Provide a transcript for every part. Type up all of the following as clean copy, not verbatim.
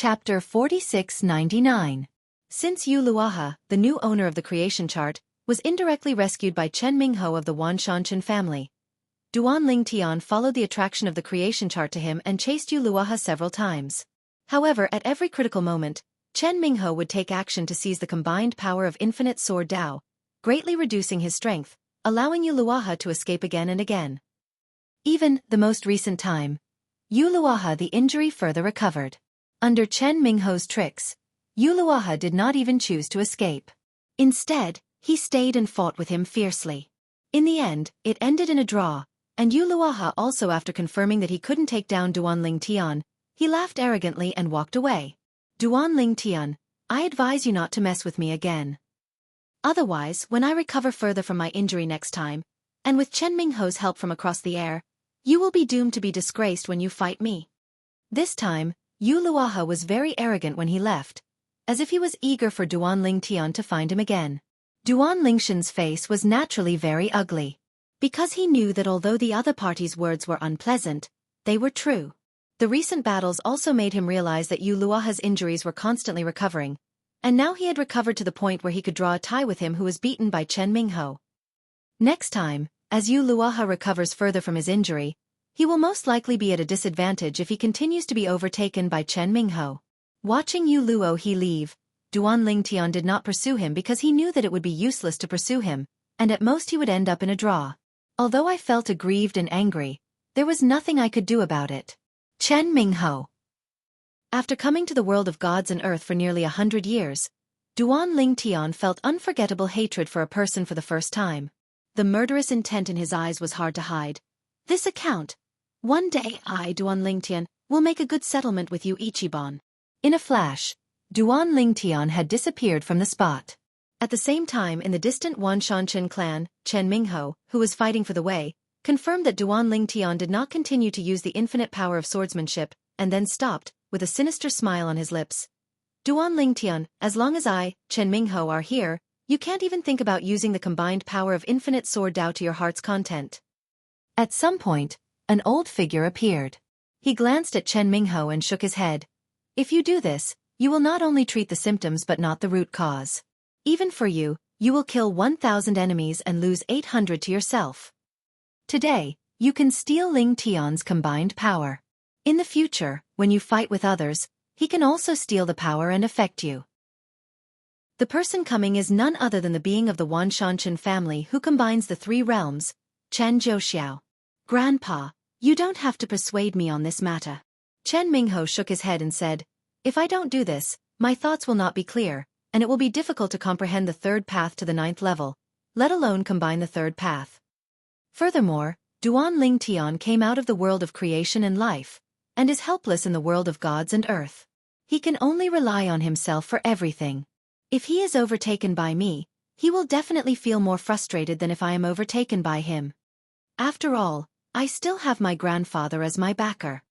Chapter 4699. Since Yu Luaha, the new owner of the creation chart, was indirectly rescued by Chen Mingho of the Xianxia family, Duan Ling Tian followed the attraction of the creation chart to him and chased Yu Luaha several times. However, at every critical moment, Chen Mingho would take action to seize the combined power of infinite sword Dao, greatly reducing his strength, allowing Yu Luaha to escape again and again. Even the most recent time, Yu Luaha the injury further recovered. Under Chen Mingho's tricks, Yu Luaha did not even choose to escape. Instead, he stayed and fought with him fiercely. In the end, it ended in a draw, and Yu Luaha also, after confirming that he couldn't take down Duan Ling Tian, he laughed arrogantly and walked away. Duan Ling Tian, I advise you not to mess with me again. Otherwise, when I recover further from my injury next time, and with Chen Mingho's help from across the air, you will be doomed to be disgraced when you fight me. This time, Yu Luaha was very arrogant when he left, as if he was eager for Duan Ling Tian to find him again. Duan Lingshan's face was naturally very ugly, because he knew that although the other party's words were unpleasant, they were true. The recent battles also made him realize that Yu Luaha's injuries were constantly recovering, and now he had recovered to the point where he could draw a tie with him who was beaten by Chen Mingho. Next time, as Yu Luaha recovers further from his injury, he will most likely be at a disadvantage if he continues to be overtaken by Chen Mingho. Watching Yu Luo leave, Duan Ling Tian did not pursue him because he knew that it would be useless to pursue him, and at most he would end up in a draw. Although I felt aggrieved and angry, there was nothing I could do about it. Chen Mingho. After coming to the world of gods and earth for nearly 100 years, Duan Ling Tian felt unforgettable hatred for a person for the first time. The murderous intent in his eyes was hard to hide. This account. One day I, Duan Ling Tian, will make a good settlement with you, Ichiban. In a flash, Duan Ling Tian had disappeared from the spot. At the same time, in the distant Xianxia clan, Chen Mingho, who was fighting for the way, confirmed that Duan Ling Tian did not continue to use the infinite power of swordsmanship, and then stopped, with a sinister smile on his lips. Duan Ling Tian, as long as I, Chen Mingho, are here, you can't even think about using the combined power of infinite sword Dao to your heart's content. At some point, an old figure appeared. He glanced at Chen Mingho and shook his head. If you do this, you will not only treat the symptoms but not the root cause. Even for you, you will kill 1,000 enemies and lose 800 to yourself. Today, you can steal Ling Tian's combined power. In the future, when you fight with others, he can also steal the power and affect you. The person coming is none other than the being of the Xianxia family who combines the three realms, Chen Zhouxiao. Grandpa, you don't have to persuade me on this matter. Chen Mingho shook his head and said, if I don't do this, my thoughts will not be clear, and it will be difficult to comprehend the third path to the 9th level, let alone combine the third path. Furthermore, Duan Ling Tian came out of the world of creation and life, and is helpless in the world of gods and earth. He can only rely on himself for everything. If he is overtaken by me, he will definitely feel more frustrated than if I am overtaken by him. After all, I still have my grandfather as my backer.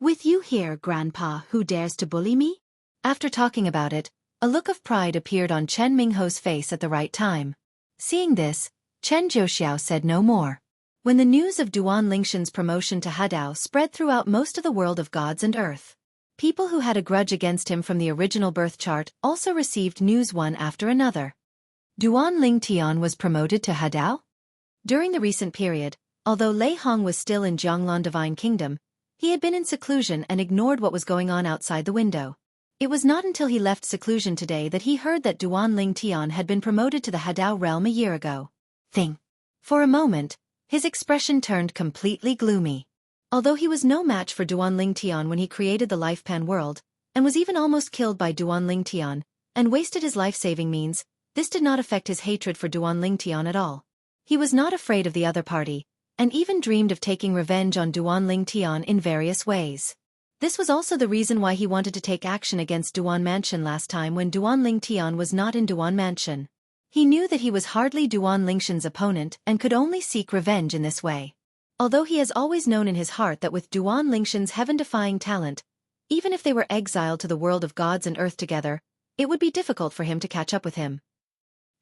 With you here, Grandpa, who dares to bully me? After talking about it, a look of pride appeared on Chen Mingho's face at the right time. Seeing this, Chen Zhouxiao said no more. When the news of Duan Lingshan's promotion to Hadao spread throughout most of the world of gods and earth, people who had a grudge against him from the original birth chart also received news one after another. Duan Ling Tian was promoted to Hadao? During the recent period, although Lei Hong was still in Jianglan Divine Kingdom, he had been in seclusion and ignored what was going on outside the window. It was not until he left seclusion today that he heard that Duan Ling Tian had been promoted to the Hadao realm a year ago. For a moment, his expression turned completely gloomy. Although he was no match for Duan Ling Tian when he created the Lifepan world, and was even almost killed by Duan Ling Tian, and wasted his life-saving means, this did not affect his hatred for Duan Ling Tian at all. He was not afraid of the other party, and even dreamed of taking revenge on Duan Ling Tian in various ways. This was also the reason why he wanted to take action against Duan Mansion last time when Duan Ling Tian was not in Duan Mansion. He knew that he was hardly Duan Lingshan's opponent and could only seek revenge in this way. Although he has always known in his heart that with Duan Lingshan's heaven-defying talent, even if they were exiled to the world of gods and earth together, it would be difficult for him to catch up with him.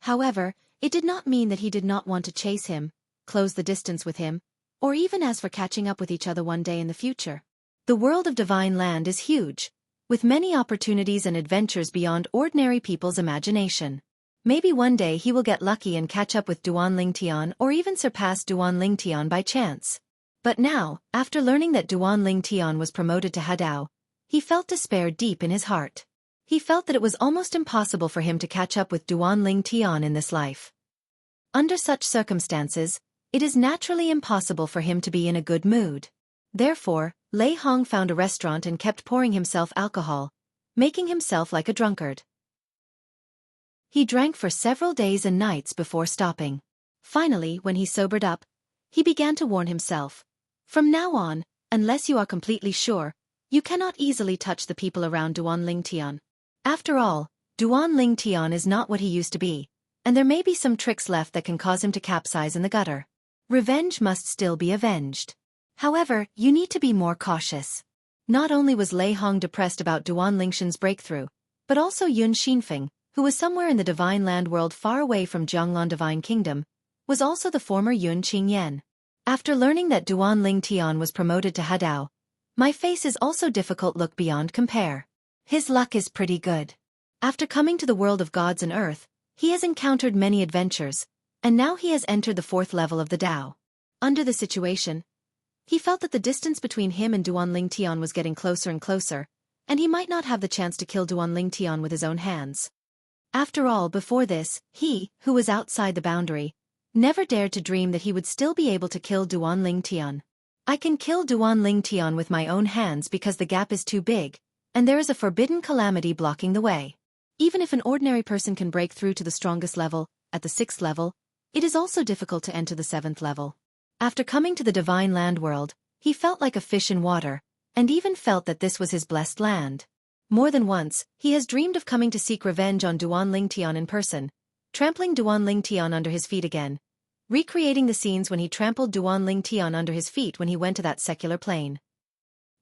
However, it did not mean that he did not want to chase him, close the distance with him, or even as for catching up with each other one day in the future. The world of Divine Land is huge, with many opportunities and adventures beyond ordinary people's imagination. Maybe one day he will get lucky and catch up with Duan Lingtian or even surpass Duan Lingtian by chance. But now, after learning that Duan Lingtian was promoted to Hadao, he felt despair deep in his heart. He felt that it was almost impossible for him to catch up with Duan Lingtian in this life. Under such circumstances, it is naturally impossible for him to be in a good mood. Therefore, Lei Hong found a restaurant and kept pouring himself alcohol, making himself like a drunkard. He drank for several days and nights before stopping. Finally, when he sobered up, he began to warn himself, "From now on, unless you are completely sure, you cannot easily touch the people around Duan Lingtian. After all, Duan Lingtian is not what he used to be, and there may be some tricks left that can cause him to capsize in the gutter. Revenge must still be avenged. However, you need to be more cautious." Not only was Lei Hong depressed about Duan Lingtian's breakthrough, but also Yun Xinfeng, who was somewhere in the divine land world far away from Jianglan Divine Kingdom, was also the former Yun Qingyan. After learning that Duan Lingtian was promoted to Hadao, my face is also difficult look beyond compare. His luck is pretty good. After coming to the world of gods and earth, he has encountered many adventures, and now he has entered the 4th level of the Dao. Under the situation, he felt that the distance between him and Duan Lingtian was getting closer and closer, and he might not have the chance to kill Duan Lingtian with his own hands. After all, before this, he, who was outside the boundary, never dared to dream that he would still be able to kill Duan Lingtian. I can kill Duan Lingtian with my own hands because the gap is too big, and there is a forbidden calamity blocking the way. Even if an ordinary person can break through to the strongest level, at the 6th level, it is also difficult to enter the 7th level. After coming to the divine land world, he felt like a fish in water, and even felt that this was his blessed land. More than once, he has dreamed of coming to seek revenge on Duan Lingtian in person, trampling Duan Lingtian under his feet again, recreating the scenes when he trampled Duan Lingtian under his feet when he went to that secular plane.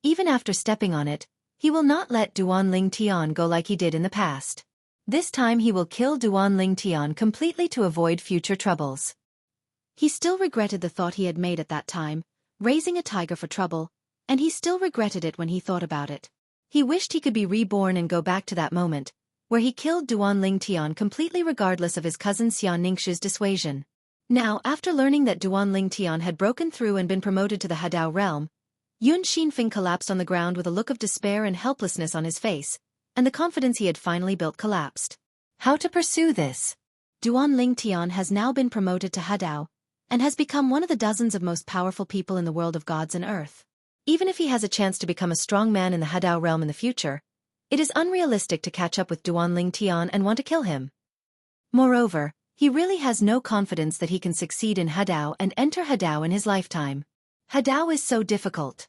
Even after stepping on it, he will not let Duan Lingtian go like he did in the past. This time he will kill Duan Lingtian completely to avoid future troubles. He still regretted the thought he had made at that time, raising a tiger for trouble, and he still regretted it when he thought about it. He wished he could be reborn and go back to that moment, where he killed Duan Lingtian completely regardless of his cousin Xianxia's dissuasion. Now, after learning that Duan Lingtian had broken through and been promoted to the Hadao realm, Yun Xinfeng collapsed on the ground with a look of despair and helplessness on his face, and the confidence he had finally built collapsed. How to pursue this? Duan Lingtian has now been promoted to Hadao, and has become one of the dozens of most powerful people in the world of gods and earth. Even if he has a chance to become a strong man in the Hadao realm in the future, it is unrealistic to catch up with Duan Lingtian and want to kill him. Moreover, he really has no confidence that he can succeed in Hadao and enter Hadao in his lifetime. Hadao is so difficult.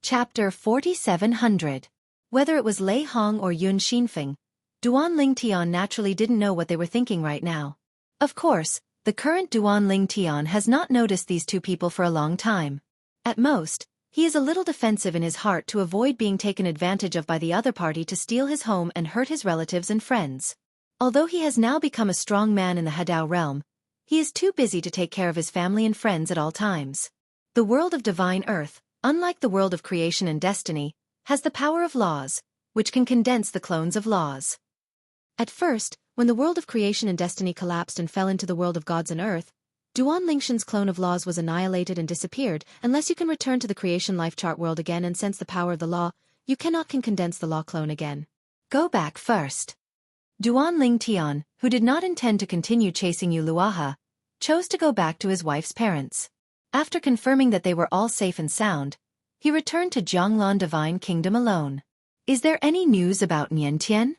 Chapter 4700. Whether it was Lei Hong or Yun Xinfeng, Duan Lingtian naturally didn't know what they were thinking right now. Of course, the current Duan Lingtian has not noticed these two people for a long time. At most, he is a little defensive in his heart to avoid being taken advantage of by the other party to steal his home and hurt his relatives and friends. Although he has now become a strong man in the Hadao realm, he is too busy to take care of his family and friends at all times. The world of divine earth, unlike the world of creation and destiny, has the power of laws, which can condense the clones of laws. At first, when the world of creation and destiny collapsed and fell into the world of gods and earth, Duan Lingtian's clone of laws was annihilated and disappeared. Unless you can return to the creation life chart world again and sense the power of the law, you cannot condense the law clone again. Go back first. Duan Lingtian, who did not intend to continue chasing Uluaha, chose to go back to his wife's parents. After confirming that they were all safe and sound, he returned to Jianglan Divine Kingdom alone. Is there any news about Niantian?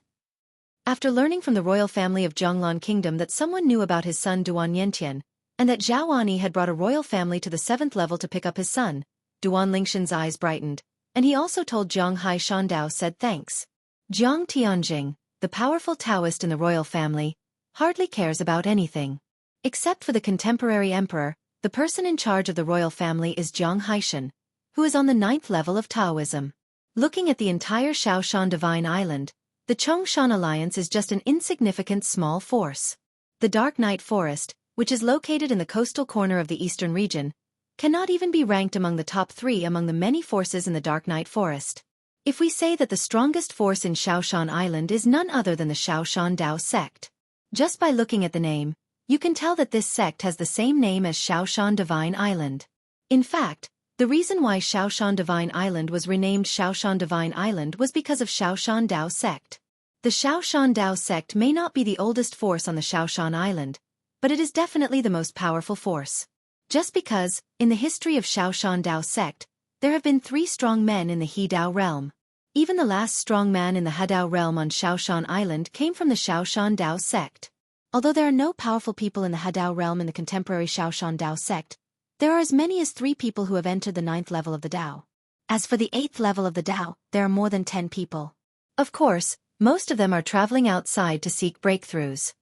After learning from the royal family of Jianglan Kingdom that someone knew about his son Duan Niantian, and that Zhao Ani had brought a royal family to the 7th level to pick up his son, Duan Lingtian's eyes brightened, and he also told Jiang Hai Shandao said thanks. Jiang Tianjing, the powerful Taoist in the royal family, hardly cares about anything. Except for the contemporary emperor, the person in charge of the royal family is Jiang Haishan, who is on the 9th level of Taoism. Looking at the entire Shaoshan Divine Island, the Chongshan Alliance is just an insignificant small force. The Dark Night Forest, which is located in the coastal corner of the eastern region, cannot even be ranked among the top 3 among the many forces in the Dark Night Forest. If we say that the strongest force in Xiaoshan Island is none other than the Xiaoshan Dao sect, just by looking at the name, you can tell that this sect has the same name as Xiaoshan Divine Island. In fact, the reason why Xiaoshan Divine Island was renamed Xiaoshan Divine Island was because of Xiaoshan Dao sect. The Xiaoshan Dao sect may not be the oldest force on the Xiaoshan Island, but it is definitely the most powerful force. Just because, in the history of Xiaoshan Dao sect, there have been 3 strong men in the He Dao realm. Even the last strong man in the He Dao realm on Xiaoshan Island came from the Xiaoshan Dao sect. Although there are no powerful people in the He Dao realm in the contemporary Xiaoshan Dao sect, there are as many as 3 people who have entered the 9th level of the Dao. As for the 8th level of the Dao, there are more than 10 people. Of course, most of them are traveling outside to seek breakthroughs.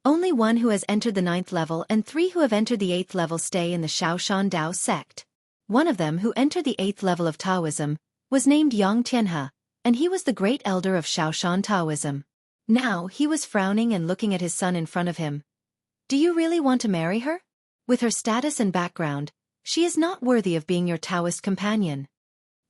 Only 1 who has entered the 9th level and 3 who have entered the 8th level stay in the Xiaoshan Dao sect. One of them who entered the 8th level of Taoism was named Xianxia, and he was the great elder of Xiaoshan Taoism. Now he was frowning and looking at his son in front of him. Do you really want to marry her? With her status and background, she is not worthy of being your Taoist companion.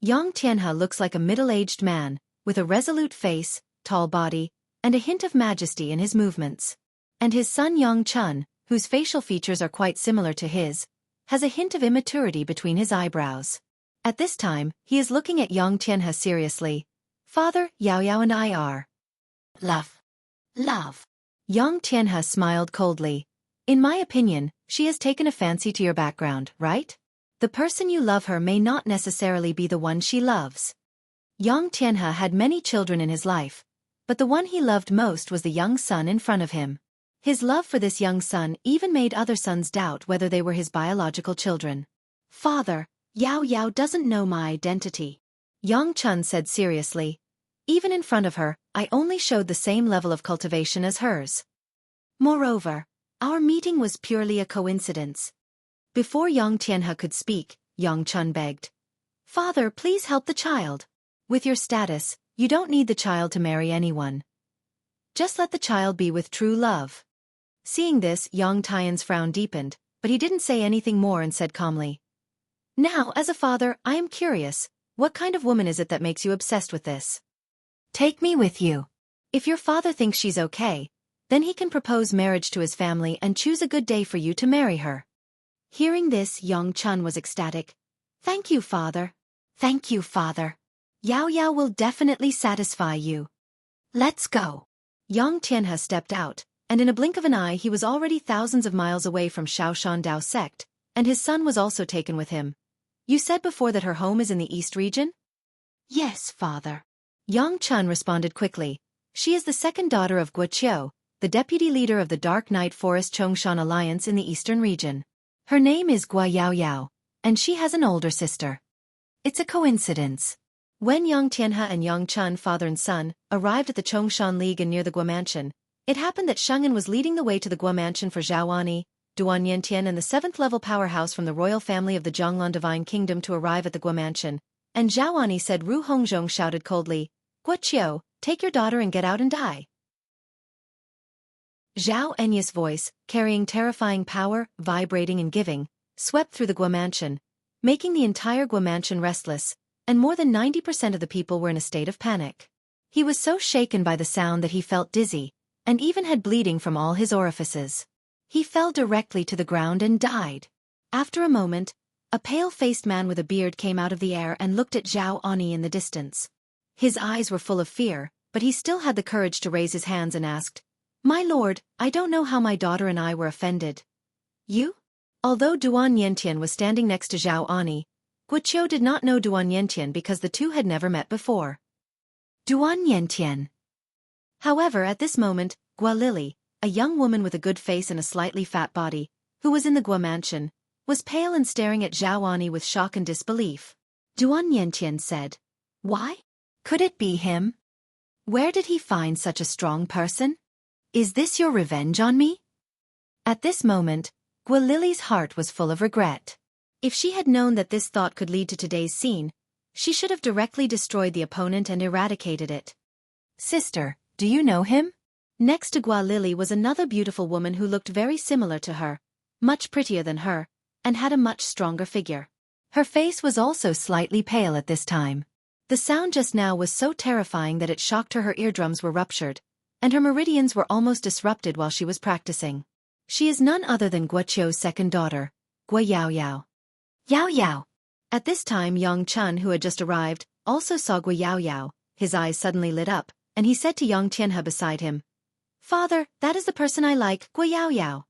Yang Tianhe looks like a middle-aged man, with a resolute face, tall body, and a hint of majesty in his movements. And his son Yang Chun, whose facial features are quite similar to his, has a hint of immaturity between his eyebrows. At this time, he is looking at Yang Tianhe seriously. Father, Yao Yao and I are. Love. Yang Tianhe smiled coldly. In my opinion, she has taken a fancy to your background, right? The person you love her may not necessarily be the one she loves. Yang Tianhe had many children in his life, but the one he loved most was the young son in front of him. His love for this young son even made other sons doubt whether they were his biological children. Father, Yao Yao doesn't know my identity. Yang Chun said seriously. Even in front of her, I only showed the same level of cultivation as hers. Moreover, our meeting was purely a coincidence. Before Yang Tianhe could speak, Yang Chun begged. Father, please help the child. With your status, you don't need the child to marry anyone. Just let the child be with true love. Seeing this, Yang Tian's frown deepened, but he didn't say anything more and said calmly. Now, as a father, I am curious, what kind of woman is it that makes you obsessed with this? Take me with you. If your father thinks she's okay, then he can propose marriage to his family and choose a good day for you to marry her. Hearing this, Yang Chun was ecstatic. Thank you, father. Thank you, father. Yao Yao will definitely satisfy you. Let's go. Yang Tianhe stepped out, and in a blink of an eye he was already thousands of miles away from Xiaoshan Dao sect, and his son was also taken with him. You said before that her home is in the East region? Yes, father. Yang Chun responded quickly. She is the second daughter of Wuxia, the deputy leader of the Dark Night Forest Chongshan Alliance in the Eastern region. Her name is Gua Yao Yao, and she has an older sister. It's a coincidence. When Yang Tianhe and Yang Chun, father and son, arrived at the Chongshan League and near the Gua Mansion, it happened that Sheng'an was leading the way to the Gua Mansion for Zhaoani, Duan Yantian and the 7th-level powerhouse from the royal family of the Zhonglan Divine Kingdom to arrive at the Gua Mansion, and Zhaoani said Ru Hongzhong shouted coldly, Guoqiu, take your daughter and get out and die. Zhao Enya's voice, carrying terrifying power, vibrating and giving, swept through the Gua Mansion, making the entire Gua Mansion restless, and more than 90% of the people were in a state of panic. He was so shaken by the sound that he felt dizzy, and even had bleeding from all his orifices. He fell directly to the ground and died. After a moment, a pale-faced man with a beard came out of the air and looked at Zhao Ani in the distance. His eyes were full of fear, but he still had the courage to raise his hands and asked, My lord, I don't know how my daughter and I were offended. You? Although Duan Yantian was standing next to Zhao Ani, Guoqiu did not know Duan Yantian because the two had never met before. Duan Yantian. However, at this moment, Gua Lily, a young woman with a good face and a slightly fat body, who was in the Gua Mansion, was pale and staring at Zhao Ani with shock and disbelief. Duan Yantian said, Why? Could it be him? Where did he find such a strong person? Is this your revenge on me? At this moment, Gua Lily's heart was full of regret. If she had known that this thought could lead to today's scene, she should have directly destroyed the opponent and eradicated it. Sister, do you know him? Next to Gua Lily was another beautiful woman who looked very similar to her, much prettier than her, and had a much stronger figure. Her face was also slightly pale at this time. The sound just now was so terrifying that it shocked her eardrums were ruptured, and her meridians were almost disrupted while she was practicing. She is none other than Guoqiu's second daughter, Gua Yaoyao. Yaoyao! At this time Yang Chun, who had just arrived, also saw Gua Yaoyao. His eyes suddenly lit up, and he said to Yang Tianhe beside him, "Father, that is the person I like, Gua Yaoyao.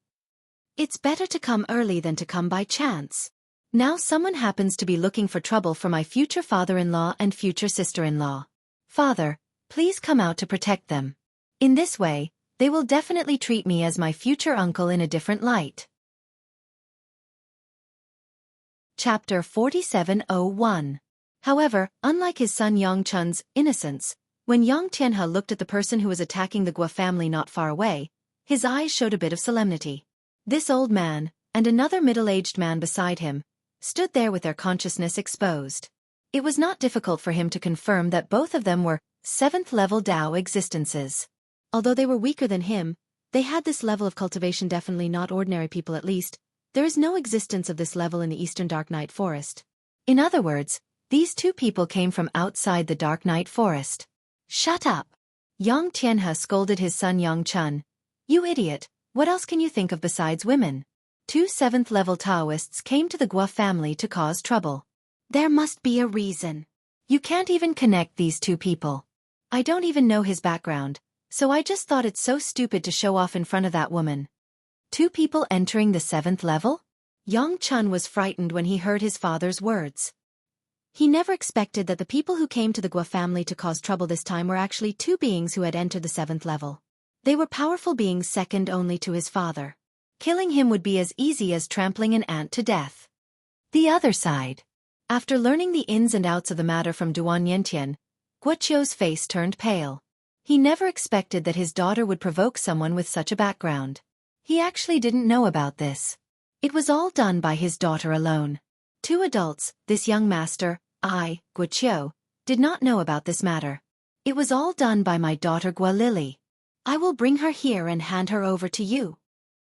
It's better to come early than to come by chance. Now someone happens to be looking for trouble for my future father-in-law and future sister-in-law. Father, please come out to protect them. In this way, they will definitely treat me as my future uncle in a different light." Chapter 4701. However, unlike his son Yang Chun's innocence, when Yang Tianhe looked at the person who was attacking the Gua family not far away, his eyes showed a bit of solemnity. This old man, and another middle-aged man beside him, stood there with their consciousness exposed. It was not difficult for him to confirm that both of them were 7th-level Dao existences. Although they were weaker than him, they had this level of cultivation, definitely not ordinary people at least. There is no existence of this level in the Eastern Dark Night Forest. In other words, these two people came from outside the Dark Night Forest. "Shut up!" Yang Tianhe scolded his son Yang Chun. "You idiot, what else can you think of besides women? Two 7th-level Taoists came to the Gua family to cause trouble. There must be a reason. You can't even connect these two people. I don't even know his background, so I just thought it's so stupid to show off in front of that woman." Two people entering the 7th level? Yang Chun was frightened when he heard his father's words. He never expected that the people who came to the Gua family to cause trouble this time were actually two beings who had entered the 7th level. They were powerful beings second only to his father. Killing him would be as easy as trampling an ant to death. The other side. After learning the ins and outs of the matter from Duan Yentian, Guoqiu's face turned pale. He never expected that his daughter would provoke someone with such a background. He actually didn't know about this. It was all done by his daughter alone. Two adults, this young master, I, Guoqiu, did not know about this matter. It was all done by my daughter Gua Lily. I will bring her here and hand her over to you.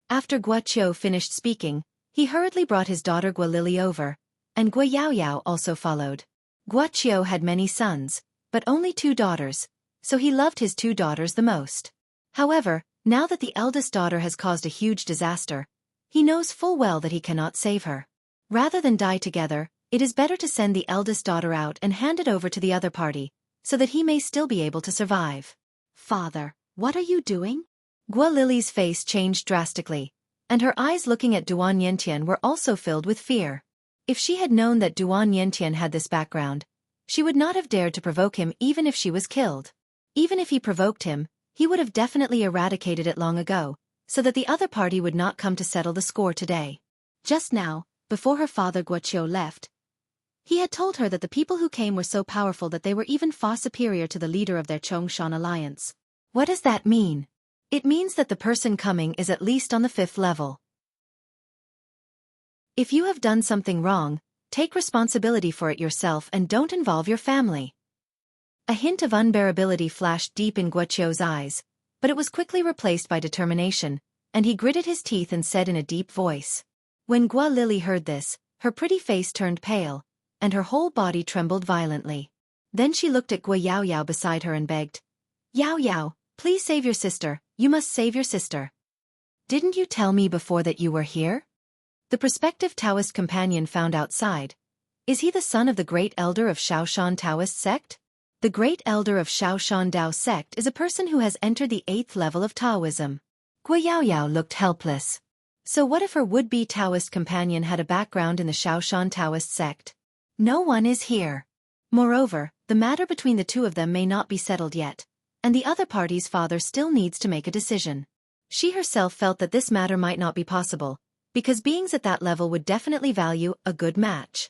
After Guoqiu finished speaking, he hurriedly brought his daughter Gua Lily over, and Gua Yaoyao also followed. Guoqiu had many sons, but only 2 daughters, so he loved his 2 daughters the most. However, now that the eldest daughter has caused a huge disaster, he knows full well that he cannot save her. Rather than die together, it is better to send the eldest daughter out and hand it over to the other party, so that he may still be able to survive. "Father, what are you doing?" Gua Lily's face changed drastically, and her eyes looking at Duan Yentian were also filled with fear. If she had known that Duan Yentian had this background, she would not have dared to provoke him even if she was killed. Even if he provoked him, he would have definitely eradicated it long ago, so that the other party would not come to settle the score today. Just now, before her father Guoqiu left, he had told her that the people who came were so powerful that they were even far superior to the leader of their Chongshan alliance. What does that mean? It means that the person coming is at least on the 5th level. If you have done something wrong, take responsibility for it yourself and don't involve your family. A hint of unbearability flashed deep in Guoqiu's eyes, but it was quickly replaced by determination, and he gritted his teeth and said in a deep voice. When Gua Lily heard this, her pretty face turned pale, and her whole body trembled violently. Then she looked at Gua Yaoyao beside her and begged, "Yaoyao, please save your sister, you must save your sister. Didn't you tell me before that you were here?" The prospective Taoist companion found outside. Is he the son of the great elder of Shaoshan Taoist sect? The great elder of Shaoshan Dao sect is a person who has entered the 8th level of Taoism. Gua Yaoyao looked helpless. So what if her would-be Taoist companion had a background in the Shaoshan Taoist sect? No one is here. Moreover, the matter between the two of them may not be settled yet, and the other party's father still needs to make a decision. She herself felt that this matter might not be possible, because beings at that level would definitely value a good match.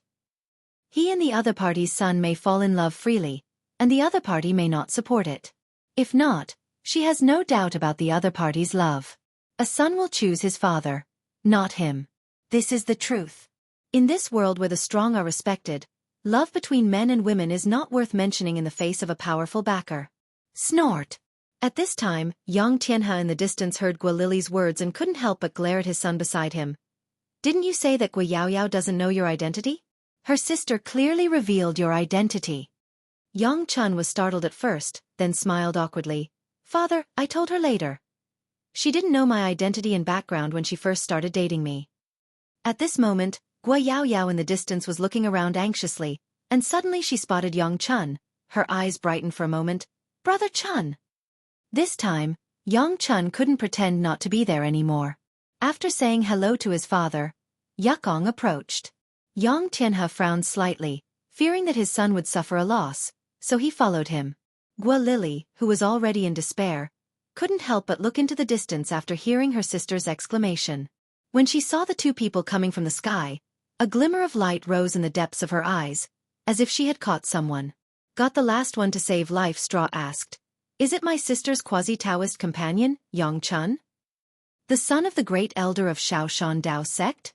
He and the other party's son may fall in love freely, and the other party may not support it. If not, she has no doubt about the other party's love. A son will choose his father, not him. This is the truth. In this world where the strong are respected, love between men and women is not worth mentioning in the face of a powerful backer. Snort. At this time, Yang Tianhe in the distance heard Gua Lily's words and couldn't help but glare at his son beside him. Didn't you say that Gui Yaoyao doesn't know your identity? Her sister clearly revealed your identity. Yang Chun was startled at first, then smiled awkwardly. Father, I told her later. She didn't know my identity and background when she first started dating me. At this moment, Gui Yaoyao in the distance was looking around anxiously, and suddenly she spotted Yang Chun. Her eyes brightened for a moment. Brother Chun! This time, Yang Chun couldn't pretend not to be there anymore. After saying hello to his father, Yukong approached. Yang Tianhe frowned slightly, fearing that his son would suffer a loss, so he followed him. Gua Lily, who was already in despair, couldn't help but look into the distance after hearing her sister's exclamation. When she saw the two people coming from the sky, a glimmer of light rose in the depths of her eyes, as if she had caught someone. Got the last one to save life? Straw asked. Is it my sister's quasi-Taoist companion, Yang Chun? The son of the great elder of Shaoshan Dao sect?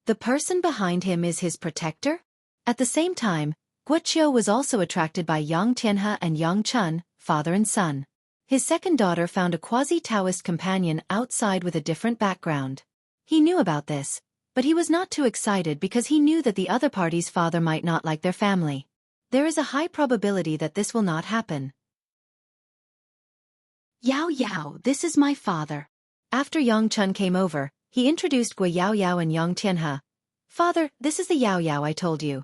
The person behind him is his protector? At the same time, Wuxia was also attracted by Yang Tianhe and Yang Chun, father and son. His second daughter found a quasi-Taoist companion outside with a different background. He knew about this, but he was not too excited because he knew that the other party's father might not like their family. There is a high probability that this will not happen. Yao Yao, this is my father. After Yang Chun came over, he introduced Gui Yaoyao and Yang Tianhe. Father, this is the Yao Yao I told you.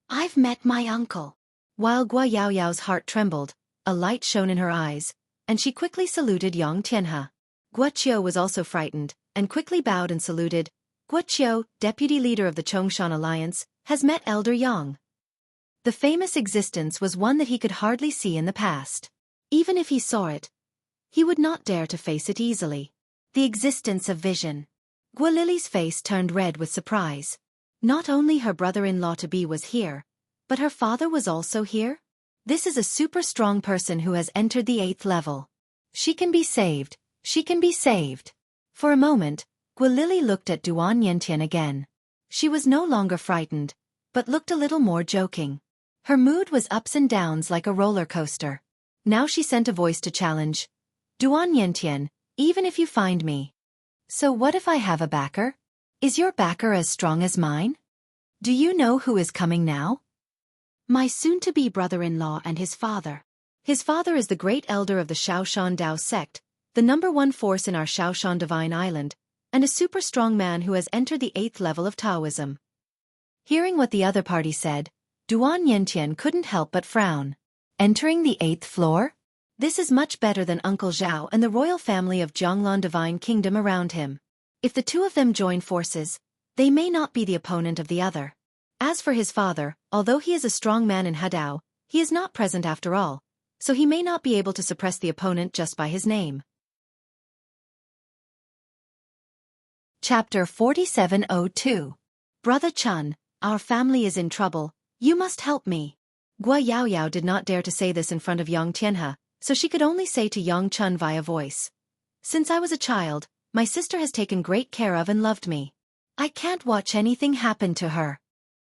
I've met my uncle. While Gui Yaoyao's heart trembled, a light shone in her eyes, and she quickly saluted Yang Tianhe. Guo was also frightened, and quickly bowed and saluted. Guo, deputy leader of the Chongshan Alliance, has met Elder Yang. The famous existence was one that he could hardly see in the past. Even if he saw it, he would not dare to face it easily. The existence of vision. Gua Lily's face turned red with surprise. Not only her brother-in-law-to-be was here, but her father was also here? This is a super strong person who has entered the 8th level. She can be saved, she can be saved. For a moment, Gua Lily looked at Duan Yentian again. She was no longer frightened, but looked a little more joking. Her mood was ups and downs like a roller coaster. Now she sent a voice to challenge. Duan Yentian, even if you find me. So what if I have a backer? Is your backer as strong as mine? Do you know who is coming now? My soon-to-be brother-in-law and his father. His father is the great elder of the Shaoshan Dao sect, the #1 force in our Shaoshan Divine Island, and a super strong man who has entered the 8th level of Taoism. Hearing what the other party said, Duan Yentian couldn't help but frown. Entering the 8th floor? This is much better than Uncle Zhao and the royal family of Jianglan Divine Kingdom around him. If the two of them join forces, they may not be the opponent of the other. As for his father, although he is a strong man in Hadao, he is not present after all, so he may not be able to suppress the opponent just by his name. Chapter 4702. Brother Chun, our family is in trouble, you must help me. Gua Yaoyao did not dare to say this in front of Yang Tianhe, so she could only say to Yang Chun via voice. Since I was a child, my sister has taken great care of and loved me. I can't watch anything happen to her.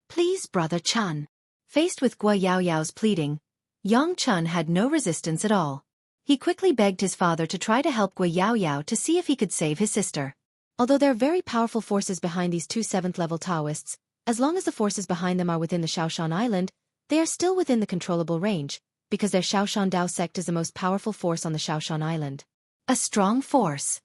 Please, Brother Chun. Faced with Gua Yaoyao's pleading, Yang Chun had no resistance at all. He quickly begged his father to try to help Gua Yaoyao to see if he could save his sister. Although there are very powerful forces behind these two 7th-level Taoists, as long as the forces behind them are within the Shaoshan Island, they are still within the controllable range, because their Shaoshan Dao sect is the most powerful force on the Shaoshan Island. A strong force.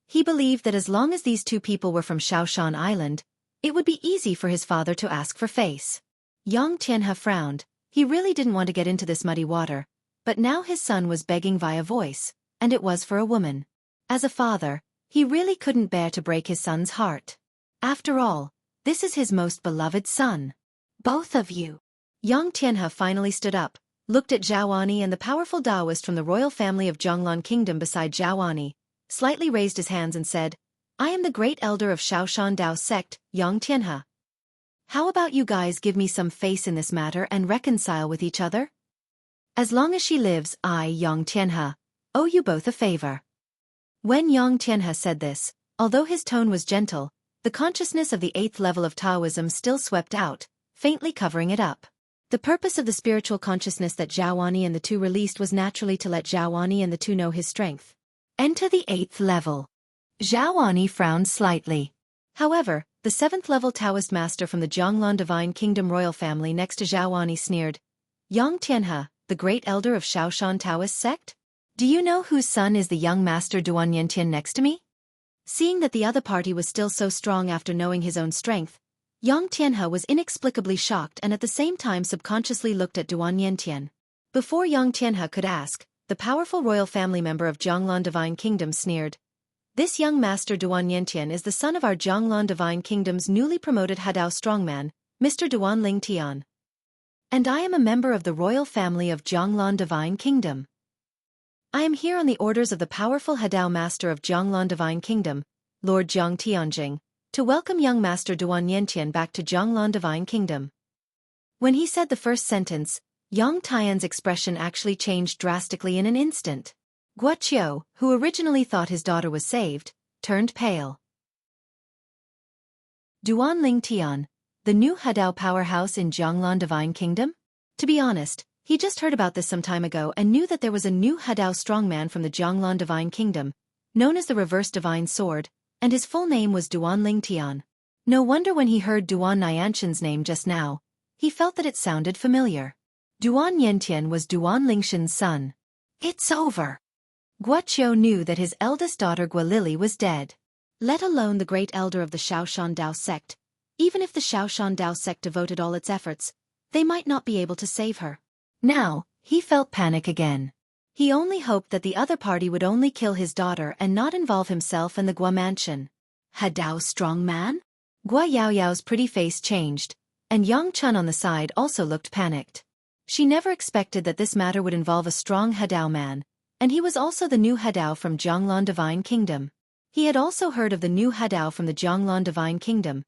He believed that as long as these two people were from Shaoshan Island, it would be easy for his father to ask for face. Yang Tianhe frowned. He really didn't want to get into this muddy water, but now his son was begging via voice, and it was for a woman. As a father, he really couldn't bear to break his son's heart. After all, this is his most beloved son. Both of you. Yang Tianhe finally stood up, looked at Zhaoani and the powerful Taoist from the royal family of Jianglan Kingdom beside Zhaoani, slightly raised his hands and said, I am the great elder of Shaoshan Dao sect, Yang Tianhe. How about you guys give me some face in this matter and reconcile with each other? As long as she lives, I, Yang Tianhe, owe you both a favor. When Yang Tianhe said this, although his tone was gentle, the consciousness of the 8th level of Taoism still swept out, faintly covering it up. The purpose of the spiritual consciousness that Zhaoani and the two released was naturally to let Zhaoani and the two know his strength. Enter the 8th level. Zhaoani frowned slightly. However, the 7th-level Taoist master from the Jianglan Divine Kingdom royal family next to Zhao Wani sneered, "Yang Tianhe, the great elder of Shaoshan Taoist sect? Do you know whose son is the young master Duan Yentian next to me?" Seeing that the other party was still so strong after knowing his own strength, Yang Tianhe was inexplicably shocked and at the same time subconsciously looked at Duan Yentian. Before Yang Tianhe could ask, the powerful royal family member of Jianglan Divine Kingdom sneered, "This young master Duan Yentian is the son of our Jianglan Divine Kingdom's newly promoted Hadao strongman, Mr. Duan Ling Tian. And I am a member of the royal family of Jianglan Divine Kingdom. I am here on the orders of the powerful Hadao master of Jianglan Divine Kingdom, Lord Jiang Tianjing, to welcome young master Duan Yentian back to Jianglan Divine Kingdom." When he said the first sentence, Yang Tian's expression actually changed drastically in an instant. Wuxia, who originally thought his daughter was saved, turned pale. Duan Ling Tian, the new Hadao powerhouse in Jianglan Divine Kingdom? To be honest, he just heard about this some time ago and knew that there was a new Hadao strongman from the Jianglan Divine Kingdom, known as the Reverse Divine Sword, and his full name was Duan Ling Tian. No wonder when he heard Duan Nianshan's name just now, he felt that it sounded familiar. Duan Yentian was Duan Lingshan's son. It's over. Guo knew that his eldest daughter Guo was dead. Let alone the great elder of the Shaoshan Dao sect. Even if the Shaoshan Dao sect devoted all its efforts, they might not be able to save her. Now, he felt panic again. He only hoped that the other party would only kill his daughter and not involve himself and the Guo mansion. Hadao strong man? Guo Yaoyao's pretty face changed, and Yang Chun on the side also looked panicked. She never expected that this matter would involve a strong Hadao man, and he was also the new Hadao from Jianglan Divine Kingdom. He had also heard of the new Hadao from the Jianglan Divine Kingdom,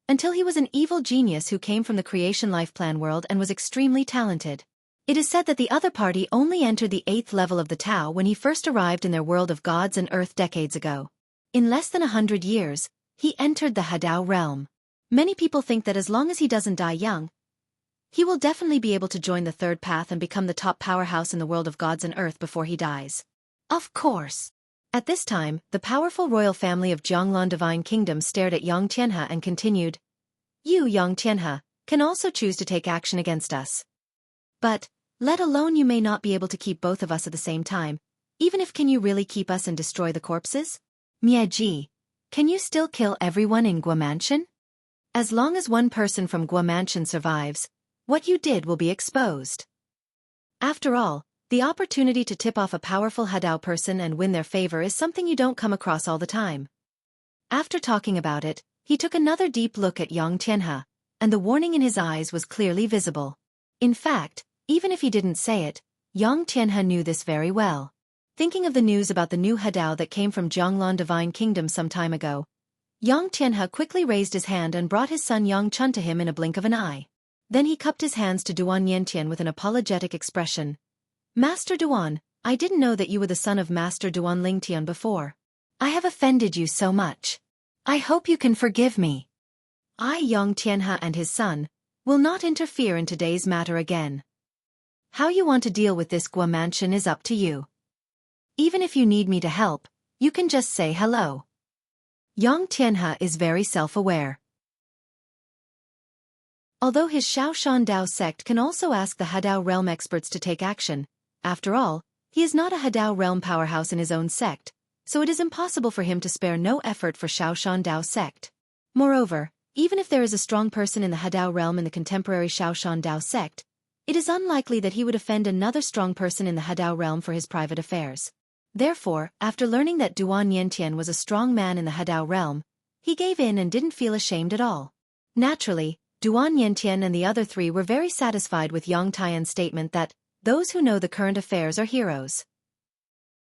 until he was an evil genius who came from the Creation Life Plan world and was extremely talented. It is said that the other party only entered the 8th level of the Tao when he first arrived in their world of gods and earth decades ago. In less than 100 years, he entered the Hadao realm. Many people think that as long as he doesn't die young, he will definitely be able to join the third path and become the top powerhouse in the world of gods and earth before he dies. Of course. At this time, the powerful royal family of Jianglan Divine Kingdom stared at Yang Tianhe and continued, "You, Yang Tianhe, can also choose to take action against us. But, let alone you may not be able to keep both of us at the same time, even if can you really keep us and destroy the corpses? Miaji, can you still kill everyone in Guo Mansion? As long as one person from Guo Mansion survives, what you did will be exposed. After all, the opportunity to tip off a powerful Hadao person and win their favor is something you don't come across all the time." After talking about it, he took another deep look at Yang Tianhe, and the warning in his eyes was clearly visible. In fact, even if he didn't say it, Yang Tianhe knew this very well. Thinking of the news about the new Hadao that came from Jianglan Divine Kingdom some time ago, Yang Tianhe quickly raised his hand and brought his son Yang Chun to him in a blink of an eye. Then he cupped his hands to Duan Yentian with an apologetic expression. "Master Duan, I didn't know that you were the son of Master Duan Ling Tian before. I have offended you so much. I hope you can forgive me. I, Yang Tianhe and his son, will not interfere in today's matter again. How you want to deal with this Guo Mansion is up to you. Even if you need me to help, you can just say hello." Yang Tianhe is very self-aware. Although his Shaoshan Dao sect can also ask the Hadao realm experts to take action, after all, he is not a Hadao realm powerhouse in his own sect, so it is impossible for him to spare no effort for Shaoshan Dao sect. Moreover, even if there is a strong person in the Hadao realm in the contemporary Shaoshan Dao sect, it is unlikely that he would offend another strong person in the Hadao realm for his private affairs. Therefore, after learning that Duan Yentian was a strong man in the Hadao realm, he gave in and didn't feel ashamed at all. Naturally, Duan Yentian and the other three were very satisfied with Yang Tian's statement that those who know the current affairs are heroes.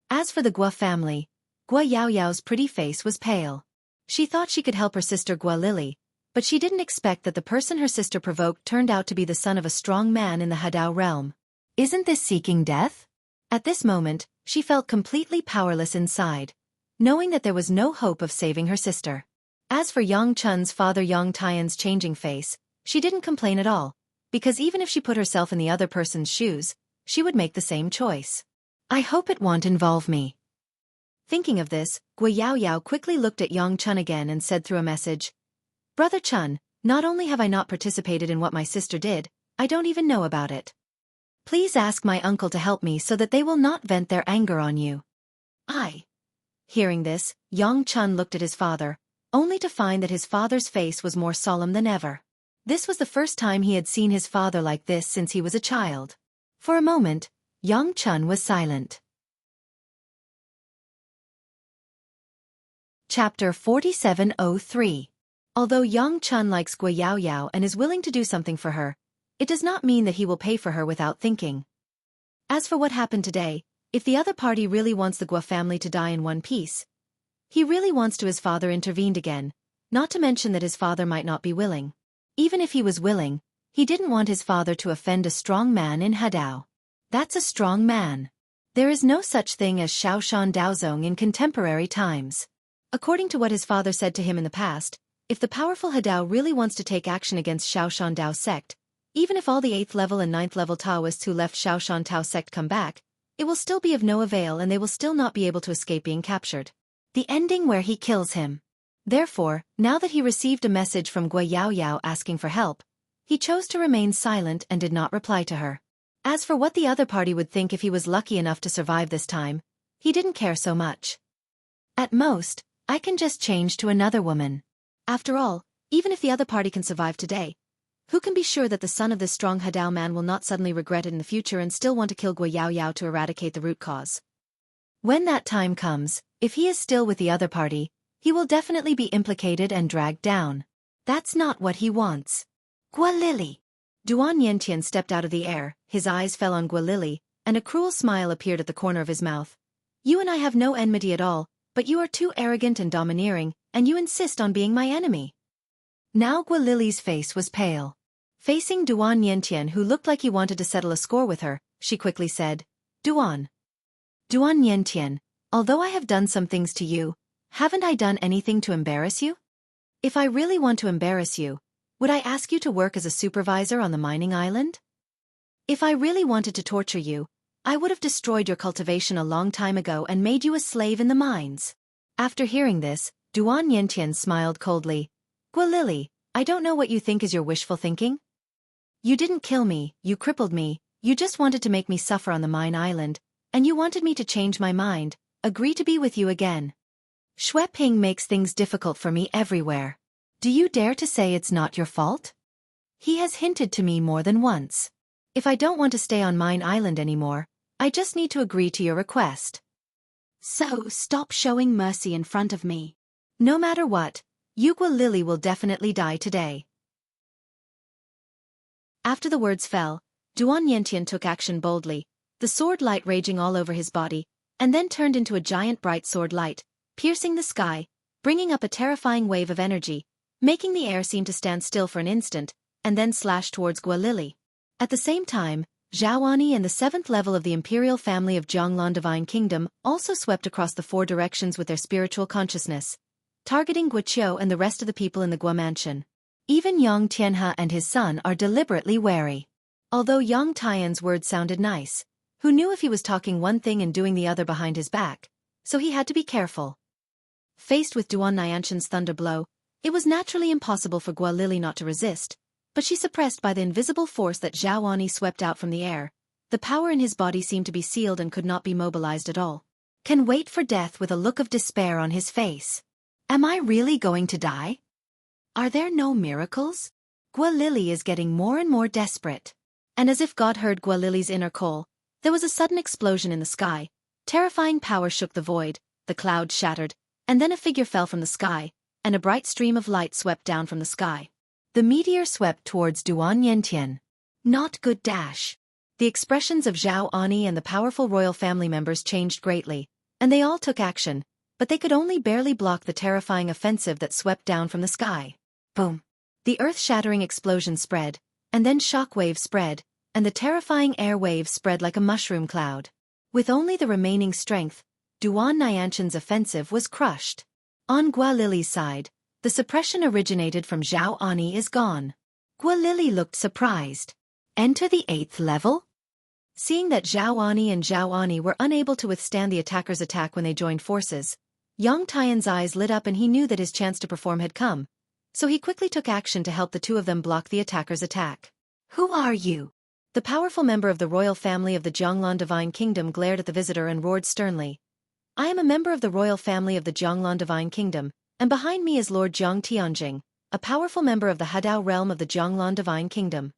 As for the Guo family, Guo Yaoyao's pretty face was pale. She thought she could help her sister Guo Lily, but she didn't expect that the person her sister provoked turned out to be the son of a strong man in the Hadao realm. Isn't this seeking death? At this moment, she felt completely powerless inside, knowing that there was no hope of saving her sister. As for Yang Chun's father Yang Tian's changing face, she didn't complain at all, because even if she put herself in the other person's shoes, she would make the same choice. "I hope it won't involve me." Thinking of this, Guo quickly looked at Yang Chun again and said through a message, "Brother Chun, not only have I not participated in what my sister did, I don't even know about it. Please ask my uncle to help me so that they will not vent their anger on you." Hearing this, Yang Chun looked at his father, only to find that his father's face was more solemn than ever. This was the first time he had seen his father like this since he was a child. For a moment, Yang Chun was silent. Chapter 4703. Although Yang Chun likes Guo and is willing to do something for her, it does not mean that he will pay for her without thinking. As for what happened today, if the other party really wants the Guo family to die in one piece, he really wants to his father intervened again, not to mention that his father might not be willing. Even if he was willing, he didn't want his father to offend a strong man in Hadao. That's a strong man. There is no such thing as Shaoshan Daozong in contemporary times. According to what his father said to him in the past, if the powerful Hadao really wants to take action against Shaoshan Dao sect, even if all the 8th level and 9th level Taoists who left Shaoshan Tao sect come back, it will still be of no avail and they will still not be able to escape being captured. The ending where he kills him. Therefore, now that he received a message from Guo asking for help, he chose to remain silent and did not reply to her. As for what the other party would think if he was lucky enough to survive this time, he didn't care so much. At most, I can just change to another woman. After all, even if the other party can survive today, who can be sure that the son of this strong Hadao man will not suddenly regret it in the future and still want to kill Guo to eradicate the root cause? When that time comes, if he is still with the other party, he will definitely be implicated and dragged down. That's not what he wants. Guo. Duan Yentian stepped out of the air, his eyes fell on Guo, and a cruel smile appeared at the corner of his mouth. You and I have no enmity at all, but you are too arrogant and domineering, and you insist on being my enemy. Now Guo face was pale. Facing Duan Yentian, who looked like he wanted to settle a score with her, she quickly said, Duan Yentian, although I have done some things to you, haven't I done anything to embarrass you? If I really want to embarrass you, would I ask you to work as a supervisor on the mining island? If I really wanted to torture you, I would have destroyed your cultivation a long time ago and made you a slave in the mines. After hearing this, Duan Yentian smiled coldly. Guo, I don't know what you think is your wishful thinking. You didn't kill me, you crippled me, you just wanted to make me suffer on the mine island, and you wanted me to change my mind, agree to be with you again. Shui Ping makes things difficult for me everywhere. Do you dare to say it's not your fault? He has hinted to me more than once. If I don't want to stay on Mine Island anymore, I just need to agree to your request. So stop showing mercy in front of me. No matter what, Guo will definitely die today. After the words fell, Duan Yentian took action boldly, the sword light raging all over his body, and then turned into a giant bright sword light, piercing the sky, bringing up a terrifying wave of energy, making the air seem to stand still for an instant, and then slash towards Guo. At the same time, Zhaoani and the 7th level of the imperial family of Jianglan Divine Kingdom also swept across the 4 directions with their spiritual consciousness, targeting Wuxia and the rest of the people in the Guo mansion. Even Yang Tianhe and his son are deliberately wary. Although Yang Tian's words sounded nice, who knew if he was talking one thing and doing the other behind his back, so he had to be careful. Faced with Duan Nianshan's thunder blow, it was naturally impossible for Guo not to resist, but she suppressed by the invisible force that Zhaoani swept out from the air. The power in his body seemed to be sealed and could not be mobilized at all. Can wait for death with a look of despair on his face. Am I really going to die? Are there no miracles? Guo is getting more and more desperate. And as if God heard Guo's inner call, there was a sudden explosion in the sky. Terrifying power shook the void, the clouds shattered, and then a figure fell from the sky, and a bright stream of light swept down from the sky. The meteor swept towards Duan Yentian. Not good dash. The expressions of Zhaoani and the powerful royal family members changed greatly, and they all took action, but they could only barely block the terrifying offensive that swept down from the sky. Boom. The earth-shattering explosion spread, and then shock waves spread, and the terrifying air waves spread like a mushroom cloud. With only the remaining strength, Duan Nianshan's offensive was crushed. On Guo side, the suppression originated from Zhaoani is gone. Guo looked surprised. Enter the 8th level? Seeing that Zhao Ani and Zhao Ani were unable to withstand the attackers' attack when they joined forces, Yang Tian's eyes lit up and he knew that his chance to perform had come, so he quickly took action to help the two of them block the attackers' attack. Who are you? The powerful member of the royal family of the Jianglan Divine Kingdom glared at the visitor and roared sternly. I am a member of the royal family of the Jianglan Divine Kingdom, and behind me is Lord Jiang Tianjing, a powerful member of the Hadao realm of the Jianglan Divine Kingdom.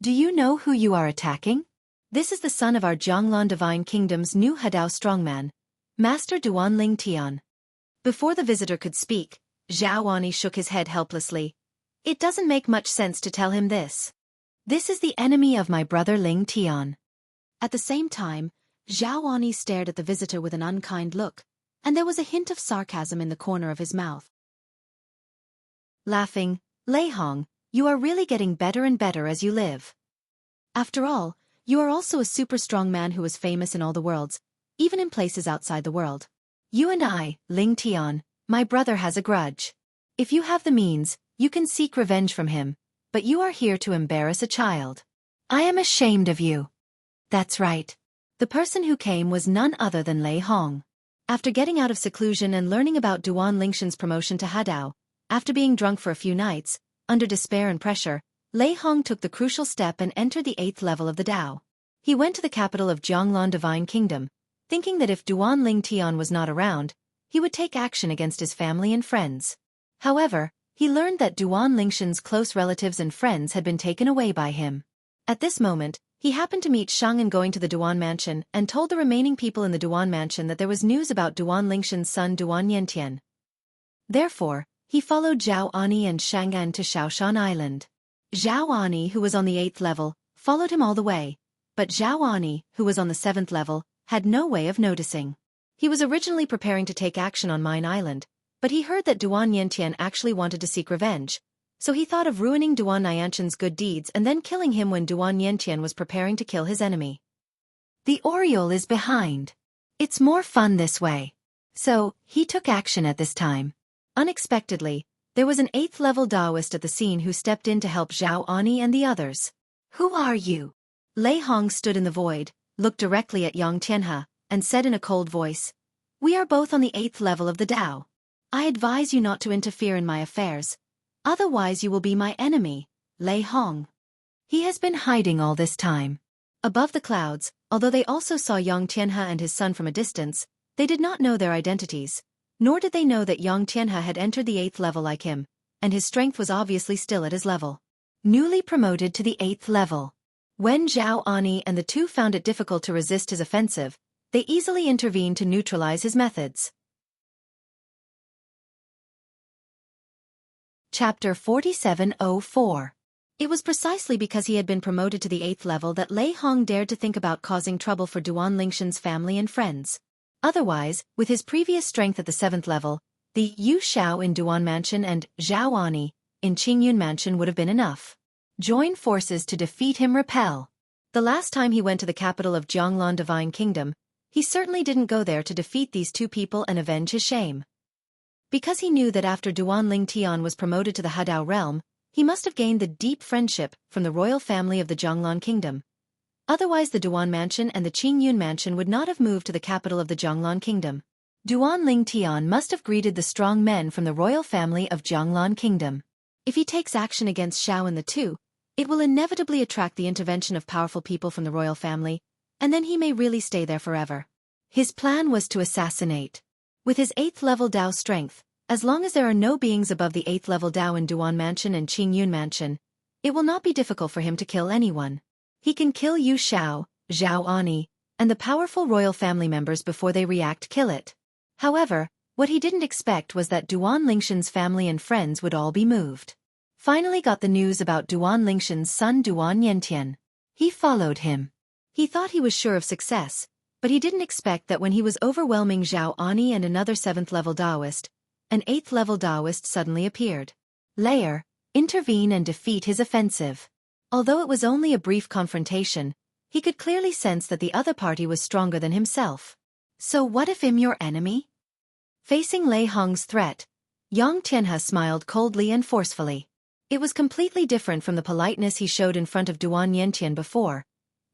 Do you know who you are attacking? This is the son of our Jianglan Divine Kingdom's new Hadao strongman, Master Duanling Tian. Before the visitor could speak, Zhao Ani shook his head helplessly. It doesn't make much sense to tell him this. This is the enemy of my brother Ling Tian. At the same time, Zhao Ani stared at the visitor with an unkind look, and there was a hint of sarcasm in the corner of his mouth. Laughing, Lei Hong, you are really getting better and better as you live. After all, you are also a super strong man who is famous in all the worlds, even in places outside the world. You and I, Ling Tian, my brother has a grudge. If you have the means, you can seek revenge from him, but you are here to embarrass a child. I am ashamed of you. That's right. The person who came was none other than Lei Hong. After getting out of seclusion and learning about Duan Lingshan's promotion to Hadao, after being drunk for a few nights, under despair and pressure, Lei Hong took the crucial step and entered the 8th level of the Dao. He went to the capital of Jianglan Divine Kingdom, thinking that if Duan Ling Tian was not around, he would take action against his family and friends. However, he learned that Duan Lingshan's close relatives and friends had been taken away by him. At this moment, he happened to meet Shang and going to the Duan mansion and told the remaining people in the Duan mansion that there was news about Duan Lingshan's son Duan Yentian. Therefore, he followed Zhao Ani and Shang'an to Shaoshan Island. Zhao Ani, who was on the 8th level, followed him all the way, but Zhao Ani, who was on the 7th level, had no way of noticing. He was originally preparing to take action on Mine Island, but he heard that Duan Yentian actually wanted to seek revenge, so he thought of ruining Duan Nianshan's good deeds and then killing him when Duan Yentian was preparing to kill his enemy. The Oriole is behind. It's more fun this way. So, he took action at this time. Unexpectedly, there was an 8th level Daoist at the scene who stepped in to help Zhao Ani and the others. Who are you? Lei Hong stood in the void, looked directly at Yang Tianhe, and said in a cold voice, We are both on the 8th level of the Dao. I advise you not to interfere in my affairs. Otherwise you will be my enemy, Lei Hong. He has been hiding all this time. Above the clouds, although they also saw Yang Tianhe and his son from a distance, they did not know their identities, nor did they know that Yang Tianhe had entered the 8th level like him, and his strength was obviously still at his level. Newly promoted to the 8th level. When Zhao Ani and the two found it difficult to resist his offensive, they easily intervened to neutralize his methods. Chapter 4704. It was precisely because he had been promoted to the 8th level that Lei Hong dared to think about causing trouble for Duan Lingshan's family and friends. Otherwise, with his previous strength at the 7th level, the Yu Xiao in Duan Mansion and Zhao Ani in Qingyun Mansion would have been enough. Join forces to defeat him. Repel. The last time he went to the capital of Jianglan Divine Kingdom, he certainly didn't go there to defeat these two people and avenge his shame. Because he knew that after Duan Ling Tian was promoted to the Hadao realm, he must have gained the deep friendship from the royal family of the Jianglan Kingdom. Otherwise the Duan Mansion and the Qingyun Mansion would not have moved to the capital of the Jianglan Kingdom. Duan Ling Tian must have greeted the strong men from the royal family of Jianglan Kingdom. If he takes action against Xiao and the two, it will inevitably attract the intervention of powerful people from the royal family, and then he may really stay there forever. His plan was to assassinate. With his 8th level Dao strength, as long as there are no beings above the 8th level Dao in Duan Mansion and Qingyun Mansion, it will not be difficult for him to kill anyone. He can kill Yu Xiao, Zhao Ani, and the powerful royal family members before they react kill it. However, what he didn't expect was that Duan Lingshan's family and friends would all be moved. Finally got the news about Duan Lingshan's son Duan Yentian. He followed him. He thought he was sure of success, but he didn't expect that when he was overwhelming Zhao Ani and another 7th level Daoist, an 8th level Daoist suddenly appeared. Lair, intervene and defeat his offensive. Although it was only a brief confrontation, he could clearly sense that the other party was stronger than himself. So what if I'm your enemy? Facing Lei Hong's threat, Yang Tianhe smiled coldly and forcefully. It was completely different from the politeness he showed in front of Duan Yentian before,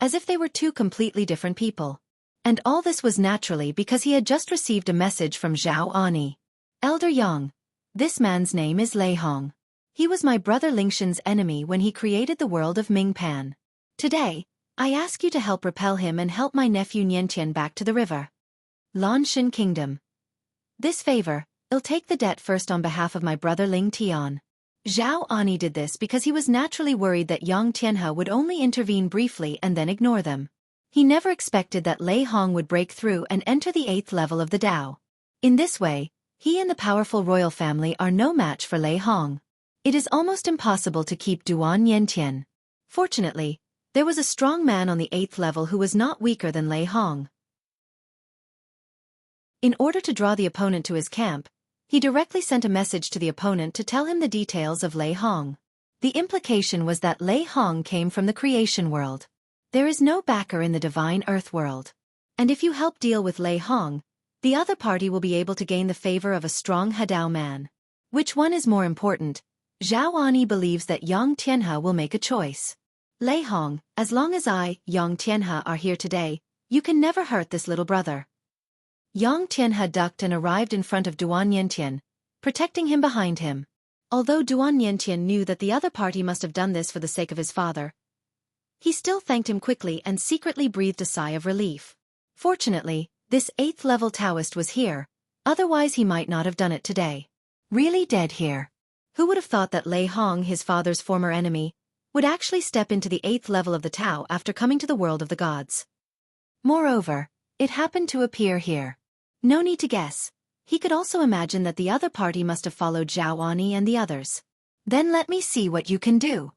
as if they were two completely different people. And all this was naturally because he had just received a message from Zhao Ani. Elder Yang. This man's name is Lei Hong. He was my brother Lingshan's enemy when he created the world of Mingpan. Today, I ask you to help repel him and help my nephew Niantian back to the river. Lanshan Kingdom. This favor, I'll take the debt first on behalf of my brother Ling Tian. Zhao Ani did this because he was naturally worried that Yang Tianhe would only intervene briefly and then ignore them. He never expected that Lei Hong would break through and enter the 8th level of the Dao. In this way, he and the powerful royal family are no match for Lei Hong. It is almost impossible to keep Duan Yantian. Fortunately, there was a strong man on the 8th level who was not weaker than Lei Hong. In order to draw the opponent to his camp, he directly sent a message to the opponent to tell him the details of Lei Hong. The implication was that Lei Hong came from the creation world. There is no backer in the divine earth world. And if you help deal with Lei Hong, the other party will be able to gain the favor of a strong Hadao man. Which one is more important? Zhao Ani believes that Yang Tianhe will make a choice. Lei Hong, as long as I, Yang Tianhe, are here today, you can never hurt this little brother. Yang Tianhe ducked and arrived in front of Duan Yantian, protecting him behind him. Although Duan Yantian knew that the other party must have done this for the sake of his father, he still thanked him quickly and secretly breathed a sigh of relief. Fortunately, this 8th level Taoist was here, otherwise he might not have done it today. Really dead here. Who would have thought that Lei Hong, his father's former enemy, would actually step into the 8th level of the Tao after coming to the world of the gods? Moreover, it happened to appear here. No need to guess. He could also imagine that the other party must have followed Zhao Ani and the others. Then let me see what you can do.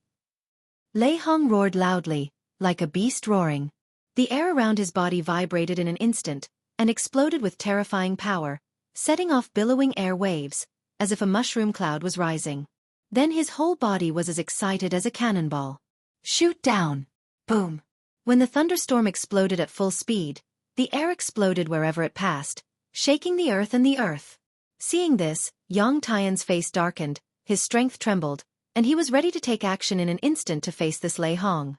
Lei Hong roared loudly, like a beast roaring. The air around his body vibrated in an instant, and exploded with terrifying power, setting off billowing air waves, as if a mushroom cloud was rising. Then his whole body was as excited as a cannonball. Shoot down! Boom! When the thunderstorm exploded at full speed, the air exploded wherever it passed, shaking the earth and the earth. Seeing this, Yang Tian's face darkened, his strength trembled, and he was ready to take action in an instant to face this Lei Hong.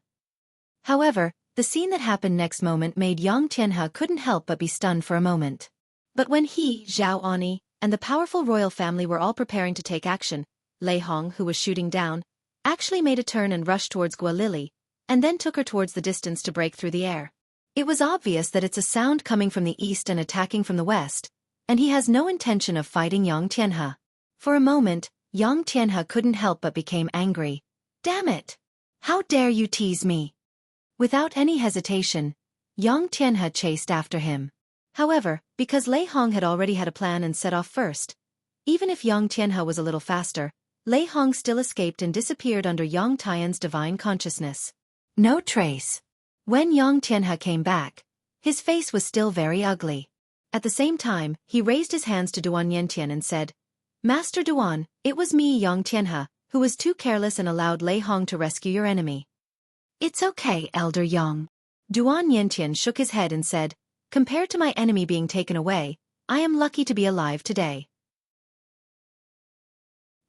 However, the scene that happened next moment made Yang Tianhe couldn't help but be stunned for a moment. But when he, Zhao Ani, and the powerful royal family were all preparing to take action, Lei Hong, who was shooting down, actually made a turn and rushed towards Gua Lily, and then took her towards the distance to break through the air. It was obvious that it's a sound coming from the east and attacking from the west, and he has no intention of fighting Yang Tianhe. For a moment, Yang Tianhe couldn't help but became angry. Damn it! How dare you tease me? Without any hesitation, Yang Tianhe chased after him. However, because Lei Hong had already had a plan and set off first, even if Yang Tianhe was a little faster, Lei Hong still escaped and disappeared under Yang Tian's divine consciousness. No trace. When Yang Tianhe came back, his face was still very ugly. At the same time, he raised his hands to Duan Yantian and said, Master Duan, it was me, Yang Tianhe, who was too careless and allowed Lei Hong to rescue your enemy. It's okay, Elder Yang. Duan Yantian shook his head and said, compared to my enemy being taken away, I am lucky to be alive today.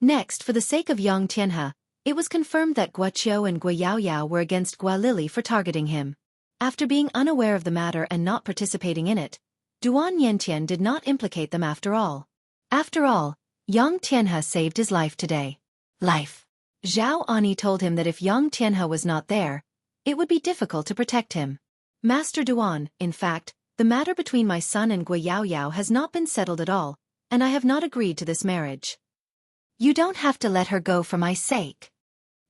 Next, for the sake of Yang Tianhe, it was confirmed that Wuxia and Gua Yaoyao were against Gua Lily for targeting him. After being unaware of the matter and not participating in it, Duan Yantian did not implicate them after all. After all, Yang Tianhe saved his life today. Life. Zhao Ani told him that if Yang Tianhe was not there, it would be difficult to protect him. Master Duan, in fact, the matter between my son and Gua Yaoyao has not been settled at all, and I have not agreed to this marriage. You don't have to let her go for my sake.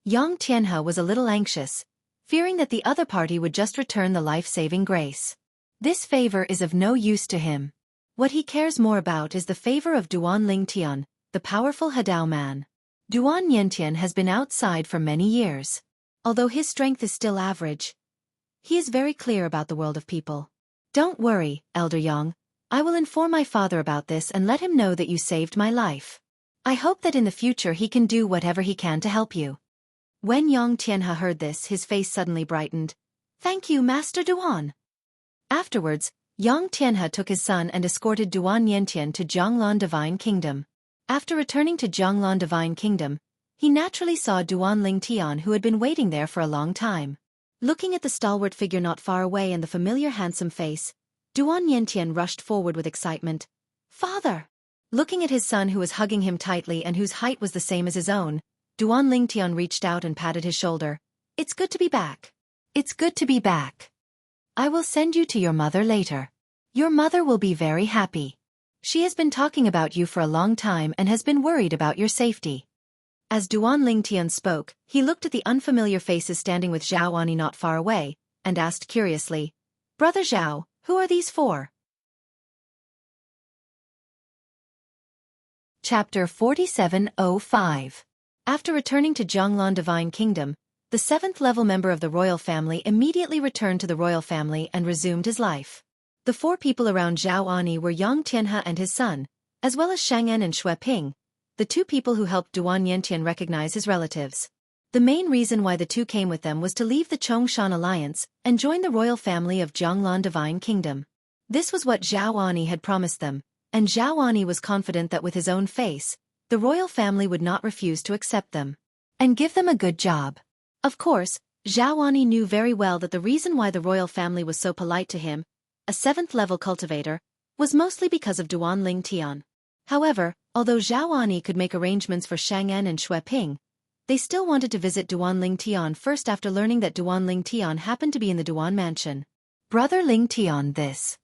Yang Tianhe was a little anxious, fearing that the other party would just return the life-saving grace. This favor is of no use to him. What he cares more about is the favor of Duan Lingtian, the powerful Hadao man. Duan Yantian has been outside for many years. Although his strength is still average, he is very clear about the world of people. Don't worry, Elder Yang. I will inform my father about this and let him know that you saved my life. I hope that in the future he can do whatever he can to help you. When Yang Tianhe heard this, his face suddenly brightened. Thank you, Master Duan. Afterwards, Yang Tianhe took his son and escorted Duan Yantian to Jianglan Divine Kingdom. After returning to Jianglan Divine Kingdom, he naturally saw Duan Lingtian, who had been waiting there for a long time. Looking at the stalwart figure not far away and the familiar handsome face, Duan Yentian rushed forward with excitement. "Father!" Looking at his son who was hugging him tightly and whose height was the same as his own, Duan Lingtian reached out and patted his shoulder. "It's good to be back. It's good to be back. I will send you to your mother later. Your mother will be very happy. She has been talking about you for a long time and has been worried about your safety." As Duan Lingtian spoke, he looked at the unfamiliar faces standing with Zhao Ani not far away, and asked curiously, "Brother Zhao, who are these for?" Chapter 4705. After returning to Jianglan Divine Kingdom, the 7th-level member of the royal family immediately returned to the royal family and resumed his life. The 4 people around Zhao Ani were Yang Tianhe and his son, as well as Shang'an and Shui Ping, the 2 people who helped Duan Yentian recognize his relatives. The main reason why the 2 came with them was to leave the Chongshan alliance and join the royal family of Jianglan Divine Kingdom. This was what Zhao Ani had promised them, and Zhao Ani was confident that with his own face, the royal family would not refuse to accept them and give them a good job. Of course, Zhao Ani knew very well that the reason why the royal family was so polite to him, a 7th-level cultivator, was mostly because of Duan Lingtian. However, although Zhao Ani could make arrangements for Shang'an and Shui Ping, they still wanted to visit Duan Lingtian first after learning that Duan Lingtian happened to be in the Duan mansion. "Brother Lingtian, this."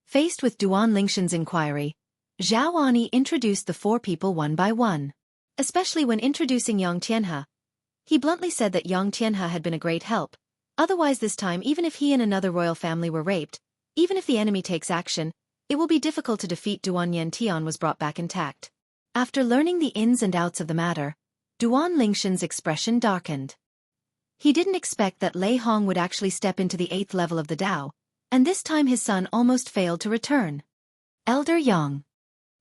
Faced with Duan Lingshan's inquiry, Zhao Ani introduced the 4 people one by one. Especially when introducing Yang Tianhe, he bluntly said that Yang Tianhe had been a great help. Otherwise this time, even if he and another royal family were raped, even if the enemy takes action, it will be difficult to defeat. Duan Yentian was brought back intact. After learning the ins and outs of the matter, Duan Lingshan's expression darkened. He didn't expect that Lei Hong would actually step into the 8th level of the Dao, and this time his son almost failed to return. "Elder Yang."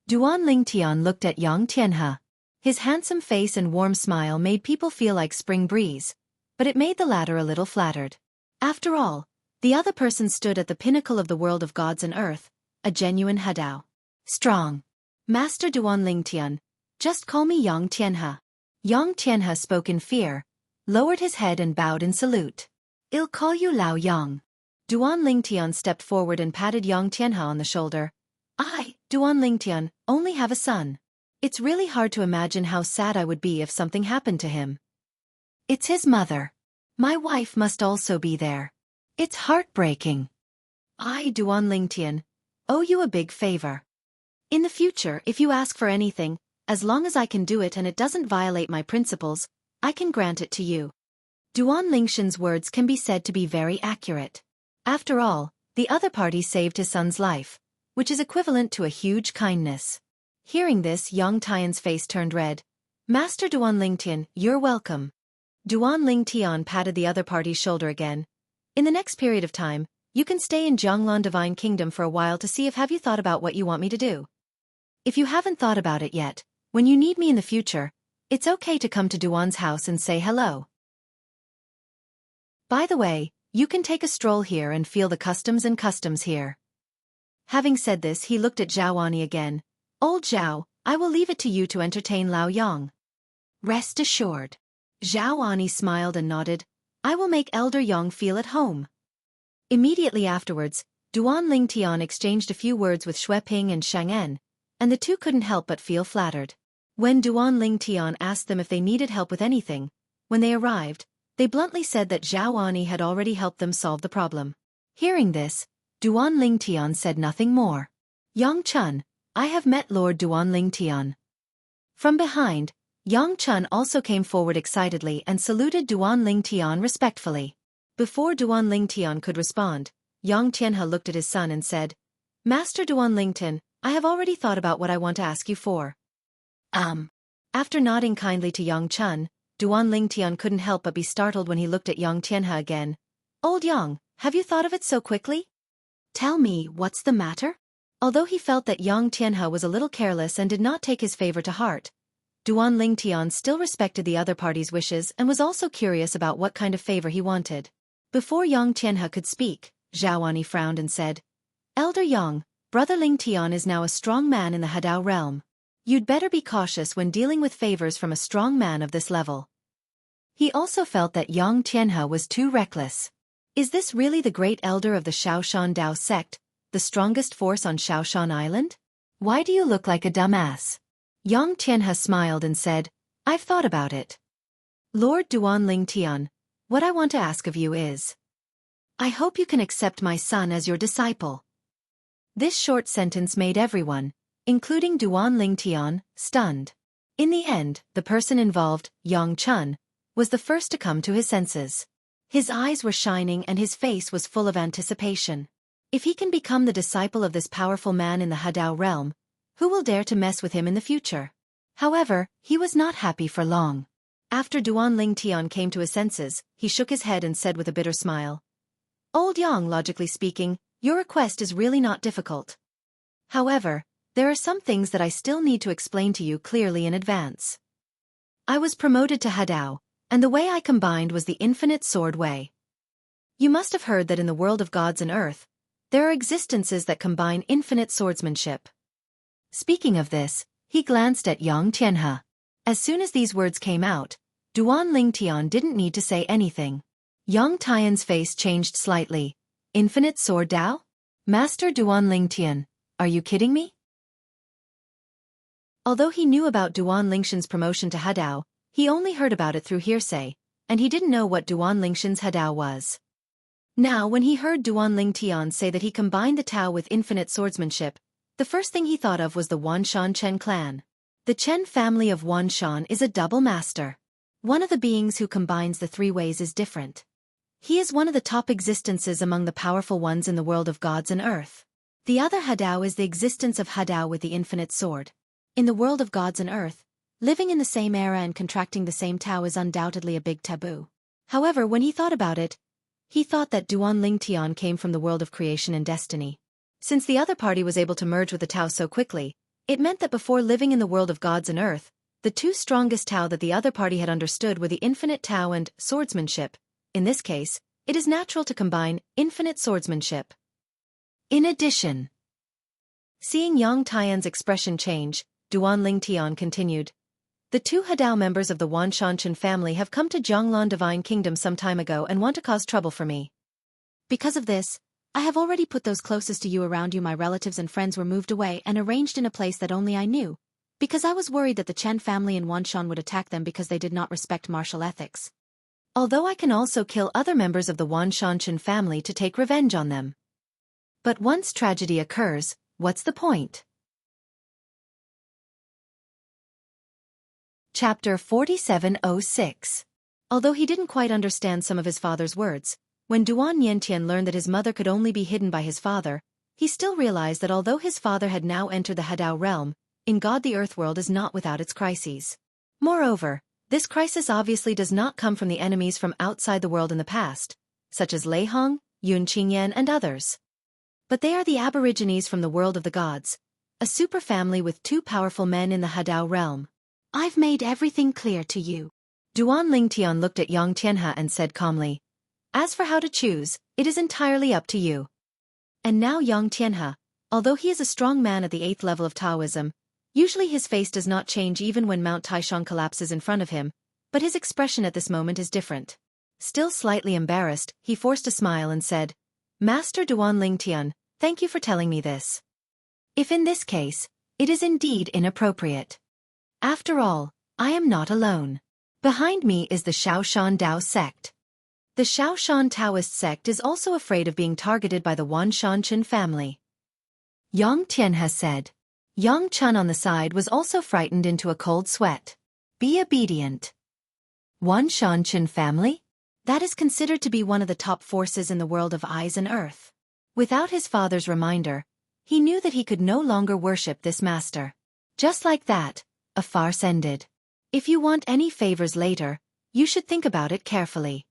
Duan Lingtian looked at Yang Tianhe. His handsome face and warm smile made people feel like spring breeze, but it made the latter a little flattered. After all, the other person stood at the pinnacle of the world of gods and earth, a genuine Hadao. "Strong. Master Duan Lingtian, just call me Yang Tianhe." Yang Tianhe spoke in fear, lowered his head and bowed in salute. "I'll call you Lao Yang." Duan Lingtian stepped forward and patted Yang Tianhe on the shoulder. "I, Duan Lingtian, only have a son. It's really hard to imagine how sad I would be if something happened to him. It's his mother. My wife must also be there. It's heartbreaking. I, Duan Lingtian, owe you a big favor. In the future, if you ask for anything, as long as I can do it and it doesn't violate my principles, I can grant it to you." Duan Lingshan's words can be said to be very accurate. After all, the other party saved his son's life, which is equivalent to a huge kindness. Hearing this, Yang Tian's face turned red. "Master Duan Lingtian, you're welcome." Duan Lingtian patted the other party's shoulder again. "In the next period of time, you can stay in Jianglan Divine Kingdom for a while to see if have you thought about what you want me to do. If you haven't thought about it yet, when you need me in the future, it's okay to come to Duan's house and say hello. By the way, you can take a stroll here and feel the customs here." Having said this, he looked at Zhao Ani again. "Old Zhao, I will leave it to you to entertain Lao Yang." "Rest assured." Zhao Ani smiled and nodded. "I will make Elder Yang feel at home." Immediately afterwards, Duan Lingtian exchanged a few words with Shui Ping and Shang'an, and the 2 couldn't help but feel flattered. When Duan Lingtian asked them if they needed help with anything, when they arrived, they bluntly said that Zhao Ani had already helped them solve the problem. Hearing this, Duan Lingtian said nothing more. "Yang Chun, I have met Lord Duan Lingtian." From behind, Yang Chun also came forward excitedly and saluted Duan Lingtian respectfully. Before Duan Lingtian could respond, Yang Tianhe looked at his son and said, "Master Duan Lingtian, I have already thought about what I want to ask you for." After nodding kindly to Yang Chun, Duan Lingtian couldn't help but be startled when he looked at Yang Tianhe again. "Old Yang, have you thought of it so quickly? Tell me, what's the matter?" Although he felt that Yang Tianhe was a little careless and did not take his favor to heart, Duan Lingtian still respected the other party's wishes and was also curious about what kind of favor he wanted. Before Yang Tianhe could speak, Zhao Ani frowned and said, "Elder Yang, Brother Lingtian is now a strong man in the Hadao realm. You'd better be cautious when dealing with favors from a strong man of this level." He also felt that Yang Tianhe was too reckless. Is this really the great elder of the Shaoshan Dao sect, the strongest force on Shaoshan Island? Why do you look like a dumbass? Yang Tianhe smiled and said, I've thought about it. Lord Duanling Tian, what I want to ask of you is, I hope you can accept my son as your disciple. This short sentence made everyone, including Duanling Tian, stunned. In the end, the person involved, Yang Chun, was the first to come to his senses. His eyes were shining and his face was full of anticipation. If he can become the disciple of this powerful man in the Hadao realm, who will dare to mess with him in the future? However, he was not happy for long. After Duanling Tian came to his senses, he shook his head and said with a bitter smile, Old Yang, logically speaking, your request is really not difficult. However, there are some things that I still need to explain to you clearly in advance. I was promoted to Hadao, and the way I combined was the infinite sword way. You must have heard that in the world of gods and earth, there are existences that combine infinite swordsmanship. Speaking of this, he glanced at Yang Tianhe. As soon as these words came out, Duanling Tian didn't need to say anything. Yang Tian's face changed slightly. Infinite sword Dao? Master Duanling Tian, are you kidding me? Although he knew about Duanlingshan's promotion to Hadao, he only heard about it through hearsay, and he didn't know what Duanlingshan's Hadao was. Now when he heard Duanling Tian say that he combined the Tao with infinite swordsmanship, the first thing he thought of was the Wanshan Chen clan. The Chen family of Wanshan is a double master. One of the beings who combines the three ways is different. He is one of the top existences among the powerful ones in the world of gods and earth. The other Hadao is the existence of Hadao with the infinite sword. In the world of gods and earth, living in the same era and contracting the same Tao is undoubtedly a big taboo. However, when he thought about it, he thought that Duanling Tian came from the world of creation and destiny. Since the other party was able to merge with the Tao so quickly, it meant that before living in the world of gods and earth, the two strongest Tao that the other party had understood were the infinite Tao and swordsmanship. In this case, it is natural to combine infinite swordsmanship. In addition, seeing Yang Tian's expression change, Duanling Tian continued, the two Hadao members of the Wanshan family have come to Jianglan Divine Kingdom some time ago and want to cause trouble for me. Because of this, I have already put those closest to you around you. My relatives and friends were moved away and arranged in a place that only I knew, because I was worried that the Chen family in Wanshan would attack them because they did not respect martial ethics. Although I can also kill other members of the Wanshan family to take revenge on them. But once tragedy occurs, what's the point? Chapter 4706. Although he didn't quite understand some of his father's words, when Duan Yantian learned that his mother could only be hidden by his father, he still realized that although his father had now entered the Hadao realm, in God the earth world is not without its crises. Moreover, this crisis obviously does not come from the enemies from outside the world in the past, such as Lei Hong, Yun Qingyan and others. But they are the aborigines from the world of the gods, a superfamily with two powerful men in the Hadao realm. I've made everything clear to you. Duanling Tian looked at Yang Tianhe and said calmly, as for how to choose, it is entirely up to you. And now Yang Tianhe, although he is a strong man at the 8th level of Taoism, usually his face does not change even when Mount Taishan collapses in front of him, but his expression at this moment is different. Still slightly embarrassed, he forced a smile and said, Master Duanling Tian, thank you for telling me this. If in this case, it is indeed inappropriate. After all, I am not alone. Behind me is the Shaoshan Dao sect. The Shaoshan Taoist sect is also afraid of being targeted by the Wanshan family. Yang Tianhe said. Yang Chun on the side was also frightened into a cold sweat. Be obedient. Wanshan family? That is considered to be one of the top forces in the world of eyes and earth. Without his father's reminder, he knew that he could no longer worship this master. Just like that, a farce ended. If you want any favors later, you should think about it carefully.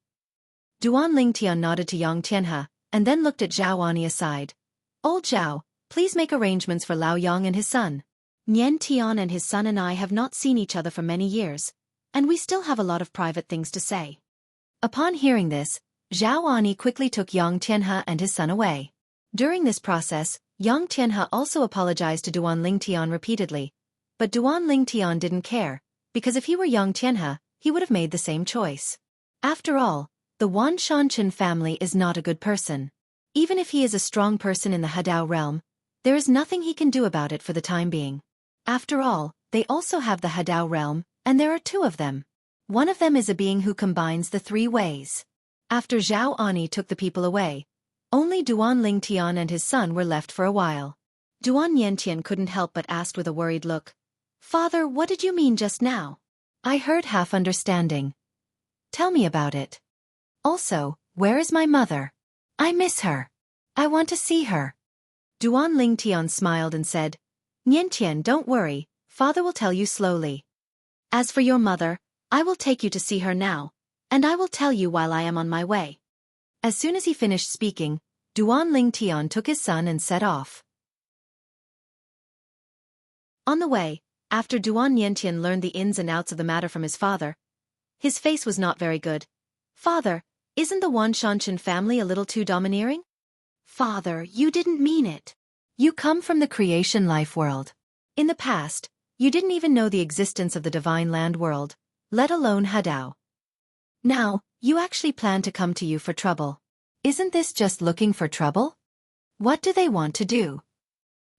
Duanling Tian nodded to Yang Tianhe, and then looked at Zhao Ani aside. Old Zhao, please make arrangements for Lao Yang and his son. Nian Tian and his son and I have not seen each other for many years, and we still have a lot of private things to say. Upon hearing this, Zhao Ani quickly took Yang Tianhe and his son away. During this process, Yang Tianhe also apologized to Duanling Tian repeatedly, but Duanling Tian didn't care, because if he were Yang Tianhe, he would have made the same choice. After all, the Wan Shanchen family is not a good person. Even if he is a strong person in the Hadao realm, there is nothing he can do about it for the time being. After all, they also have the Hadao realm, and there are two of them. One of them is a being who combines the three ways. After Zhao Ani took the people away, only Duan Lingtian and his son were left for a while. Duan Yantian couldn't help but ask with a worried look, "Father, what did you mean just now?" "I heard half understanding. Tell me about it. Also, where is my mother? I miss her. I want to see her." Duan Lingtian smiled and said, "Niantian, don't worry, father will tell you slowly. As for your mother, I will take you to see her now, and I will tell you while I am on my way." As soon as he finished speaking, Duan Lingtian took his son and set off. On the way, after Duan Niantian learned the ins and outs of the matter from his father, his face was not very good. "Father, isn't the Wan Shanchen family a little too domineering?" "Father, you didn't mean it. You come from the creation life world. In the past, you didn't even know the existence of the divine land world, let alone Hadao. Now, you actually plan to come to you for trouble. Isn't this just looking for trouble? What do they want to do?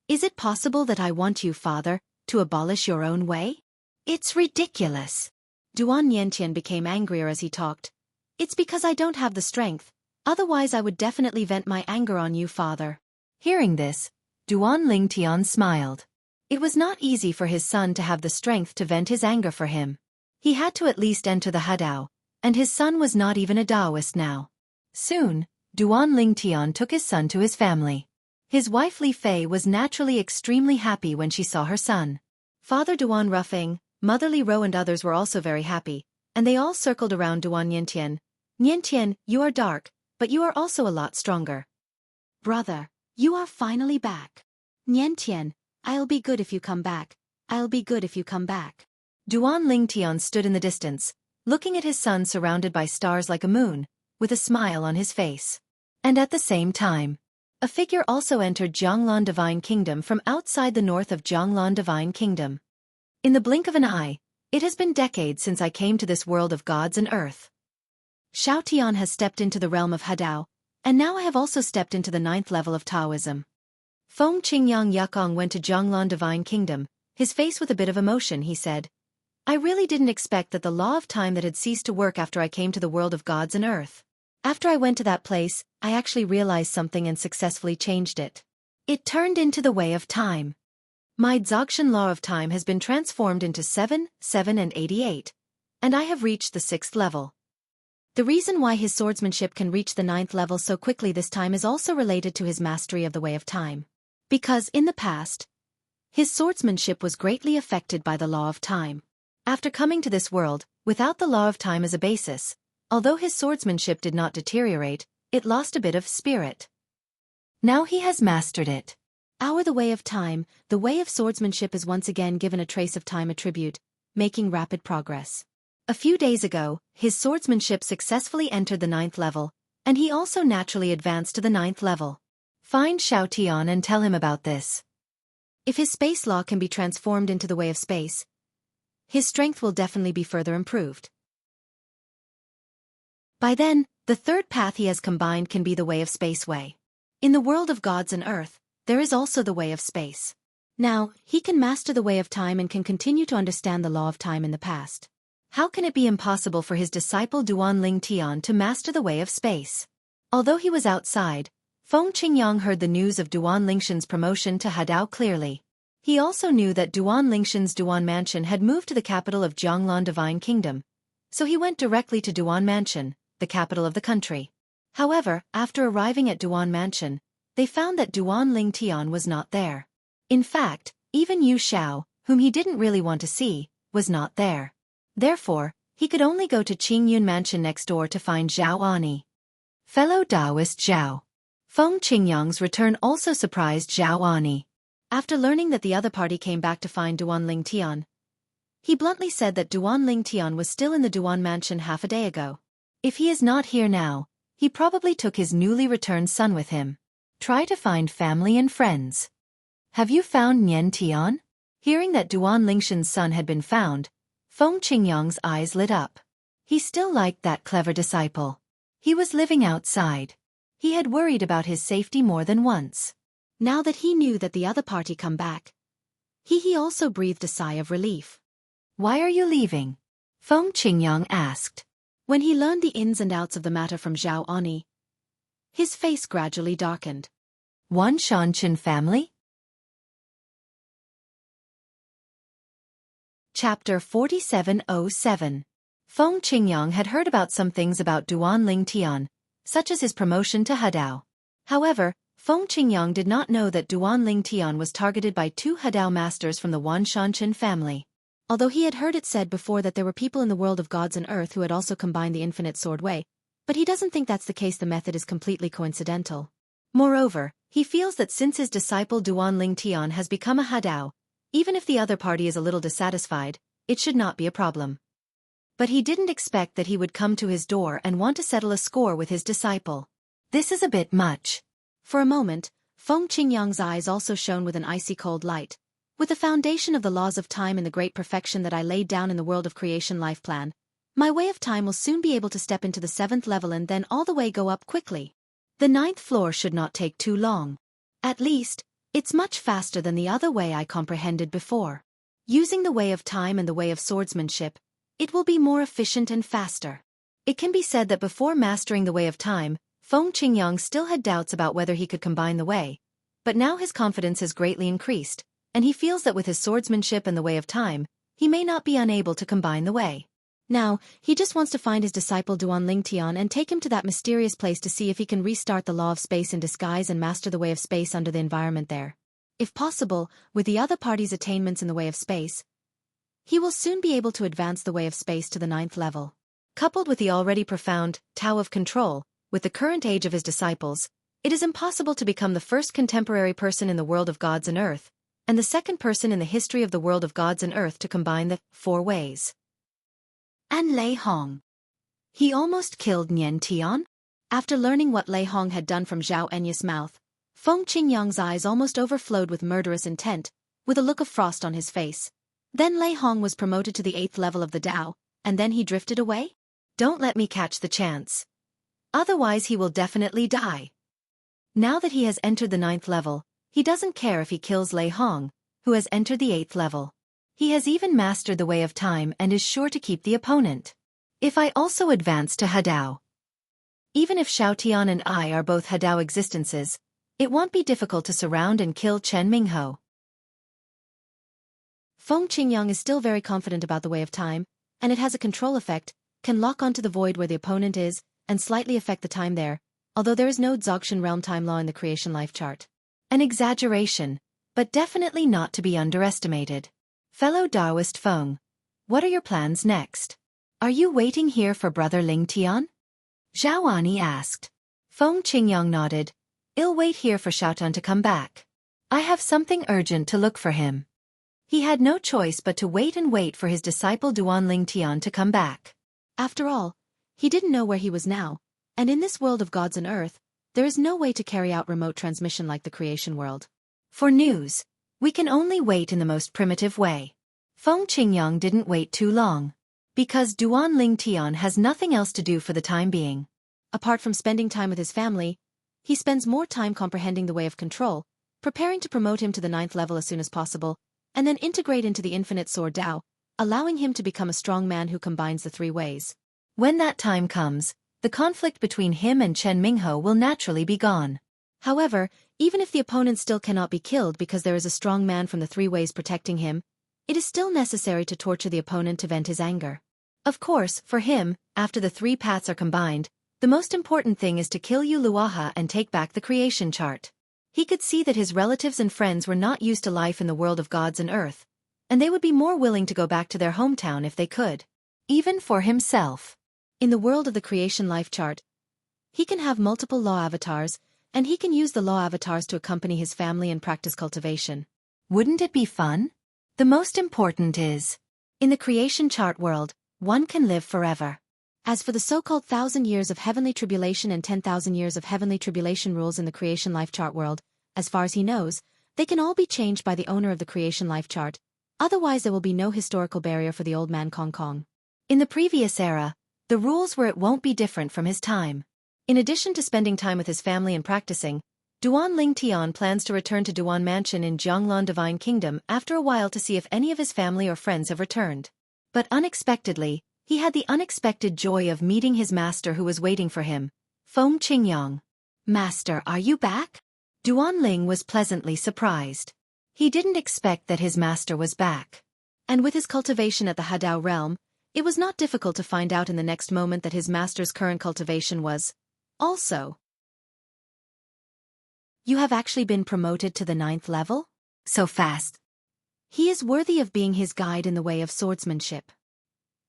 Is it possible that I want you, father, to abolish your own way? It's ridiculous." Duan Niantian became angrier as he talked. "It's because I don't have the strength, otherwise I would definitely vent my anger on you, father." Hearing this, Duan Lingtian smiled. It was not easy for his son to have the strength to vent his anger for him. He had to at least enter the Hadao, and his son was not even a Daoist now. Soon, Duan Lingtian took his son to his family. His wife Li Fei was naturally extremely happy when she saw her son. Father Duan Ruffing, Mother Li Ro and others were also very happy, and they all circled around Duan Niantian. "Niantian, you are dark, but you are also a lot stronger. Brother, you are finally back. Niantian, I'll be good if you come back. I'll be good if you come back." Duan Lingtian stood in the distance, looking at his son surrounded by stars like a moon, with a smile on his face. And at the same time, a figure also entered Jianglan Divine Kingdom from outside the north of Jianglan Divine Kingdom. "In the blink of an eye, it has been decades since I came to this world of gods and earth. Shao Tian has stepped into the realm of Hadao, and now I have also stepped into the 9th level of Taoism." Feng Qingyang Yakong went to Jianglan Divine Kingdom, his face with a bit of emotion. He said, "I really didn't expect that the law of time that had ceased to work after I came to the world of gods and earth. After I went to that place, I actually realized something and successfully changed it. It turned into the way of time. My Dzogchen law of time has been transformed into 7, 7 and 88, and I have reached the 6th level. The reason why his swordsmanship can reach the 9th level so quickly this time is also related to his mastery of the way of time. Because in the past, his swordsmanship was greatly affected by the law of time. After coming to this world, without the law of time as a basis, although his swordsmanship did not deteriorate, it lost a bit of spirit. Now he has mastered it. The way of time, the way of swordsmanship is once again given a trace of time attribute, making rapid progress. A few days ago, his swordsmanship successfully entered the 9th level, and he also naturally advanced to the 9th level. Find Shao Tian and tell him about this. If his space law can be transformed into the way of space, his strength will definitely be further improved. By then, the third path he has combined can be the way of space way. In the world of gods and earth, there is also the way of space. Now, he can master the way of time and can continue to understand the law of time in the past. How can it be impossible for his disciple Duan Lingtian to master the way of space? Although he was outside, Feng Qingyang heard the news of Duan Lingshan's promotion to Hadao clearly. He also knew that Duan Lingshan's Duan Mansion had moved to the capital of Jianglan Divine Kingdom, so he went directly to Duan Mansion, the capital of the country. However, after arriving at Duan Mansion, they found that Duan Lingtian was not there. In fact, even Yu Xiao, whom he didn't really want to see, was not there. Therefore, he could only go to Qingyun Mansion next door to find Zhao Ani. Fellow Taoist Zhao. Feng Qingyang's return also surprised Zhao Ani. After learning that the other party came back to find Duan Lingtian, he bluntly said that Duan Lingtian was still in the Duan Mansion half a day ago. If he is not here now, he probably took his newly returned son with him. Try to find family and friends. Have you found Nian Tian? Hearing that Duan Lingshan's son had been found, Feng Qingyang's eyes lit up. He still liked that clever disciple. He was living outside. He had worried about his safety more than once. Now that he knew that the other party come back, he also breathed a sigh of relief. "Why are you leaving?" Feng Qingyang asked. When he learned the ins and outs of the matter from Zhao Oni, his face gradually darkened. Xianxia family? Chapter 4707. Feng Qingyang had heard about some things about Duan Ling Tian, such as his promotion to Hadao. However, Feng Qingyang did not know that Duan Ling Tian was targeted by 2 Hadao masters from the Xianxia family. Although he had heard it said before that there were people in the world of gods and earth who had also combined the infinite sword way, but he doesn't think that's the case. The method is completely coincidental. Moreover, he feels that since his disciple Duan Ling Tian has become a Hadao, even if the other party is a little dissatisfied, it should not be a problem. But he didn't expect that he would come to his door and want to settle a score with his disciple. This is a bit much. For a moment, Feng Qingyang's eyes also shone with an icy cold light. With the foundation of the laws of time and the great perfection that I laid down in the world of creation life plan, my way of time will soon be able to step into the 7th level and then all the way go up quickly. The 9th floor should not take too long. At least, it's much faster than the other way I comprehended before. Using the way of time and the way of swordsmanship, it will be more efficient and faster. It can be said that before mastering the way of time, Feng Qingyang still had doubts about whether he could combine the way, but now his confidence has greatly increased, and he feels that with his swordsmanship and the way of time, he may not be unable to combine the way. Now, he just wants to find his disciple Duan Ling Tian and take him to that mysterious place to see if he can restart the law of space in disguise and master the way of space under the environment there. If possible, with the other party's attainments in the way of space, he will soon be able to advance the way of space to the 9th level. Coupled with the already profound Tao of Control, with the current age of his disciples, it is impossible to become the first contemporary person in the world of gods and earth, and the second person in the history of the world of gods and earth to combine the 4 ways. And Lei Hong. He almost killed Nian Tian? After learning what Lei Hong had done from Zhao Enya's mouth, Feng Qingyang's eyes almost overflowed with murderous intent, with a look of frost on his face. Then Lei Hong was promoted to the 8th level of the Dao, and then he drifted away? Don't let me catch the chance. Otherwise he will definitely die. Now that he has entered the 9th level, he doesn't care if he kills Lei Hong, who has entered the 8th level. He has even mastered the way of time and is sure to keep the opponent. If I also advance to Hadao. Even if Xiaotian and I are both Hadao existences, it won't be difficult to surround and kill Chen Mingho. Feng Qingyang is still very confident about the way of time, and it has a control effect, can lock onto the void where the opponent is, and slightly affect the time there, although there is no Dzogchen realm time law in the creation life chart. An exaggeration, but definitely not to be underestimated. Fellow Taoist Feng, what are your plans next? Are you waiting here for Brother Ling Tian? Zhao Ani asked. Feng Qingyang nodded. I'll wait here for Xiaotan to come back. I have something urgent to look for him. He had no choice but to wait and wait for his disciple Duan Ling Tian to come back. After all, he didn't know where he was now, and in this world of gods and earth, there is no way to carry out remote transmission like the creation world. For news, we can only wait in the most primitive way. Feng Qingyang didn't wait too long. Because Duan Ling Tian has nothing else to do for the time being. Apart from spending time with his family, he spends more time comprehending the way of control, preparing to promote him to the 9th level as soon as possible, and then integrate into the infinite sword Dao, allowing him to become a strong man who combines the 3 ways. When that time comes, the conflict between him and Chen Mingho will naturally be gone. However, even if the opponent still cannot be killed because there is a strong man from the 3 ways protecting him, it is still necessary to torture the opponent to vent his anger. Of course, for him, after the 3 paths are combined, the most important thing is to kill Yu Luaha and take back the creation chart. He could see that his relatives and friends were not used to life in the world of gods and earth, and they would be more willing to go back to their hometown if they could. Even for himself. In the world of the creation life chart, he can have multiple law avatars, and he can use the law avatars to accompany his family and practice cultivation. Wouldn't it be fun? The most important is, in the creation chart world, one can live forever. As for the so-called 1,000 years of heavenly tribulation and 10,000 years of heavenly tribulation rules in the creation life chart world, as far as he knows, they can all be changed by the owner of the creation life chart, otherwise there will be no historical barrier for the old man Kong Kong. In the previous era, The rules were it won't be different from his time. In addition to spending time with his family and practicing, Duan Ling Tian plans to return to Duan Mansion in Jianglan Divine Kingdom after a while to see if any of his family or friends have returned. But unexpectedly, he had the unexpected joy of meeting his master who was waiting for him, Feng Qingyang. "Master, are you back?" Duan Ling was pleasantly surprised. He didn't expect that his master was back. And with his cultivation at the Hadao realm, it was not difficult to find out in the next moment that his master's current cultivation was also. "You have actually been promoted to the 9th level? So fast." He is worthy of being his guide in the way of swordsmanship.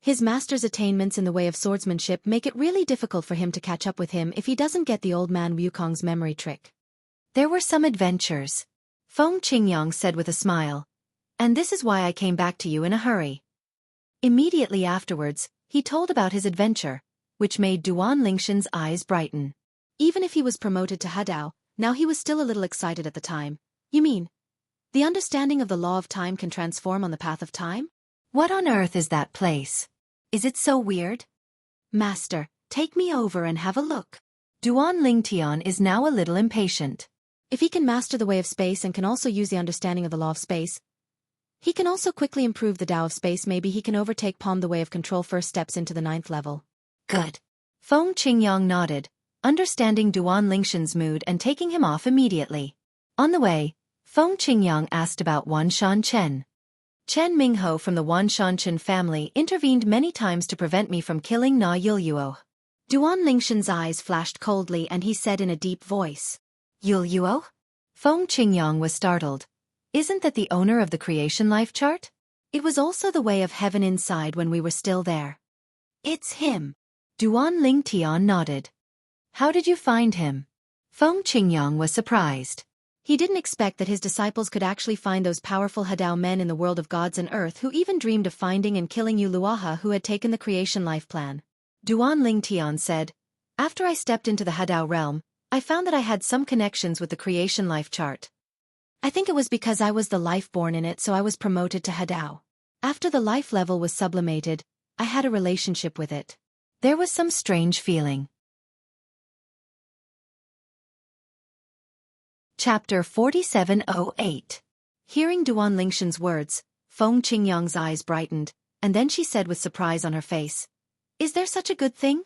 His master's attainments in the way of swordsmanship make it really difficult for him to catch up with him if he doesn't get the old man Wukong's memory trick. "There were some adventures," Feng Qingyang said with a smile. "And this is why I came back to you in a hurry." Immediately afterwards, he told about his adventure, which made Duan Lingshan's eyes brighten. Even if he was promoted to Hadao, now he was still a little excited at the time. "You mean, the understanding of the law of time can transform on the path of time? What on earth is that place? Is it so weird? Master, take me over and have a look." Duan Lingtian is now a little impatient. If he can master the way of space and can also use the understanding of the law of space, he can also quickly improve the Tao of space. Maybe he can overtake Palm the way of control first steps into the 9th level. Good. Feng Qingyang nodded, understanding Duan Lingshan's mood and taking him off immediately. On the way, Feng Qingyang asked about Wan Shan Chen. "Chen Mingho from the Wan Shan Chen family intervened many times to prevent me from killing Na Yulyuo." Duan Lingshan's eyes flashed coldly and he said in a deep voice, "Yulyuo?" Feng Qingyang was startled. "Isn't that the owner of the creation life chart? It was also the way of heaven inside when we were still there." "It's him." Duan Lingtian nodded. "How did you find him?" Feng Qingyang was surprised. He didn't expect that his disciples could actually find those powerful Hadao men in the world of gods and earth who even dreamed of finding and killing Yu Luaha who had taken the creation life plan. Duan Lingtian said, "After I stepped into the Hadao realm, I found that I had some connections with the creation life chart. I think it was because I was the life born in it, so I was promoted to Hadao. After the life level was sublimated, I had a relationship with it. There was some strange feeling." Chapter 4708. Hearing Duan Lingshan's words, Feng Qingyang's eyes brightened, and then she said with surprise on her face, "Is there such a good thing?"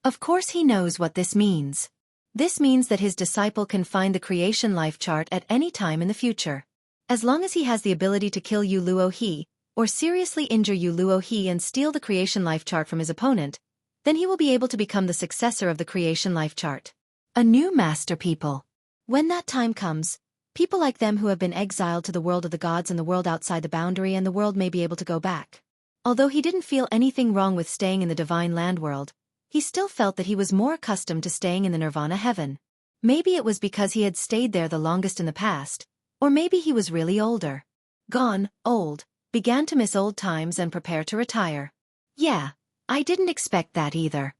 Of course he knows what this means. This means that his disciple can find the creation life chart at any time in the future. As long as he has the ability to kill Yu Luo He, or seriously injure Yu Luo He and steal the creation life chart from his opponent, then he will be able to become the successor of the creation life chart. A new master people. When that time comes, people like them who have been exiled to the world of the gods and the world outside the boundary and the world may be able to go back. Although he didn't feel anything wrong with staying in the divine land world, he still felt that he was more accustomed to staying in the nirvana heaven. Maybe it was because he had stayed there the longest in the past, or maybe he was really older. Gone, old, began to miss old times and prepare to retire. Yeah, I didn't expect that either.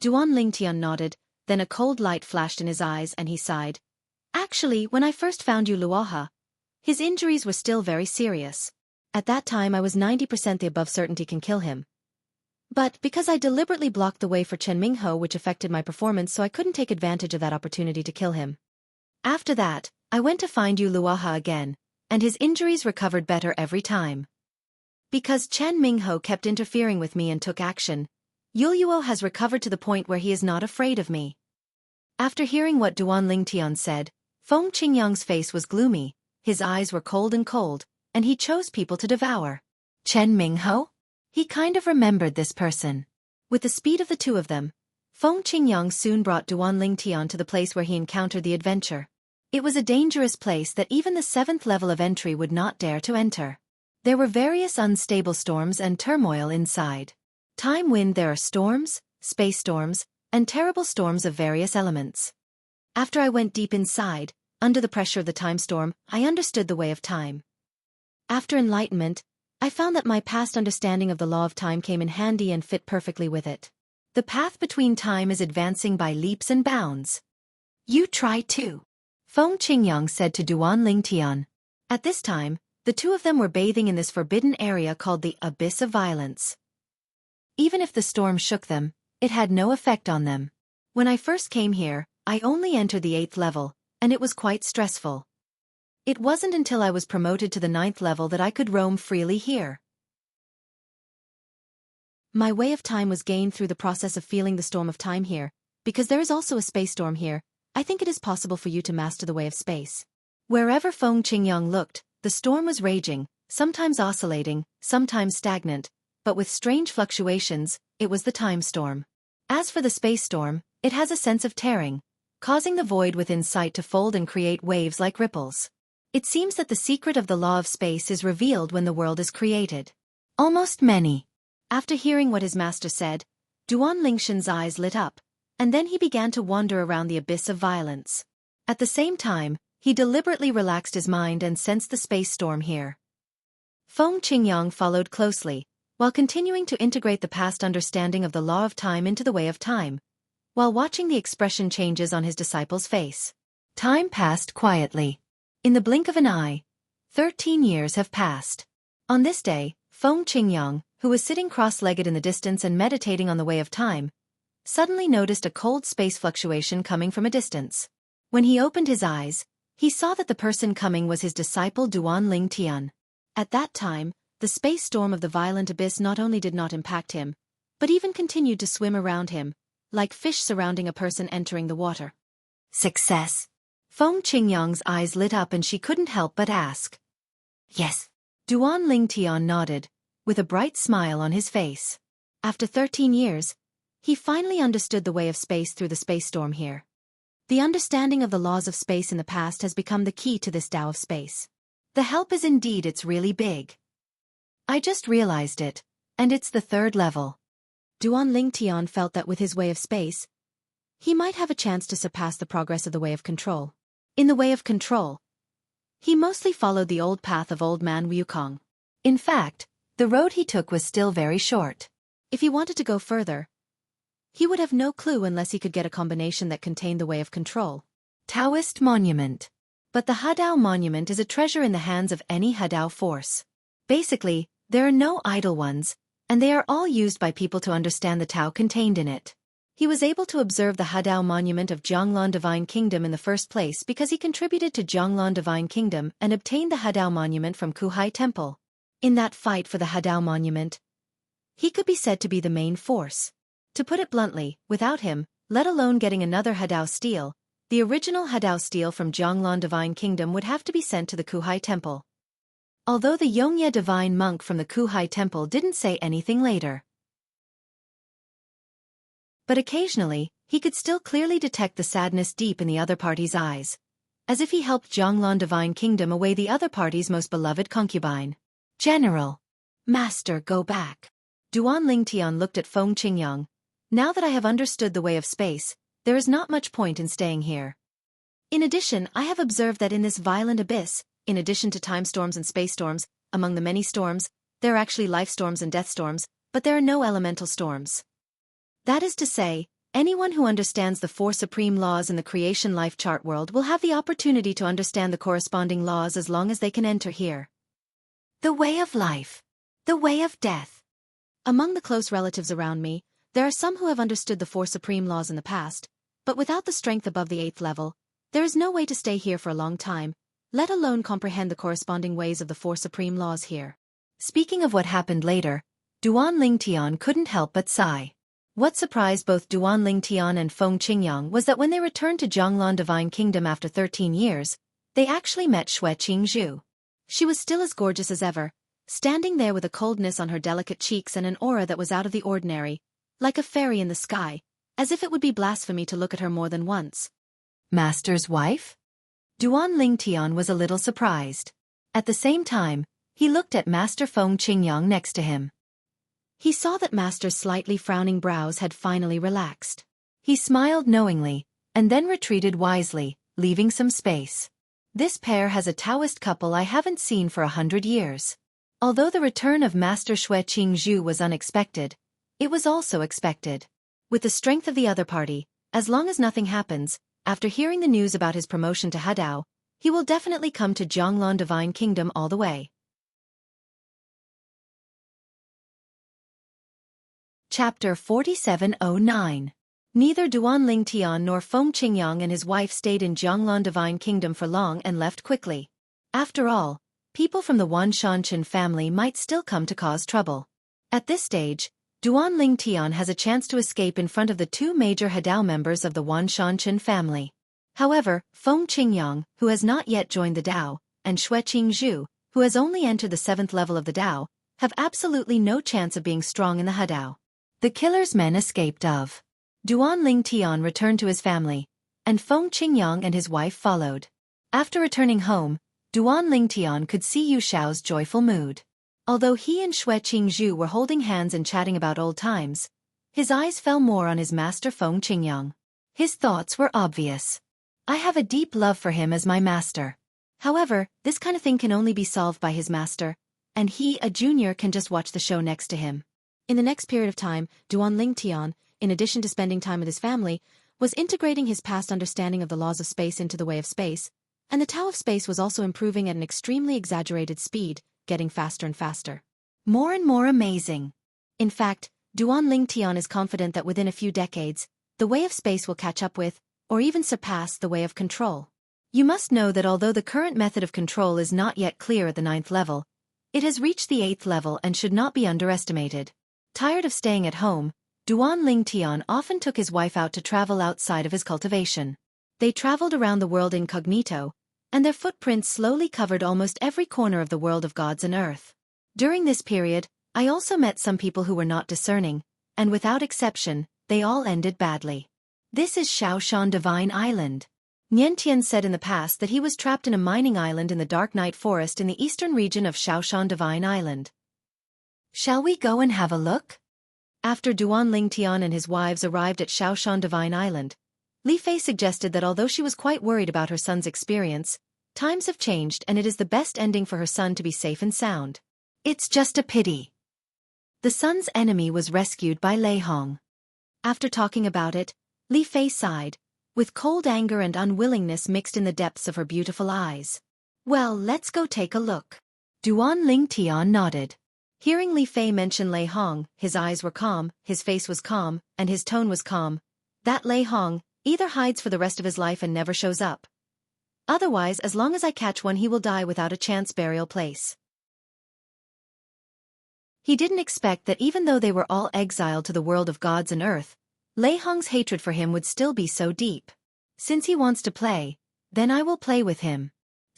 Duan Lingtian nodded, then a cold light flashed in his eyes and he sighed. Actually, when I first found Yu Luaha, his injuries were still very serious. At that time I was 90% the above certainty can kill him. But because I deliberately blocked the way for Chen Mingho, which affected my performance, so I couldn't take advantage of that opportunity to kill him. After that, I went to find Yu Luaha again, and his injuries recovered better every time. Because Chen Mingho kept interfering with me and took action, Yulyuo has recovered to the point where he is not afraid of me." After hearing what Duan Lingtian said, Feng Qingyang's face was gloomy, his eyes were cold, and he chose people to devour. Chen Mingho? He kind of remembered this person. With the speed of the two of them, Feng Qingyang soon brought Duan Lingtian to the place where he encountered the adventure. It was a dangerous place that even the 7th level of entry would not dare to enter. There were various unstable storms and turmoil inside. Time wind, there are storms, space storms, and terrible storms of various elements. After I went deep inside, under the pressure of the time storm, I understood the way of time. After enlightenment, I found that my past understanding of the law of time came in handy and fit perfectly with it. The path between time is advancing by leaps and bounds. You try too, Feng Qingyang said to Duan Lingtian. At this time, the two of them were bathing in this forbidden area called the Abyss of Violence. Even if the storm shook them, it had no effect on them. When I first came here, I only entered the 8th level, and it was quite stressful. It wasn't until I was promoted to the 9th level that I could roam freely here. My way of time was gained through the process of feeling the storm of time here, because there is also a space storm here. I think it is possible for you to master the way of space. Wherever Feng Qingyang looked, the storm was raging, sometimes oscillating, sometimes stagnant, but with strange fluctuations. It was the time storm. As for the space storm, it has a sense of tearing, causing the void within sight to fold and create waves like ripples. It seems that the secret of the law of space is revealed when the world is created. Almost many. After hearing what his master said, Duan Lingshan's eyes lit up, and then he began to wander around the abyss of violence. At the same time, he deliberately relaxed his mind and sensed the space storm here. Feng Qingyang followed closely, while continuing to integrate the past understanding of the law of time into the way of time, while watching the expression changes on his disciple's face. Time passed quietly. In the blink of an eye, 13 years have passed. On this day, Feng Qingyang, who was sitting cross-legged in the distance and meditating on the way of time, suddenly noticed a cold space fluctuation coming from a distance. When he opened his eyes, he saw that the person coming was his disciple Duan Lingtian. At that time, the space storm of the violent abyss not only did not impact him, but even continued to swim around him, like fish surrounding a person entering the water. Success. Feng Qingyang's eyes lit up and she couldn't help but ask. Yes. Duan Lingtian nodded, with a bright smile on his face. After 13 years, he finally understood the way of space through the space storm here. The understanding of the laws of space in the past has become the key to this Tao of space. The help is indeed it's really big. I just realized it, and it's the 3rd level. Duan Lingtian felt that with his way of space, he might have a chance to surpass the progress of the way of control. In the way of control, he mostly followed the old path of old man Wukong. In fact, the road he took was still very short. If he wanted to go further, he would have no clue unless he could get a combination that contained the way of control. Taoist Monument. But the Hadao Monument is a treasure in the hands of any Hadao force. Basically, there are no idle ones, and they are all used by people to understand the Tao contained in it. He was able to observe the Hadao Monument of Jianglan Divine Kingdom in the first place because he contributed to Jianglan Divine Kingdom and obtained the Hadao Monument from Kuhai Temple. In that fight for the Hadao Monument, he could be said to be the main force. To put it bluntly, without him, let alone getting another Hadao stele, the original Hadao stele from Jianglan Divine Kingdom would have to be sent to the Kuhai Temple. Although the Yongye divine monk from the Kuhai Temple didn't say anything later. But occasionally, he could still clearly detect the sadness deep in the other party's eyes, as if he helped Jianglan Divine Kingdom away the other party's most beloved concubine. General. Master, go back. Duan Lingtian looked at Feng Qingyang. Now that I have understood the way of space, there is not much point in staying here. In addition, I have observed that in this violent abyss, in addition to time storms and space storms, among the many storms, there are actually life storms and death storms, but there are no elemental storms. That is to say, anyone who understands the 4 supreme laws in the creation life chart world will have the opportunity to understand the corresponding laws as long as they can enter here. The way of life. The way of death. Among the close relatives around me, there are some who have understood the 4 supreme laws in the past, but without the strength above the 8th level, there is no way to stay here for a long time, let alone comprehend the corresponding ways of the 4 supreme laws here. Speaking of what happened later, Duan Lingtian couldn't help but sigh. What surprised both Duan Lingtian and Feng Qingyang was that when they returned to Jianglan Divine Kingdom after 13 years, they actually met Xue Qingzhu. She was still as gorgeous as ever, standing there with a coldness on her delicate cheeks and an aura that was out of the ordinary, like a fairy in the sky, as if it would be blasphemy to look at her more than once. Master's wife? Duan Lingtian was a little surprised. At the same time, he looked at Master Feng Qingyang next to him. He saw that Master's slightly frowning brows had finally relaxed. He smiled knowingly, and then retreated wisely, leaving some space. This pair has a Taoist couple I haven't seen for 100 years. Although the return of Master Xue Qingzhu was unexpected, it was also expected. With the strength of the other party, as long as nothing happens, after hearing the news about his promotion to Hadao, he will definitely come to Jianglan Divine Kingdom all the way. Chapter 4709. Neither Duan Ling Tian nor Feng Qingyang and his wife stayed in Jianglan Divine Kingdom for long and left quickly. After all, people from the Wan Shanchen family might still come to cause trouble. At this stage, Duan Ling Tian has a chance to escape in front of the two major Hadao members of the Wan Shanchen family. However, Feng Qingyang, who has not yet joined the Dao, and Xue Qingzhu, who has only entered the 7th level of the Dao, have absolutely no chance of being strong in the Hadao. The killer's men escaped of. Duan Ling Tian returned to his family, and Feng Qingyang and his wife followed. After returning home, Duan Ling Tian could see Yu Xiao's joyful mood. Although he and Xue Qingzhu were holding hands and chatting about old times, his eyes fell more on his master Feng Qingyang. His thoughts were obvious. I have a deep love for him as my master. However, this kind of thing can only be solved by his master, and he, a junior, can just watch the show next to him. In the next period of time, Duan Ling Tian, in addition to spending time with his family, was integrating his past understanding of the laws of space into the way of space, and the Tao of Space was also improving at an extremely exaggerated speed, getting faster and faster. More and more amazing. In fact, Duan Ling Tian is confident that within a few decades, the way of space will catch up with, or even surpass, the way of control. You must know that although the current method of control is not yet clear at the 9th level, it has reached the 8th level and should not be underestimated. Tired of staying at home, Duan Ling Tian often took his wife out to travel outside of his cultivation. They traveled around the world incognito, and their footprints slowly covered almost every corner of the world of gods and earth. During this period, I also met some people who were not discerning, and without exception, they all ended badly. This is Shaoshan Divine Island. Niantian said in the past that he was trapped in a mining island in the Dark Night Forest in the eastern region of Shaoshan Divine Island. Shall we go and have a look? After Duan Ling Tian and his wives arrived at Shaoshan Divine Island, Li Fei suggested that although she was quite worried about her son's experience, times have changed and it is the best ending for her son to be safe and sound. It's just a pity. The son's enemy was rescued by Lei Hong. After talking about it, Li Fei sighed, with cold anger and unwillingness mixed in the depths of her beautiful eyes. Well, let's go take a look. Duan Ling Tian nodded. Hearing Li Fei mention Lei Hong, his eyes were calm, his face was calm, and his tone was calm. That Lei Hong either hides for the rest of his life and never shows up. Otherwise, as long as I catch one, he will die without a chance burial place. He didn't expect that even though they were all exiled to the world of gods and earth, Lei Hong's hatred for him would still be so deep. Since he wants to play, then I will play with him.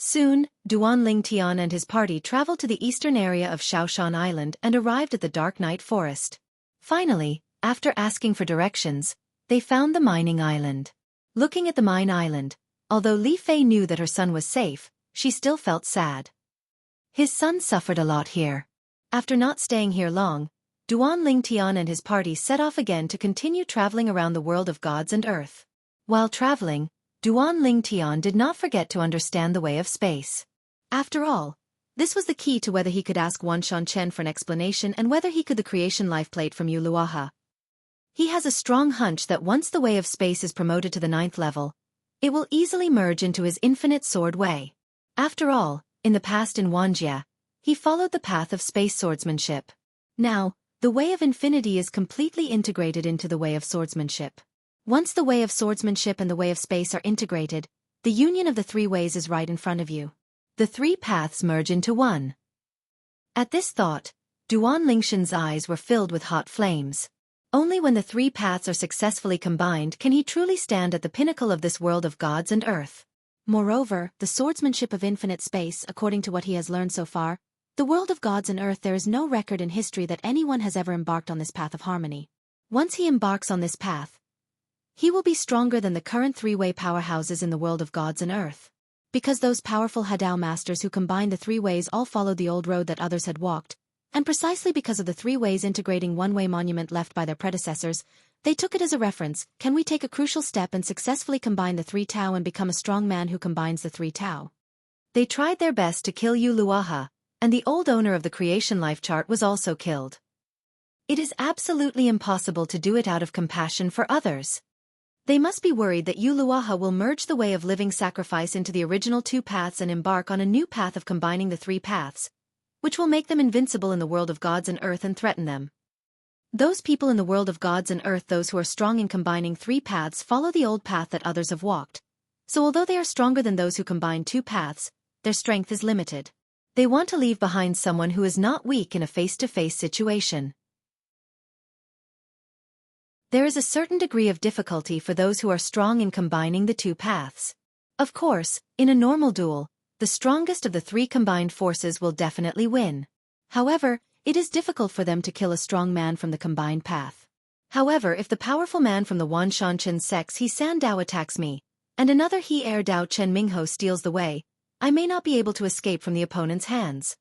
Soon, Duan Ling Tian and his party traveled to the eastern area of Shaoshan Island and arrived at the Dark Night Forest. Finally, after asking for directions, they found the mining island. Looking at the mine island, although Li Fei knew that her son was safe, she still felt sad. His son suffered a lot here. After not staying here long, Duan Ling Tian and his party set off again to continue traveling around the world of gods and earth. While traveling, Duan Ling Tian did not forget to understand the way of space. After all, this was the key to whether he could ask Wan Shanchen for an explanation and whether he could the creation life plate from Yu Luaha. He has a strong hunch that once the way of space is promoted to the 9th level, it will easily merge into his infinite sword way. After all, in the past in Wanjia, he followed the path of space swordsmanship. Now, the way of infinity is completely integrated into the way of swordsmanship. Once the way of swordsmanship and the way of space are integrated, the union of the three ways is right in front of you. The three paths merge into one. At this thought, Duan Lingshan's eyes were filled with hot flames. Only when the three paths are successfully combined can he truly stand at the pinnacle of this world of gods and earth. Moreover, the swordsmanship of infinite space, according to what he has learned so far, the world of gods and earth, there is no record in history that anyone has ever embarked on this path of harmony. Once he embarks on this path, he will be stronger than the current three-way powerhouses in the world of gods and earth. Because those powerful Hadao masters who combined the three ways all followed the old road that others had walked, and precisely because of the three ways integrating one-way monument left by their predecessors, they took it as a reference. Can we take a crucial step and successfully combine the three Tao and become a strong man who combines the three Tao? They tried their best to kill Yu Luaha, and the old owner of the creation life chart was also killed. It is absolutely impossible to do it out of compassion for others. They must be worried that Yu Luaha will merge the way of living sacrifice into the original two paths and embark on a new path of combining the three paths, which will make them invincible in the world of gods and earth and threaten them. Those people in the world of gods and earth, those who are strong in combining three paths, follow the old path that others have walked. So although they are stronger than those who combine two paths, their strength is limited. They want to leave behind someone who is not weak in a face-to-face situation. There is a certain degree of difficulty for those who are strong in combining the two paths. Of course, in a normal duel, the strongest of the three combined forces will definitely win. However, it is difficult for them to kill a strong man from the combined path. However, if the powerful man from the Wanshan sex He San Dao attacks me, and another He Er Dao Chen Mingho steals the way, I may not be able to escape from the opponent's hands.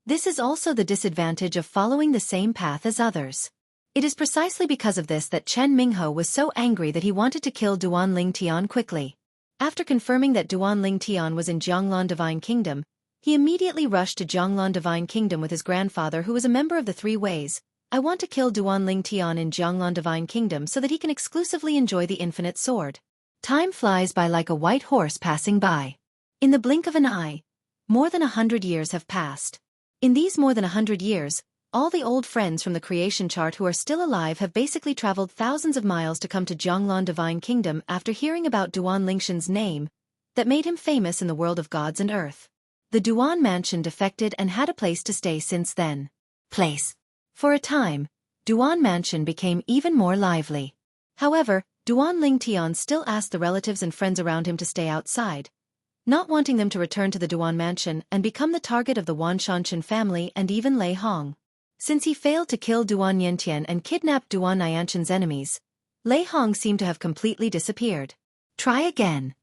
This is also the disadvantage of following the same path as others. It is precisely because of this that Chen Mingho was so angry that he wanted to kill Duan Ling Tian quickly. After confirming that Duan Ling Tian was in Jianglan Divine Kingdom, he immediately rushed to Jianglan Divine Kingdom with his grandfather, who was a member of the Three Ways. I want to kill Duan Ling Tian in Jianglan Divine Kingdom so that he can exclusively enjoy the infinite sword. Time flies by like a white horse passing by. In the blink of an eye, more than 100 years have passed. In these more than 100 years, all the old friends from the creation chart who are still alive have basically traveled thousands of miles to come to Jianglan Divine Kingdom after hearing about Duan Lingshan's name that made him famous in the world of gods and earth. The Duan mansion defected and had a place to stay since then. For a time, Duan mansion became even more lively. However, Duan Ling Tian still asked the relatives and friends around him to stay outside, not wanting them to return to the Duan mansion and become the target of the Wanshan family and even Lei Hong. Since he failed to kill Duan Yentian and kidnap Duan Nianshan's enemies, Lei Hong seemed to have completely disappeared. Try again.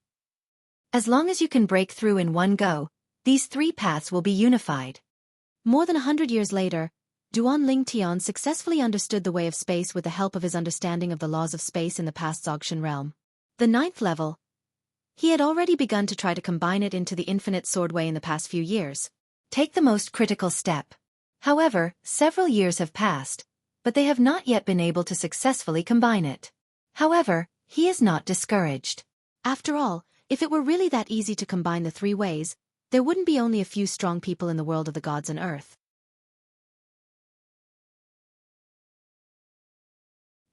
As long as you can break through in one go, these three paths will be unified. More than 100 years later, Duan Ling Tian successfully understood the way of space with the help of his understanding of the laws of space in the past Zogshan realm. The 9th level. He had already begun to try to combine it into the infinite sword way in the past few years. Take the most critical step. However, several years have passed, but they have not yet been able to successfully combine it. However, he is not discouraged. After all, if it were really that easy to combine the three ways, there wouldn't be only a few strong people in the world of the gods and earth.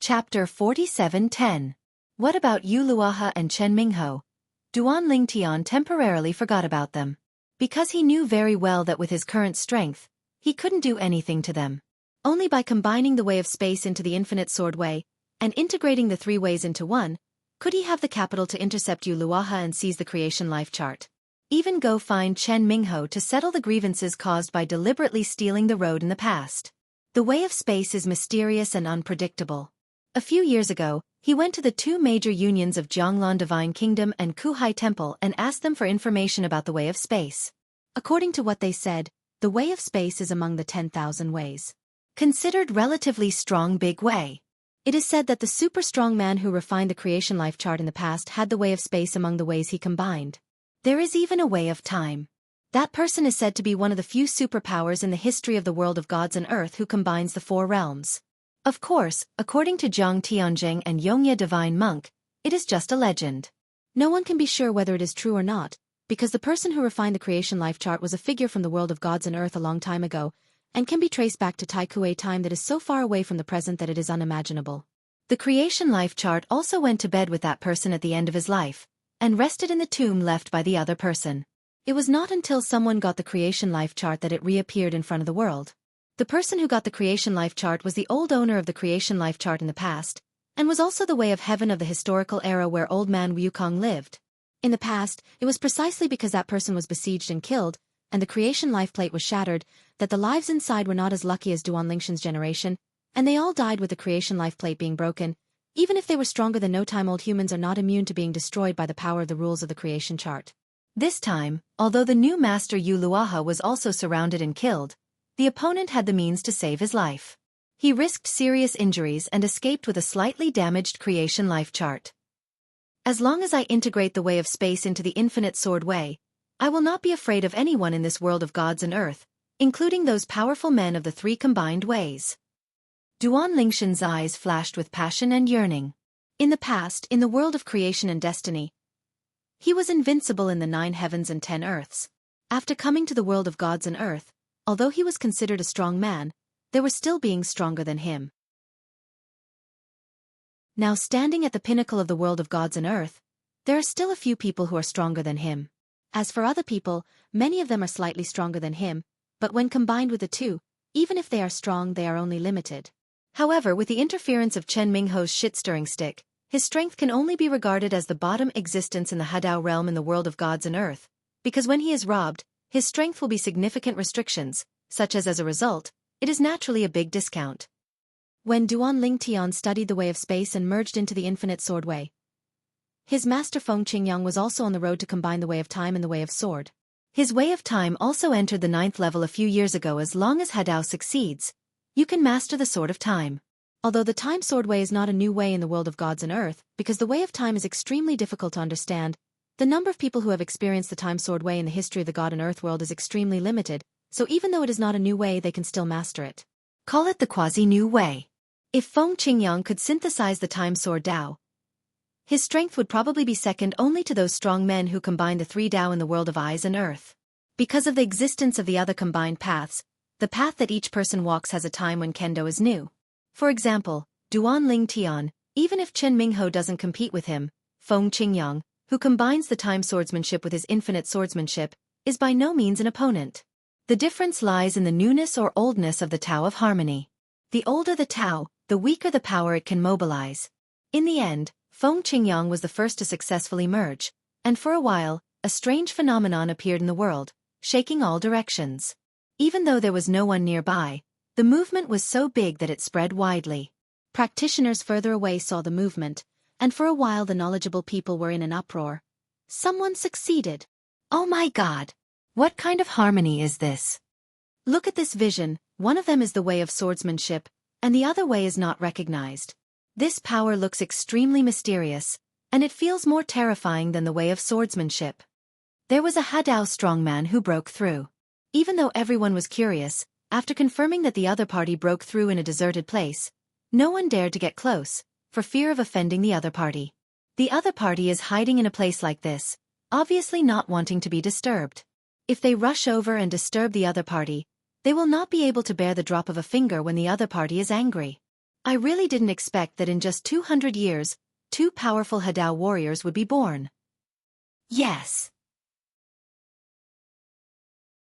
Chapter 47:10. What about Yu Luaha and Chen Mingho? Duan Ling Tian temporarily forgot about them. Because he knew very well that with his current strength, he couldn't do anything to them. Only by combining the way of space into the infinite sword way, and integrating the three ways into one, could he have the capital to intercept Yu Luaha and seize the creation life chart. Even go find Chen Mingho to settle the grievances caused by deliberately stealing the road in the past. The way of space is mysterious and unpredictable. A few years ago, he went to the two major unions of Jianglan Divine Kingdom and Kuhai Temple and asked them for information about the way of space. According to what they said, the way of space is among the 10,000 ways. Considered relatively strong big way. It is said that the super strong man who refined the creation life chart in the past had the way of space among the ways he combined. There is even a way of time. That person is said to be one of the few superpowers in the history of the world of gods and earth who combines the four realms. Of course, according to Zhang Tianjing and Yongye Divine Monk, it is just a legend. No one can be sure whether it is true or not, because the person who refined the creation life chart was a figure from the world of gods and earth a long time ago, and can be traced back to Tai Kuei time that is so far away from the present that it is unimaginable. The creation life chart also went to bed with that person at the end of his life, and rested in the tomb left by the other person. It was not until someone got the creation life chart that it reappeared in front of the world. The person who got the creation life chart was the old owner of the creation life chart in the past, and was also the way of heaven of the historical era where old man Wukong lived. In the past, it was precisely because that person was besieged and killed, and the creation life plate was shattered, that the lives inside were not as lucky as Duan Lingshan's generation, and they all died with the creation life plate being broken. Even if they were stronger than no time, old humans are not immune to being destroyed by the power of the rules of the creation chart. This time, although the new master Yu Luaha was also surrounded and killed, the opponent had the means to save his life. He risked serious injuries and escaped with a slightly damaged creation life chart. As long as I integrate the way of space into the infinite sword way, I will not be afraid of anyone in this world of gods and earth, including those powerful men of the three combined ways. Duan Lingshan's eyes flashed with passion and yearning. In the past, in the world of creation and destiny, he was invincible in the 9 heavens and 10 earths. After coming to the world of gods and earth, although he was considered a strong man, there were still beings stronger than him. Now standing at the pinnacle of the world of gods and earth, there are still a few people who are stronger than him. As for other people, many of them are slightly stronger than him, but when combined with the two, even if they are strong, they are only limited. However, with the interference of Chen Mingho's shit-stirring stick, his strength can only be regarded as the bottom existence in the Hadao realm in the world of gods and earth, because when he is robbed, his strength will be significant restrictions, such as a result, it is naturally a big discount. When Duan Tian studied the way of space and merged into the infinite sword way, his master Feng Qingyang was also on the road to combine the way of time and the way of sword. His way of time also entered the 9th level a few years ago. As long as Hadao succeeds, you can master the sword of time. Although the time sword way is not a new way in the world of gods and earth, because the way of time is extremely difficult to understand, the number of people who have experienced the time sword way in the history of the god and earth world is extremely limited, so even though it is not a new way, they can still master it. Call it the quasi-new way. If Feng Qingyang could synthesize the time sword Dao, his strength would probably be second only to those strong men who combine the 3 Dao in the world of eyes and earth. Because of the existence of the other combined paths, the path that each person walks has a time when Kendo is new. For example, Duan Tian, even if Chen Mingho doesn't compete with him, Feng Qingyang, who combines the time swordsmanship with his infinite swordsmanship, is by no means an opponent. The difference lies in the newness or oldness of the Tao of harmony. The older the Tao, the weaker the power it can mobilize. In the end, Feng Qingyang was the first to successfully merge, and for a while, a strange phenomenon appeared in the world, shaking all directions. Even though there was no one nearby, the movement was so big that it spread widely. Practitioners further away saw the movement, and for a while the knowledgeable people were in an uproar. Someone succeeded. Oh my God! What kind of harmony is this? Look at this vision, one of them is the way of swordsmanship, and the other way is not recognized. This power looks extremely mysterious, and it feels more terrifying than the way of swordsmanship. There was a Hadao strongman who broke through. Even though everyone was curious, after confirming that the other party broke through in a deserted place, no one dared to get close, for fear of offending the other party. The other party is hiding in a place like this, obviously not wanting to be disturbed. If they rush over and disturb the other party, they will not be able to bear the drop of a finger when the other party is angry. I really didn't expect that in just 200 years, 2 powerful Hadao warriors would be born. Yes.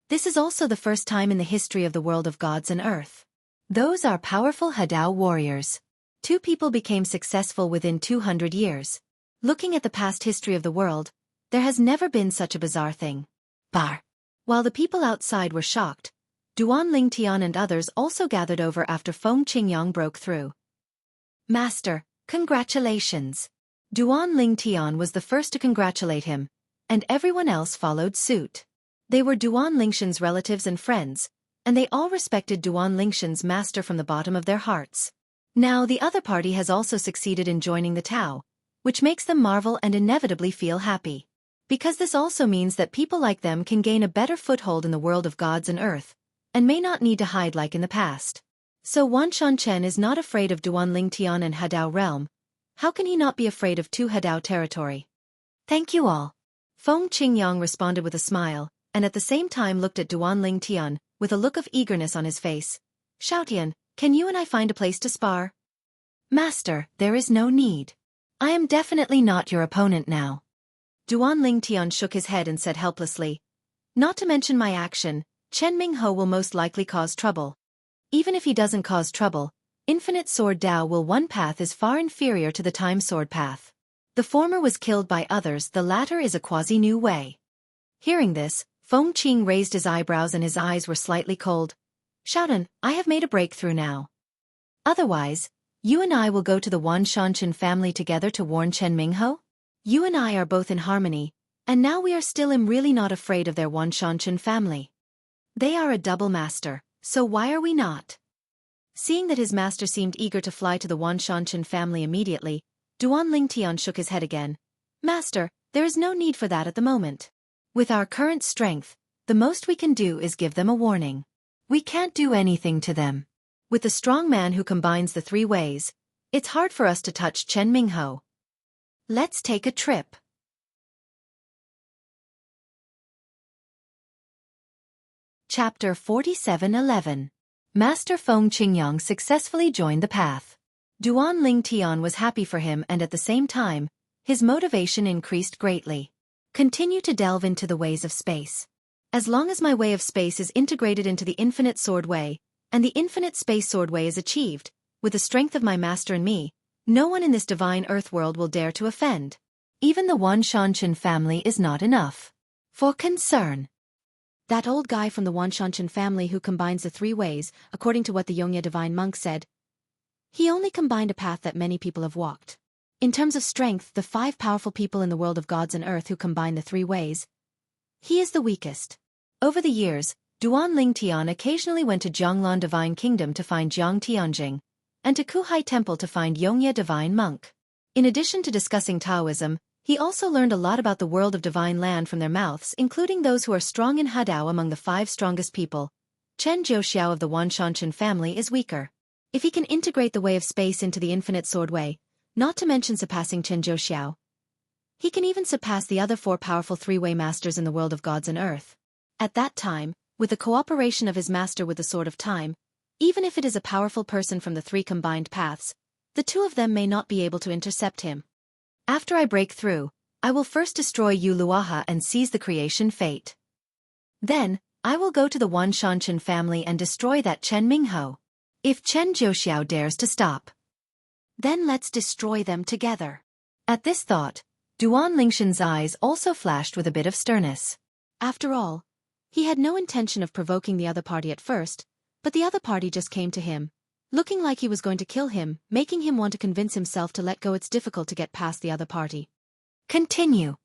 This is also the first time in the history of the world of gods and earth. Those are powerful Hadao warriors. 2 people became successful within 200 years. Looking at the past history of the world, there has never been such a bizarre thing. Bar. While the people outside were shocked, Duan Tian and others also gathered over after Feng Qingyang broke through. Master, congratulations. Duan Tian was the first to congratulate him, and everyone else followed suit. They were Duan Lingshan's relatives and friends, and they all respected Duan Lingshan's master from the bottom of their hearts. Now the other party has also succeeded in joining the Tao, which makes them marvel and inevitably feel happy. Because this also means that people like them can gain a better foothold in the world of gods and earth, and may not need to hide like in the past. So Wanshan Chen is not afraid of Duan Tian and Hadao realm. How can he not be afraid of 2 Hadao territory? Thank you all. Feng Qingyang responded with a smile, and at the same time looked at Duan Tian, with a look of eagerness on his face. Xiaotian, can you and I find a place to spar? Master, there is no need. I am definitely not your opponent now. Duan Tian shook his head and said helplessly. Not to mention my action, Chen Mingho will most likely cause trouble. Even if he doesn't cause trouble, Infinite Sword Dao will one path is far inferior to the Time Sword path. The former was killed by others, the latter is a quasi-new way. Hearing this, Feng Qing raised his eyebrows and his eyes were slightly cold. Xiaodan, I have made a breakthrough now. Otherwise, you and I will go to the Wanshan family together to warn Chen Mingho? You and I are both in harmony, and now we are still really not afraid of their Wanshan family. They are a double master, so why are we not? Seeing that his master seemed eager to fly to the Wanshan family immediately, Duan Tian shook his head again. Master, there is no need for that at the moment. With our current strength, the most we can do is give them a warning. We can't do anything to them. With the strong man who combines the 3 ways, it's hard for us to touch Chen Mingho. Let's take a trip. Chapter 47:11. Master Feng Qingyang successfully joined the path. Duan Ling Tian was happy for him, and at the same time, his motivation increased greatly. Continue to delve into the ways of space. As long as my way of space is integrated into the infinite sword way, and the infinite space sword way is achieved, with the strength of my master and me, no one in this divine earth world will dare to offend. Even the Xianxia family is not enough for concern. That old guy from the Xianxia family who combines the three ways, according to what the Yongye divine monk said, he only combined a path that many people have walked. In terms of strength, the 5 powerful people in the world of gods and earth who combine the 3 ways, he is the weakest. Over the years, Duan Ling Tian occasionally went to Jianglan Divine Kingdom to find Jiang Tianjing, and to Kuhai Temple to find Yongye Divine Monk. In addition to discussing Taoism, he also learned a lot about the world of divine land from their mouths, including those who are strong in Hadao. Among the 5 strongest people, Chen Jiuxiao of the Xianxia family is weaker. If he can integrate the way of space into the infinite sword way, not to mention surpassing Chen Jiuxiao, he can even surpass the other 4 powerful 3-way masters in the world of gods and earth. At that time, with the cooperation of his master with the Sword of Time, even if it is a powerful person from the 3 combined paths, the 2 of them may not be able to intercept him. After I break through, I will first destroy Yu Luaha and seize the creation fate. Then, I will go to the Xianxia family and destroy that Chen Mingho. If Chen Jiuxiao dares to stop, then let's destroy them together. At this thought, Duan Lingshan's eyes also flashed with a bit of sternness. After all, he had no intention of provoking the other party at first, but the other party just came to him, looking like he was going to kill him, making him want to convince himself to let go. It's difficult to get past the other party. Continue.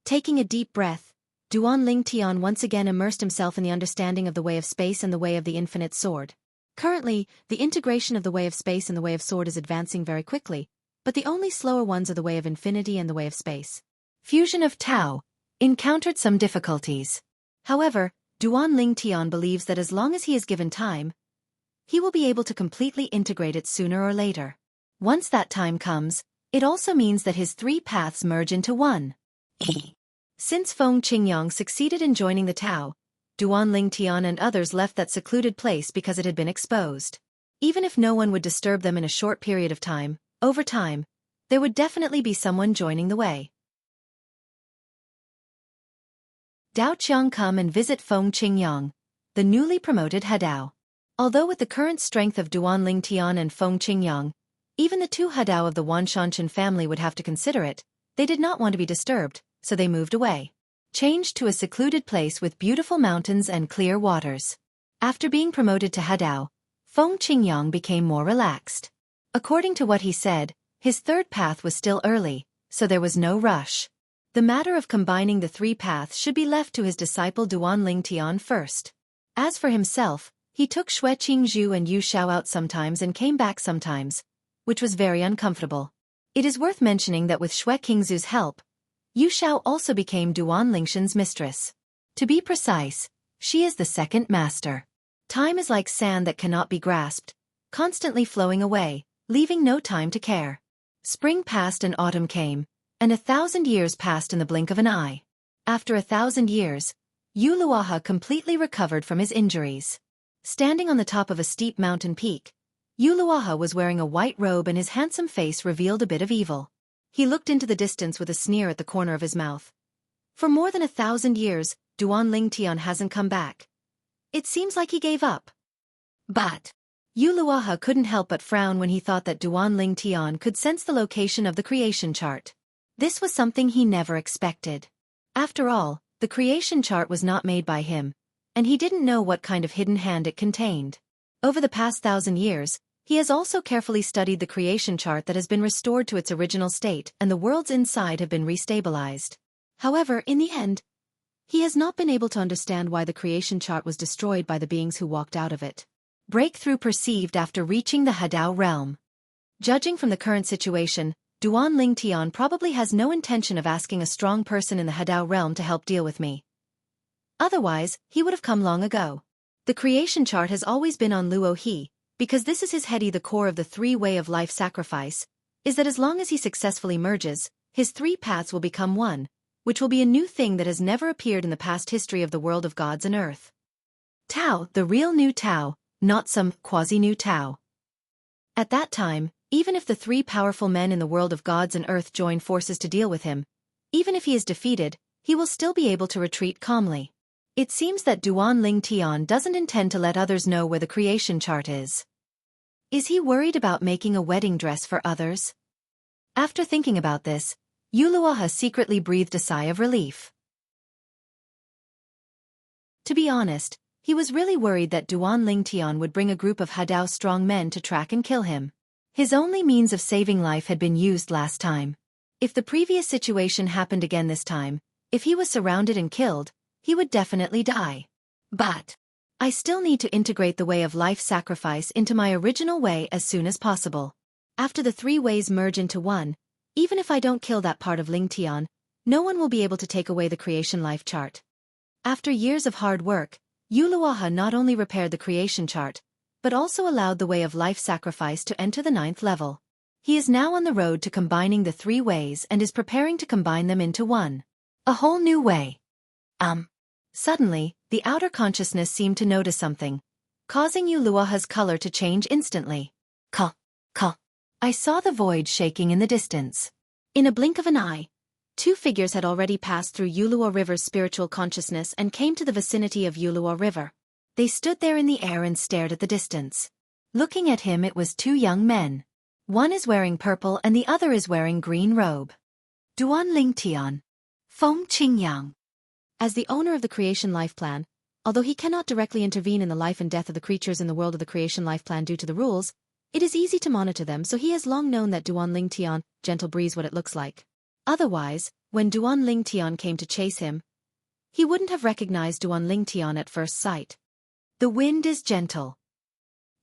Taking a deep breath, Duan Ling Tian once again immersed himself in the understanding of the way of space and the way of the infinite sword. Currently, the integration of the way of space and the way of sword is advancing very quickly, but the only slower ones are the way of infinity and the way of space. Fusion of Tao encountered some difficulties. However, Duan Ling Tian believes that as long as he is given time, he will be able to completely integrate it sooner or later. Once that time comes, it also means that his 3 paths merge into one. Since Feng Qingyang succeeded in joining the Tao, Duan Ling Tian and others left that secluded place because it had been exposed. Even if no one would disturb them in a short period of time, over time, there would definitely be someone joining the way. Dao Qiang come and visit Feng Qingyang, the newly promoted Hadao. Although with the current strength of Duan Ling Tian and Feng Qingyang, even the 2 Hadao of the Xianxia family would have to consider it, they did not want to be disturbed, so they moved away. Changed to a secluded place with beautiful mountains and clear waters. After being promoted to Hadao, Feng Qingyang became more relaxed. According to what he said, his 3rd path was still early, so there was no rush. The matter of combining the 3 paths should be left to his disciple Duan Ling Tian first. As for himself, he took Xue Qingzhu and Yu Xiao out sometimes and came back sometimes, which was very uncomfortable. It is worth mentioning that with Xue Qingzhu's help, Yu Xiao also became Duan Lingshan's mistress. To be precise, she is the 2nd master. Time is like sand that cannot be grasped, constantly flowing away, leaving no time to care. Spring passed and autumn came, and 1,000 years passed in the blink of an eye. After 1,000 years, Yu Luaha completely recovered from his injuries. Standing on the top of a steep mountain peak, Yu Luaha was wearing a white robe and his handsome face revealed a bit of evil. He looked into the distance with a sneer at the corner of his mouth. For more than 1,000 years, Duan Ling Tian hasn't come back. It seems like he gave up. But Yu Luaha couldn't help but frown when he thought that Duan Ling Tian could sense the location of the creation chart. This was something he never expected. After all, the creation chart was not made by him, and he didn't know what kind of hidden hand it contained. Over the past 1,000 years, he has also carefully studied the creation chart that has been restored to its original state and the worlds inside have been restabilized. However, in the end, he has not been able to understand why the creation chart was destroyed by the beings who walked out of it. Breakthrough perceived after reaching the Hadao realm. Judging from the current situation, Duan Ling Tian probably has no intention of asking a strong person in the Hadao realm to help deal with me. Otherwise, he would have come long ago. The creation chart has always been on Luo He, because this is his heady. The core of the 3-way of life sacrifice is that as long as he successfully merges, his 3 paths will become one, which will be a new thing that has never appeared in the past history of the world of gods and earth. Tao, the real new Tao, not some quasi-new Tao. At that time, Even if the three powerful men in the world of gods and earth join forces to deal with him, even if he is defeated, he will still be able to retreat calmly. It seems that Duan Ling Tian doesn't intend to let others know where the creation chart is. Is he worried about making a wedding dress for others? After thinking about this, Yuluaha secretly breathed a sigh of relief. To be honest, he was really worried that Duan Ling Tian would bring a group of Hadao strong men to track and kill him. His only means of saving life had been used last time. If the previous situation happened again this time, if he was surrounded and killed, he would definitely die. But I still need to integrate the way of life sacrifice into my original way as soon as possible. After the three ways merge into one, even if I don't kill that part of Ling Tian, no one will be able to take away the creation life chart. After years of hard work, Yuluaha not only repaired the creation chart, but also allowed the way of life sacrifice to enter the 9th level. He is now on the road to combining the three ways and is preparing to combine them into one. A whole new way. Suddenly, the outer consciousness seemed to notice something, causing Yuluaha's color to change instantly. Ka. I saw the void shaking in the distance. In a blink of an eye, two figures had already passed through Yulua River's spiritual consciousness and came to the vicinity of Yulua River. They stood there in the air and stared at the distance. Looking at him, it was two young men. One is wearing purple and the other is wearing green robe. Duan Ling Tian. Feng Qingyang. As the owner of the Creation Life Plan, although he cannot directly intervene in the life and death of the creatures in the world of the Creation Life Plan due to the rules, it is easy to monitor them, so he has long known that Duan Ling Tian, gentle breeze, what it looks like. Otherwise, when Duan Ling Tian came to chase him, he wouldn't have recognized Duan Ling Tian at first sight. The wind is gentle.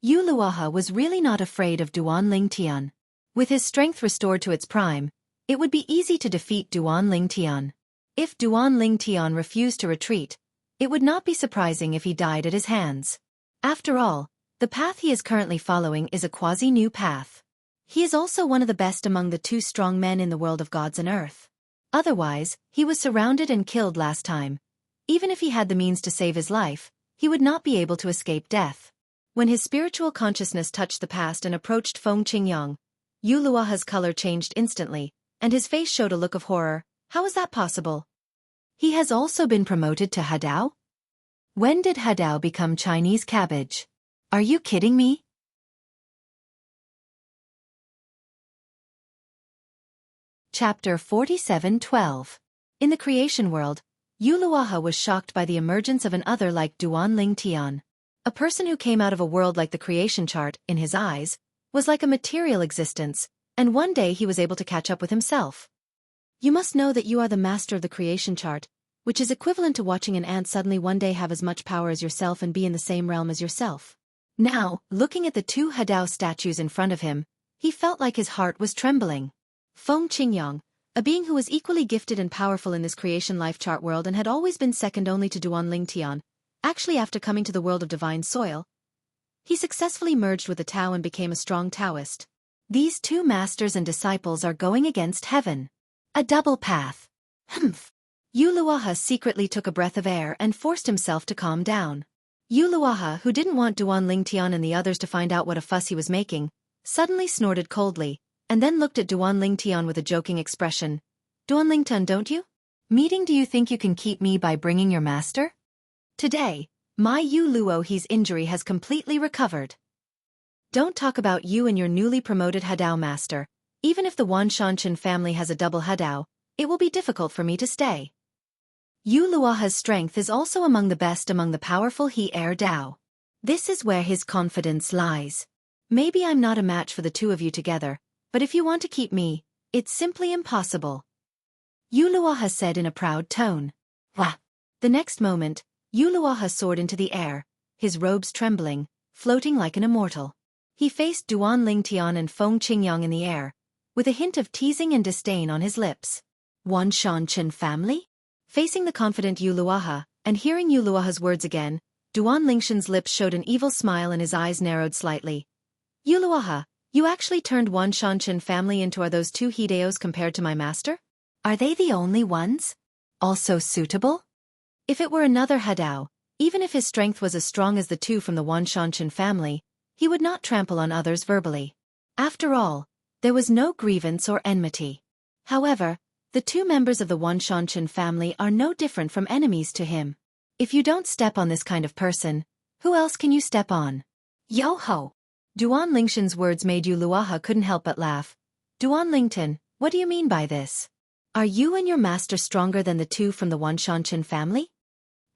Yuluaha was really not afraid of Duan Ling Tian. With his strength restored to its prime, it would be easy to defeat Duan Ling Tian. If Duan Ling Tian refused to retreat, it would not be surprising if he died at his hands. After all, the path he is currently following is a quasi-new path. He is also one of the best among the two strong men in the world of gods and earth. Otherwise, he was surrounded and killed last time. Even if he had the means to save his life, he would not be able to escape death. When his spiritual consciousness touched the past and approached Feng Qingyang, Yuluaha's color changed instantly, and his face showed a look of horror. How is that possible? He has also been promoted to Hadao? When did Hadao become Chinese cabbage? Are you kidding me? Chapter 47:12. In the creation world, Yuluaha was shocked by the emergence of an other like Duan Ling Tian. A person who came out of a world like the creation chart, in his eyes, was like a material existence, and one day he was able to catch up with himself. You must know that you are the master of the creation chart, which is equivalent to watching an ant suddenly one day have as much power as yourself and be in the same realm as yourself. Now, looking at the two Hadao statues in front of him, he felt like his heart was trembling. Feng Qingyang, a being who was equally gifted and powerful in this creation life chart world and had always been second only to Duan Ling Tian, actually after coming to the world of divine soil, he successfully merged with the Tao and became a strong Taoist. These two masters and disciples are going against heaven. A double path. Yuluaha secretly took a breath of air and forced himself to calm down. Yuluaha, who didn't want Duan Ling Tian and the others to find out what a fuss he was making, suddenly snorted coldly, and then looked at Duan Ling Tian with a joking expression. Duan Ling Tian, don't you? Do you think you can keep me by bringing your master? Today, my Yu Luohi's injury has completely recovered. Don't talk about you and your newly promoted Hadao master. Even if the Xianxia family has a double Hadao, it will be difficult for me to stay. Yuluaha's strength is also among the best among the powerful He Air Dao. This is where his confidence lies. Maybe I'm not a match for the two of you together, but if you want to keep me, it's simply impossible. Yuluaha said in a proud tone. Wah! The next moment, Yuluaha soared into the air, his robes trembling, floating like an immortal. He faced Duan Ling Tian and Feng Qingyang in the air, with a hint of teasing and disdain on his lips. Xianxia family? Facing the confident Yuluaha, and hearing Yuluaha's words again, Duan Lingxian's lips showed an evil smile and his eyes narrowed slightly. Yuluaha, you actually turned Xianxia family into are those two Hideos compared to my master? Are they the only ones? Also suitable? If it were another Hadao, even if his strength was as strong as the two from the Xianxia family, he would not trample on others verbally. After all, there was no grievance or enmity. However, the two members of the Xianxia family are no different from enemies to him. If you don't step on this kind of person, who else can you step on? Yo-ho! Duan Lingtian's words made Yu Luaha couldn't help but laugh. Duan Lingtian, what do you mean by this? Are you and your master stronger than the two from the Xianxia family?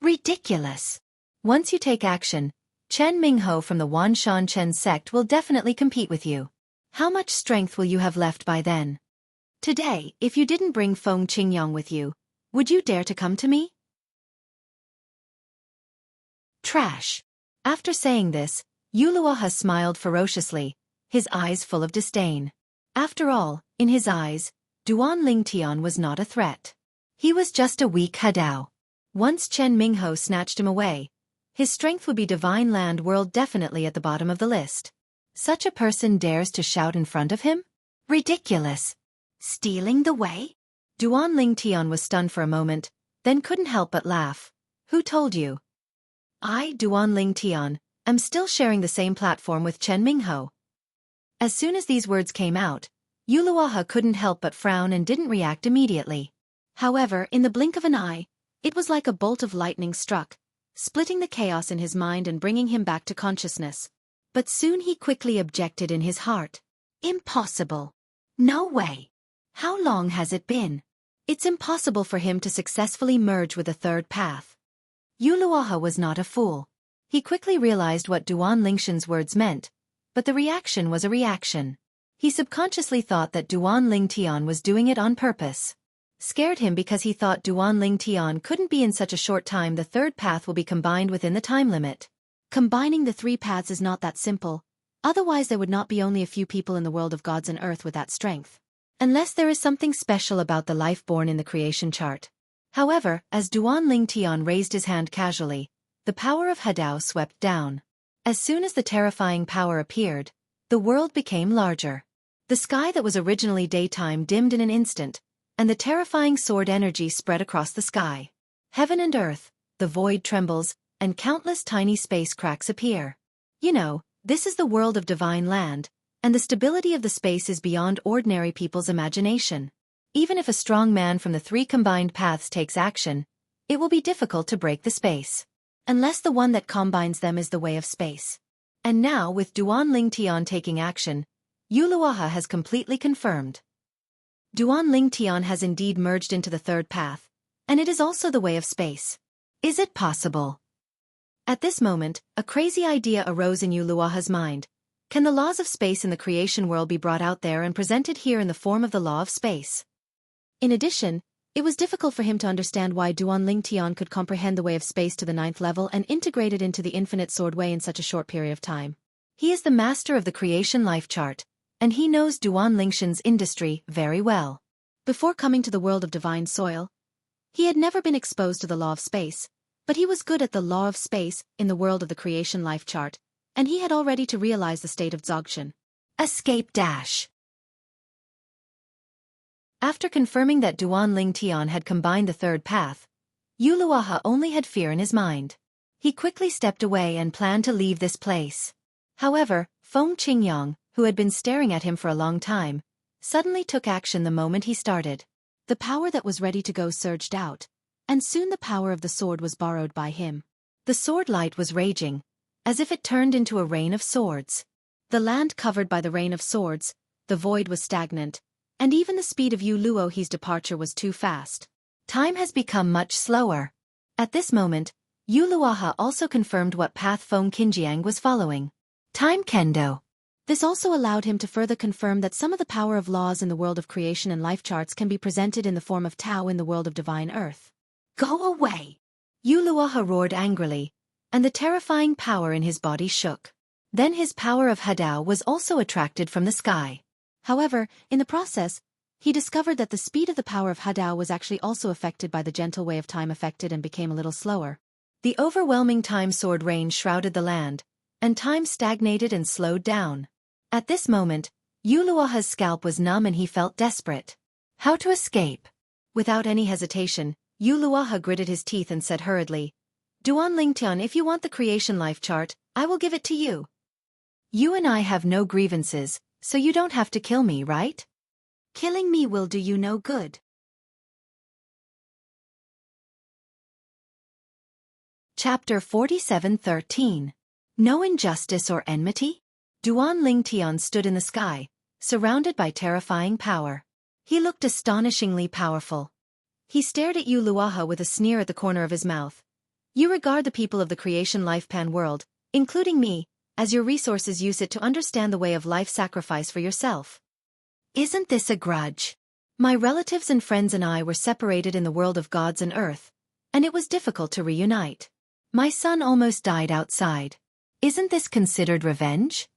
Ridiculous! Once you take action, Chen Mingho from the Xianxia sect will definitely compete with you. How much strength will you have left by then? Today, if you didn't bring Feng Qingyang with you, would you dare to come to me? Trash. After saying this, Yu Luaha smiled ferociously, his eyes full of disdain. After all, in his eyes, Duan Lingtian was not a threat. He was just a weak hadao. Once Chen Mingho snatched him away, his strength would be divine land world definitely at the bottom of the list. Such a person dares to shout in front of him? Ridiculous. Stealing the way? Duan Lingtian was stunned for a moment, then couldn't help but laugh. Who told you? I, Duan Lingtian, am still sharing the same platform with Chen Mingho. As soon as these words came out, Yu Luaha couldn't help but frown and didn't react immediately. However, in the blink of an eye, it was like a bolt of lightning struck, splitting the chaos in his mind and bringing him back to consciousness. But soon he quickly objected in his heart. Impossible. No way. How long has it been? It's impossible for him to successfully merge with a third path. Yu Luaha was not a fool. He quickly realized what Duan Lingtian's words meant, but the reaction was a reaction. He subconsciously thought that Duan Lingtian was doing it on purpose. Scared him because he thought Duan Lingtian couldn't be in such a short time. The third path will be combined within the time limit. Combining the three paths is not that simple, otherwise there would not be only a few people in the world of gods and earth with that strength. Unless there is something special about the life born in the creation chart. However, as Duan Lingtian raised his hand casually, the power of Hadao swept down. As soon as the terrifying power appeared, the world became larger. The sky that was originally daytime dimmed in an instant, and the terrifying sword energy spread across the sky. Heaven and earth, the void trembles, and countless tiny space cracks appear. You know, this is the world of divine land, and the stability of the space is beyond ordinary people's imagination. Even if a strong man from the three combined paths takes action, it will be difficult to break the space. Unless the one that combines them is the way of space. And now with Duan Lingtian taking action, Yu Luaha has completely confirmed. Duan Lingtian has indeed merged into the third path, and it is also the way of space. Is it possible? At this moment, a crazy idea arose in Yu Luaha's mind. Can the laws of space in the creation world be brought out there and presented here in the form of the law of space? In addition, it was difficult for him to understand why Duan Lingtian could comprehend the way of space to the 9th level and integrate it into the infinite sword way in such a short period of time. He is the master of the creation life chart, and he knows Duan Lingtian's industry very well. Before coming to the world of divine soil, he had never been exposed to the law of space, but he was good at the law of space in the world of the creation life chart, and he had already to realize the state of Dzogchen. Escape dash. After confirming that Duan Lingtian had combined the third path, Yu Luaha only had fear in his mind. He quickly stepped away and planned to leave this place. However, Feng Qingyang, who had been staring at him for a long time, suddenly took action the moment he started. The power that was ready to go surged out, and soon the power of the sword was borrowed by him. The sword light was raging, as if it turned into a rain of swords. The land covered by the rain of swords, the void was stagnant, and even the speed of Yu Luohi's departure was too fast. Time has become much slower. At this moment, Yu Luaha also confirmed what path Feng Qinjiang was following. Time Kendo. This also allowed him to further confirm that some of the power of laws in the world of creation and life charts can be presented in the form of Tao in the world of divine earth. Go away! Yu Luaha roared angrily, and the terrifying power in his body shook. Then his power of Hadao was also attracted from the sky. However, in the process, he discovered that the speed of the power of Hadao was actually also affected by the gentle way of time affected and became a little slower. The overwhelming time sword rain shrouded the land, and time stagnated and slowed down. At this moment, Yu Luaha's scalp was numb and he felt desperate. How to escape? Without any hesitation, Yu Luaha gritted his teeth and said hurriedly, Duan Lingtian, if you want the creation life chart, I will give it to you. You and I have no grievances, So you don't have to kill me, right? Killing me will do you no good. Chapter 47:13. No injustice or enmity? Duan Lingtian stood in the sky, surrounded by terrifying power. He looked astonishingly powerful. He stared at Yu Luaha with a sneer at the corner of his mouth. You regard the people of the creation life-pan world, including me, as your resources. Use it to understand the way of life sacrifice for yourself. Isn't this a grudge? My relatives and friends and I were separated in the world of gods and earth, and it was difficult to reunite. My son almost died outside. Isn't this considered revenge?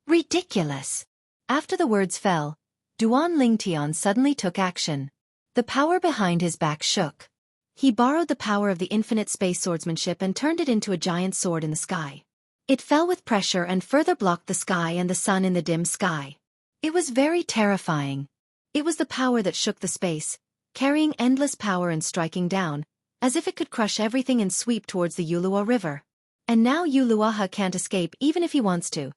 Ridiculous. After the words fell, Duan Lingtian suddenly took action. The power behind his back shook. He borrowed the power of the infinite space swordsmanship and turned it into a giant sword in the sky. It fell with pressure and further blocked the sky and the sun in the dim sky. It was very terrifying. It was the power that shook the space, carrying endless power and striking down, as if it could crush everything and sweep towards the Yulua River. And now Yu Luaha can't escape even if he wants to,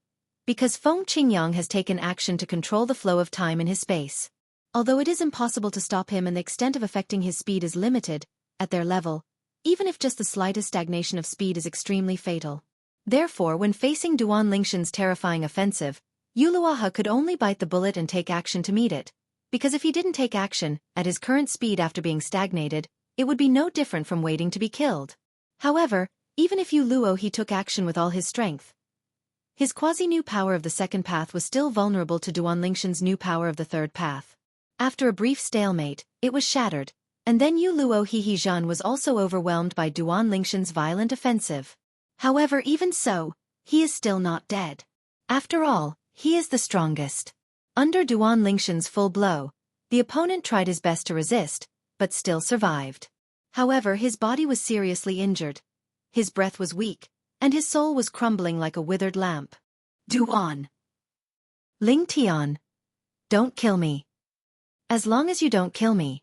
because Feng Qingyang has taken action to control the flow of time in his space. Although it is impossible to stop him and the extent of affecting his speed is limited, at their level, even if just the slightest stagnation of speed is extremely fatal. Therefore, when facing Duan Lingshan's terrifying offensive, Yu Luaha could only bite the bullet and take action to meet it, because if he didn't take action, at his current speed after being stagnated, it would be no different from waiting to be killed. However, even if Yu Luo he took action with all his strength, his quasi-new power of the second path was still vulnerable to Duan Lingshan's new power of the third path. After a brief stalemate, it was shattered, and then Yu Luo He Zhan was also overwhelmed by Duan Lingshan's violent offensive. However, even so, he is still not dead. After all, he is the strongest. Under Duan Lingshan's full blow, the opponent tried his best to resist, but still survived. However, his body was seriously injured. His breath was weak, and his soul was crumbling like a withered lamp. Duan Lingtian, don't kill me. As long as you don't kill me,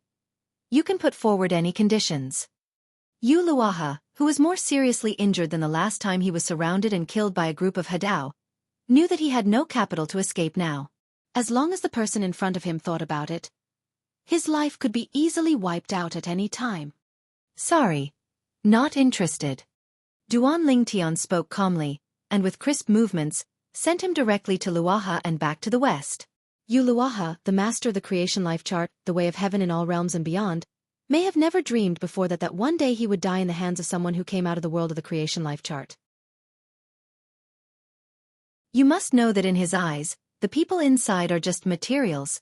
you can put forward any conditions. Yu Luaha, who was more seriously injured than the last time he was surrounded and killed by a group of Hadao, knew that he had no capital to escape now. As long as the person in front of him thought about it, his life could be easily wiped out at any time. Sorry. Not interested. Duan Lingtian spoke calmly, and with crisp movements, sent him directly to Luaha and back to the west. Yu Luaha, the master of the creation life chart, the way of heaven in all realms and beyond, may have never dreamed before that one day he would die in the hands of someone who came out of the world of the creation life chart. You must know that in his eyes, the people inside are just materials,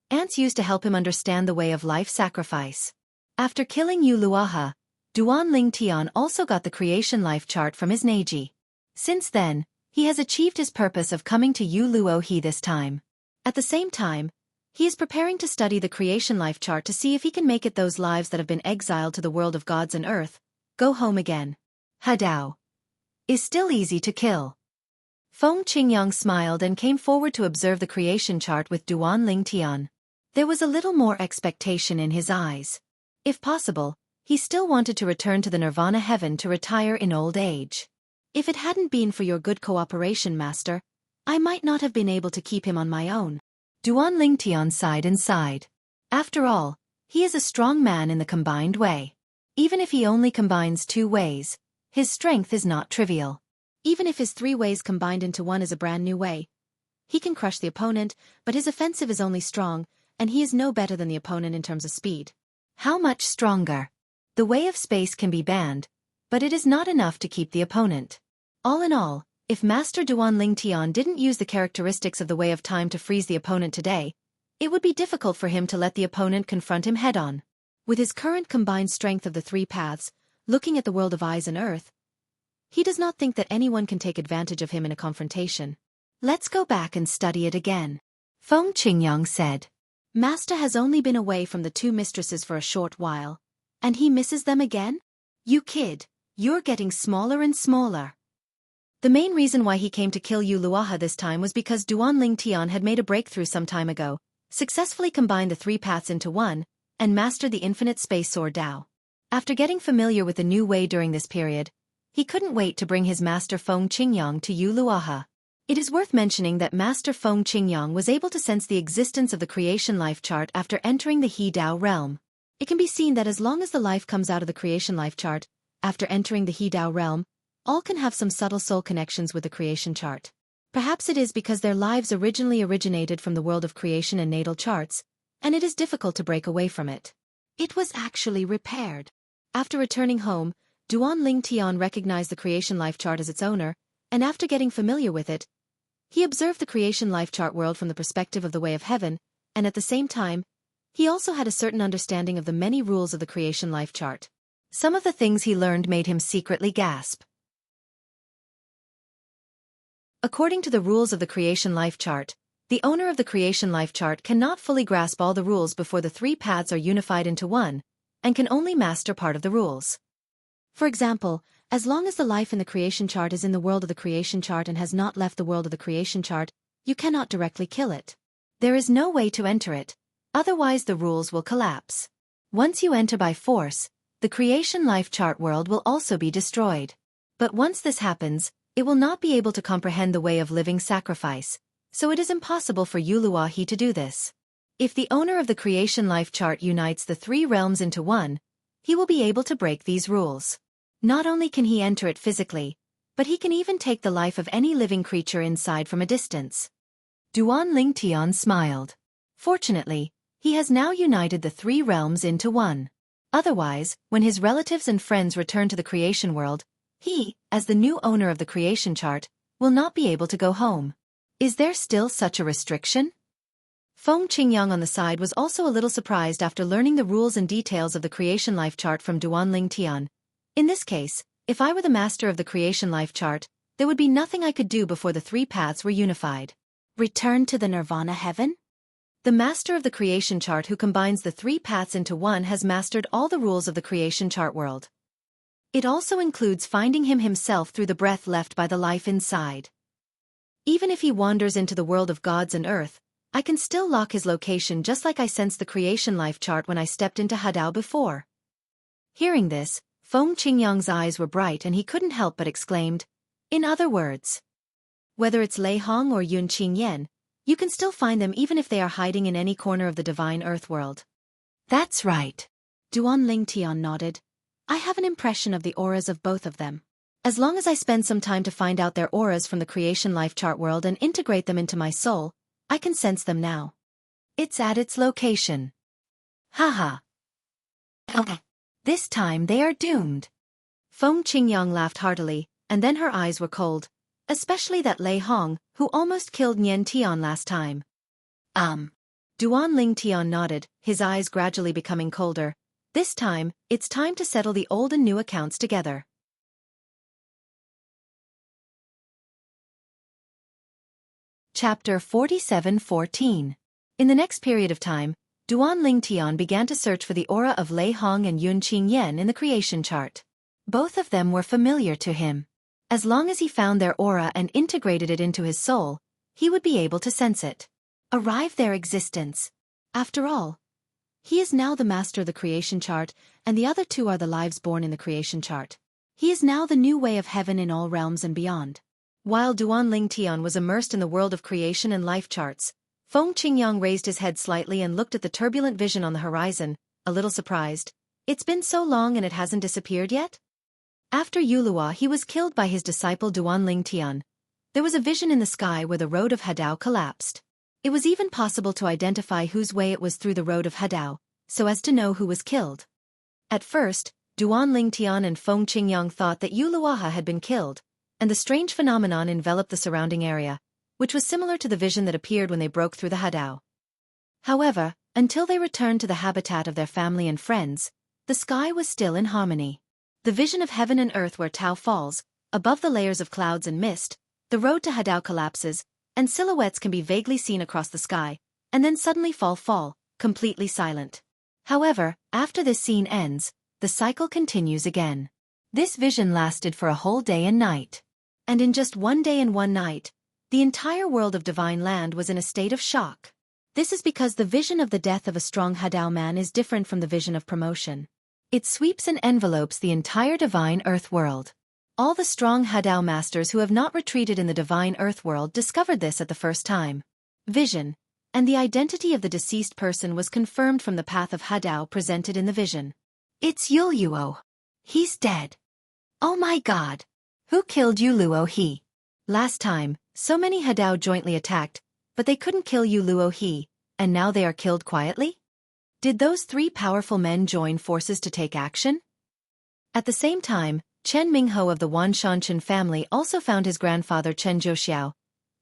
ants used to help him understand the way of life sacrifice. After killing Yu Luaha, Duan Lingtian also got the creation life chart from his Neji. Since then, he has achieved his purpose of coming to Yu Luo He this time. At the same time, he is preparing to study the creation life chart to see if he can make it those lives that have been exiled to the world of gods and earth, go home again. Hadao is still easy to kill. Feng Qingyang smiled and came forward to observe the creation chart with Duan Lingtian. There was a little more expectation in his eyes. If possible, he still wanted to return to the Nirvana heaven to retire in old age. If it hadn't been for your good cooperation, Master, I might not have been able to keep him on my own. Duan Lingtian sighed and sighed. After all, he is a strong man in the combined way. Even if he only combines 2 ways, his strength is not trivial. Even if his 3 ways combined into one is a brand new way, he can crush the opponent, but his offensive is only strong, and he is no better than the opponent in terms of speed. How much stronger? The way of space can be banned, but it is not enough to keep the opponent. All in all, if Master Duan Lingtian didn't use the characteristics of the way of time to freeze the opponent today, it would be difficult for him to let the opponent confront him head-on. With his current combined strength of the 3 paths, looking at the world of eyes and earth, he does not think that anyone can take advantage of him in a confrontation. Let's go back and study it again. Feng Qingyang said. Master has only been away from the 2 mistresses for a short while, and he misses them again? You kid, you're getting smaller and smaller. The main reason why he came to kill Yu Luaha this time was because Duan Lingtian had made a breakthrough some time ago, successfully combined the 3 paths into one, and mastered the infinite space sword Dao. After getting familiar with the new way during this period, he couldn't wait to bring his master Feng Qingyang to Yu Luaha. It is worth mentioning that Master Feng Qingyang was able to sense the existence of the creation life chart after entering the He Dao realm. It can be seen that as long as the life comes out of the creation life chart, after entering the He Dao realm, all can have some subtle soul connections with the creation chart. Perhaps it is because their lives originally originated from the world of creation and natal charts, and it is difficult to break away from it. It was actually repaired. After returning home, Duan Ling Tian recognized the creation life chart as its owner, and after getting familiar with it, he observed the creation life chart world from the perspective of the way of heaven, and at the same time, he also had a certain understanding of the many rules of the creation life chart. Some of the things he learned made him secretly gasp. According to the rules of the creation life chart, the owner of the creation life chart cannot fully grasp all the rules before the three paths are unified into one, and can only master part of the rules. For example, as long as the life in the creation chart is in the world of the creation chart and has not left the world of the creation chart, you cannot directly kill it. There is no way to enter it, otherwise the rules will collapse. Once you enter by force, the creation life chart world will also be destroyed. But once this happens, it will not be able to comprehend the way of living sacrifice, so it is impossible for Yuluahi to do this. If the owner of the creation life chart unites the three realms into one, he will be able to break these rules. Not only can he enter it physically, but he can even take the life of any living creature inside from a distance. Duan Ling Tian smiled. Fortunately, he has now united the three realms into one. Otherwise, when his relatives and friends return to the creation world, he, as the new owner of the creation chart, will not be able to go home. Is there still such a restriction? Feng Qingyang on the side was also a little surprised after learning the rules and details of the creation life chart from Duan Ling Tian. In this case, if I were the master of the creation life chart, there would be nothing I could do before the three paths were unified. Return to the Nirvana heaven? The master of the creation chart who combines the three paths into one has mastered all the rules of the creation chart world. It also includes finding him himself through the breath left by the life inside. Even if he wanders into the world of gods and earth, I can still lock his location just like I sensed the creation life chart when I stepped into Hadao before. Hearing this, Feng Qingyang's eyes were bright and he couldn't help but exclaimed, in other words, whether it's Lei Hong or Yun Qingyan, you can still find them even if they are hiding in any corner of the divine earth world. That's right. Duan Ling Tian nodded. I have an impression of the auras of both of them. As long as I spend some time to find out their auras from the creation life chart world and integrate them into my soul, I can sense them now. It's at its location. Haha. This time they are doomed. Feng Qingyang laughed heartily, and then her eyes were cold, especially that Lei Hong, who almost killed Nian Tian last time. Duan Ling Tian nodded, his eyes gradually becoming colder. This time, it's time to settle the old and new accounts together. Chapter 47:14. In the next period of time, Duan Ling Tian began to search for the aura of Lei Hong and Yun Qingyan in the creation chart. Both of them were familiar to him. As long as he found their aura and integrated it into his soul, he would be able to sense it. Arrive their existence. After all, he is now the master of the creation chart, and the other two are the lives born in the creation chart. He is now the new way of heaven in all realms and beyond. While Duan Ling Tian was immersed in the world of creation and life charts, Feng Qingyang raised his head slightly and looked at the turbulent vision on the horizon, a little surprised. It's been so long and it hasn't disappeared yet? After Yulua he was killed by his disciple Duan Ling Tian. There was a vision in the sky where the road of Hadao collapsed. It was even possible to identify whose way it was through the road of Hadao, so as to know who was killed. At first, Duan Ling Tian and Feng Qingyang thought that Yuluaha had been killed, and the strange phenomenon enveloped the surrounding area, which was similar to the vision that appeared when they broke through the Hadao. However, until they returned to the habitat of their family and friends, the sky was still in harmony. The vision of heaven and earth where Tao falls, above the layers of clouds and mist, the road to Hadao collapses, and silhouettes can be vaguely seen across the sky, and then suddenly fall, completely silent. However, after this scene ends, the cycle continues again. This vision lasted for a whole day and night. And in just one day and one night, the entire world of divine land was in a state of shock. This is because the vision of the death of a strong Hadao man is different from the vision of promotion. It sweeps and envelopes the entire divine earth world. All the strong Hadao masters who have not retreated in the divine earth world discovered this at the first time. Vision, and the identity of the deceased person was confirmed from the path of Hadao presented in the vision. It's Yuluo. He's dead. Oh my god. Who killed Yuluo He? Last time, so many Hadao jointly attacked, but they couldn't kill Yuluo He, and now they are killed quietly? Did those three powerful men join forces to take action? At the same time, Chen Mingho of the Xianxia family also found his grandfather Chen Zhouxiao.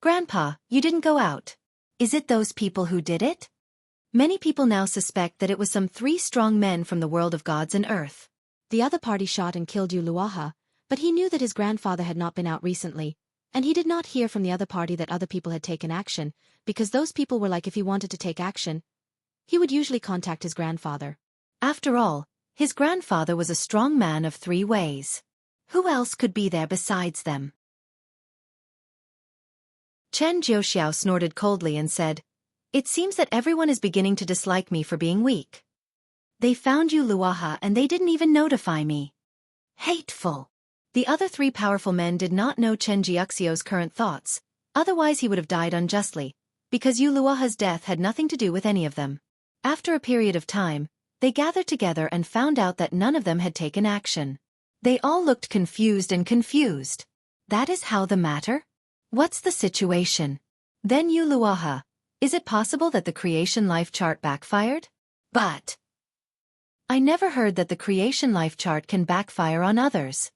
Grandpa, you didn't go out. Is it those people who did it? Many people now suspect that it was some three strong men from the world of gods and earth. The other party shot and killed Yuluaha, but he knew that his grandfather had not been out recently, and he did not hear from the other party that other people had taken action, because those people were like if he wanted to take action, he would usually contact his grandfather. After all, his grandfather was a strong man of three ways. Who else could be there besides them? Chen Zhouxiao snorted coldly and said, "It seems that everyone is beginning to dislike me for being weak. They found Yuluaha and they didn't even notify me. Hateful." The other three powerful men did not know Chen Jianghu's current thoughts, otherwise he would have died unjustly, because Yuluaha's death had nothing to do with any of them. After a period of time, they gathered together and found out that none of them had taken action. They all looked confused. That is how the matter? What's the situation? Then Yuluaha, is it possible that the creation life chart backfired? But I never heard that the creation life chart can backfire on others.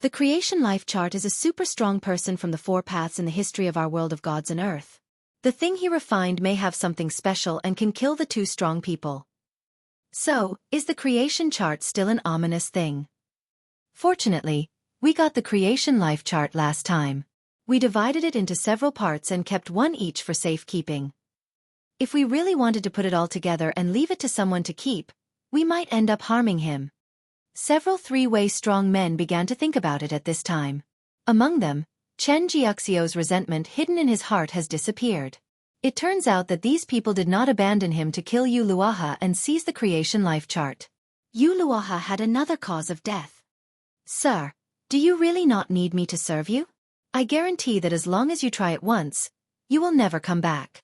The creation life chart is a super strong person from the four paths in the history of our world of gods and earth. The thing he refined may have something special and can kill the two strong people. So, is the creation chart still an ominous thing? Fortunately, we got the creation life chart last time. We divided it into several parts and kept one each for safekeeping. If we really wanted to put it all together and leave it to someone to keep, we might end up harming him. Several three-way strong men began to think about it at this time. Among them, Chen Jianghu's resentment hidden in his heart has disappeared. It turns out that these people did not abandon him to kill Yuluaha and seize the creation life chart. Yuluaha had another cause of death. Sir, do you really not need me to serve you? I guarantee that as long as you try it once, you will never come back.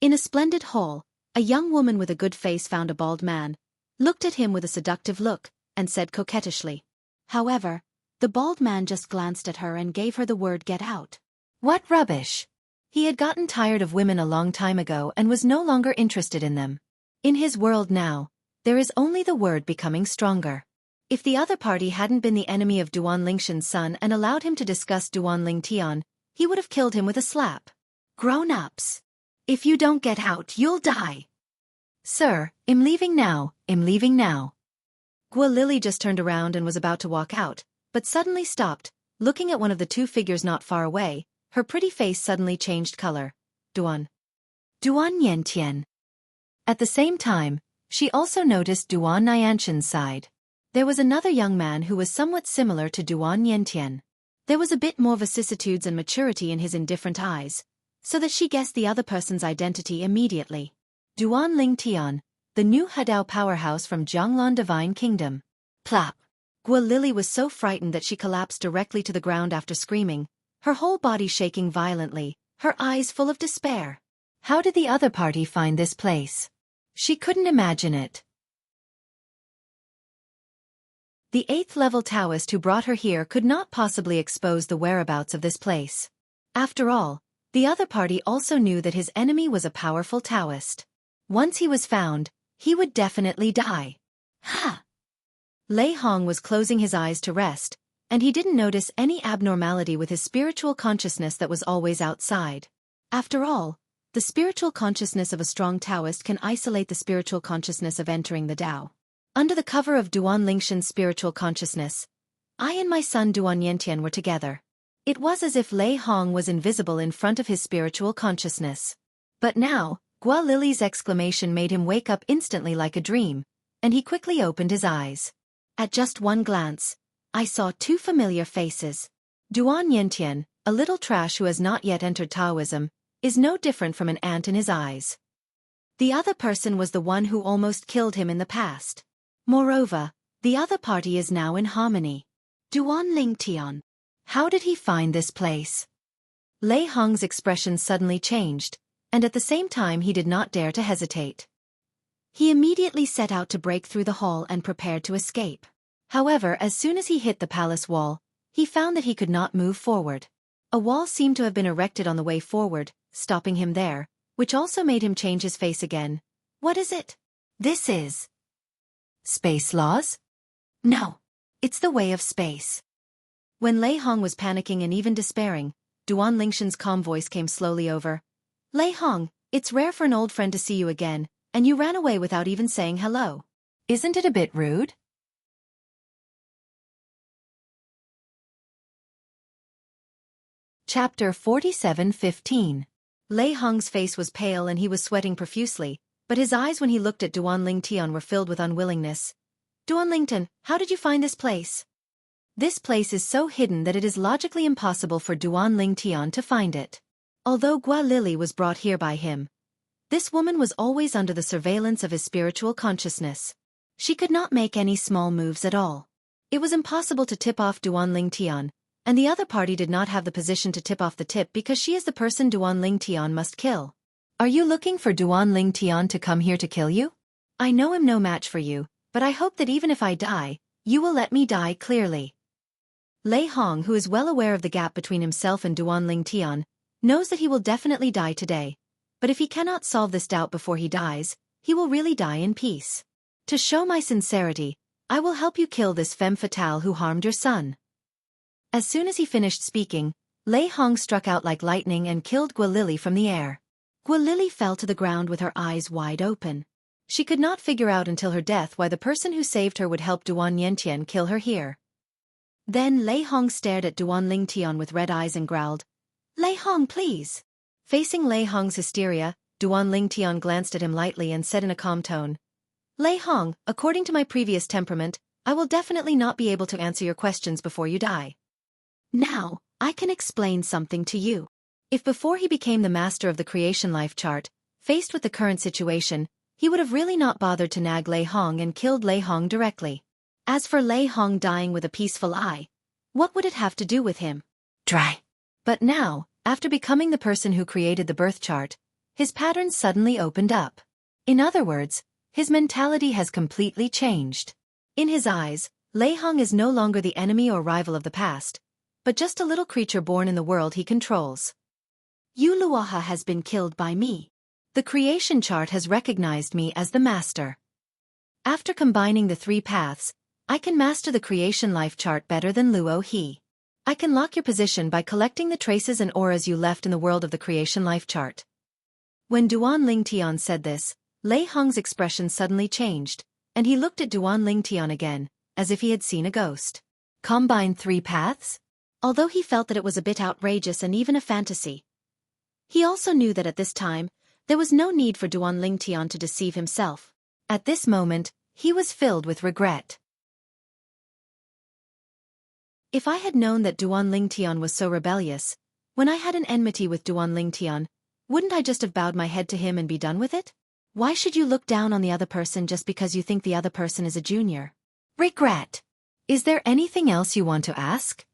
In a splendid hall, a young woman with a good face found a bald man, looked at him with a seductive look, and said coquettishly. However, the bald man just glanced at her and gave her the word "get out." What rubbish! He had gotten tired of women a long time ago and was no longer interested in them. In his world now, there is only the word becoming stronger. If the other party hadn't been the enemy of Duan Lingxian's son and allowed him to discuss Duan Lingtian, he would have killed him with a slap. Grown-ups. If you don't get out, you'll die. Sir, I'm leaving now, I'm leaving now. Gua Lily just turned around and was about to walk out, but suddenly stopped, looking at one of the two figures not far away. Her pretty face suddenly changed color. Duan Yantian. At the same time, she also noticed Duan Niantian's side. There was another young man who was somewhat similar to Duan Yantian. There was a bit more vicissitudes and maturity in his indifferent eyes, so that she guessed the other person's identity immediately. Duan Lingtian, the new Hadao powerhouse from Jianglan Divine Kingdom. Plop. Gua Lily was so frightened that she collapsed directly to the ground after screaming, her whole body shaking violently, her eyes full of despair. How did the other party find this place? She couldn't imagine it. The 8th-level Taoist who brought her here could not possibly expose the whereabouts of this place. After all, the other party also knew that his enemy was a powerful Taoist. Once he was found, he would definitely die. Ha! Lei Hong was closing his eyes to rest, and he didn't notice any abnormality with his spiritual consciousness that was always outside. After all, the spiritual consciousness of a strong Taoist can isolate the spiritual consciousness of entering the Tao. Under the cover of Duan Lingxian's spiritual consciousness, I and my son Duan Yantian were together. It was as if Lei Hong was invisible in front of his spiritual consciousness. But now, Gua Lily's exclamation made him wake up instantly like a dream, and he quickly opened his eyes. At just one glance, I saw two familiar faces. Duan Yantian, a little trash who has not yet entered Taoism, is no different from an ant in his eyes. The other person was the one who almost killed him in the past. Moreover, the other party is now in harmony. Duan Lingtian. How did he find this place? Lei Hong's expression suddenly changed, and at the same time he did not dare to hesitate. He immediately set out to break through the hall and prepared to escape. However, as soon as he hit the palace wall, he found that he could not move forward. A wall seemed to have been erected on the way forward, stopping him there, which also made him change his face again. What is it? This is space laws? No. It's the way of space. When Lei Hong was panicking and even despairing, Duan Lingshan's calm voice came slowly over. Lei Hong, it's rare for an old friend to see you again, and you ran away without even saying hello. Isn't it a bit rude? Chapter 47:15. Lei Hong's face was pale and he was sweating profusely, but his eyes when he looked at Duan Lingtian were filled with unwillingness. Duan Lingtian, how did you find this place? This place is so hidden that it is logically impossible for Duan Lingtian to find it. Although Gua Lily was brought here by him, this woman was always under the surveillance of his spiritual consciousness. She could not make any small moves at all. It was impossible to tip off Duan Lingtian, and the other party did not have the position to tip off the tip because she is the person Duan Lingtian must kill. Are you looking for Duan Lingtian to come here to kill you? I know I'm no match for you, but I hope that even if I die, you will let me die clearly. Lei Hong, who is well aware of the gap between himself and Duan Lingtian, knows that he will definitely die today, but if he cannot solve this doubt before he dies, he will really die in peace. To show my sincerity, I will help you kill this femme fatale who harmed your son. As soon as he finished speaking, Lei Hong struck out like lightning and killed Gua Lily from the air. Gua Lily fell to the ground with her eyes wide open. She could not figure out until her death why the person who saved her would help Duan Yentian kill her here. Then Lei Hong stared at Duan Lingtian with red eyes and growled, Lei Hong, please. Facing Lei Hong's hysteria, Duan Lingtian glanced at him lightly and said in a calm tone, Lei Hong, according to my previous temperament, I will definitely not be able to answer your questions before you die. Now, I can explain something to you. If before he became the master of the creation life chart, faced with the current situation, he would have really not bothered to nag Lei Hong and killed Lei Hong directly. As for Lei Hong dying with a peaceful eye, what would it have to do with him? Try. But now, after becoming the person who created the birth chart, his patterns suddenly opened up. In other words, his mentality has completely changed. In his eyes, Lei Hong is no longer the enemy or rival of the past, but just a little creature born in the world he controls. Yu Luaha has been killed by me. The creation chart has recognized me as the master. After combining the three paths, I can master the creation life chart better than Luo He. I can lock your position by collecting the traces and auras you left in the world of the creation life chart. When Duan Lingtian said this, Lei Hong's expression suddenly changed, and he looked at Duan Lingtian again, as if he had seen a ghost. Combine three paths? Although he felt that it was a bit outrageous and even a fantasy, he also knew that at this time, there was no need for Duan Lingtian to deceive himself. At this moment, he was filled with regret. If I had known that Duan Lingtian was so rebellious, when I had an enmity with Duan Lingtian, wouldn't I just have bowed my head to him and be done with it? Why should you look down on the other person just because you think the other person is a junior? Regret. Is there anything else you want to ask?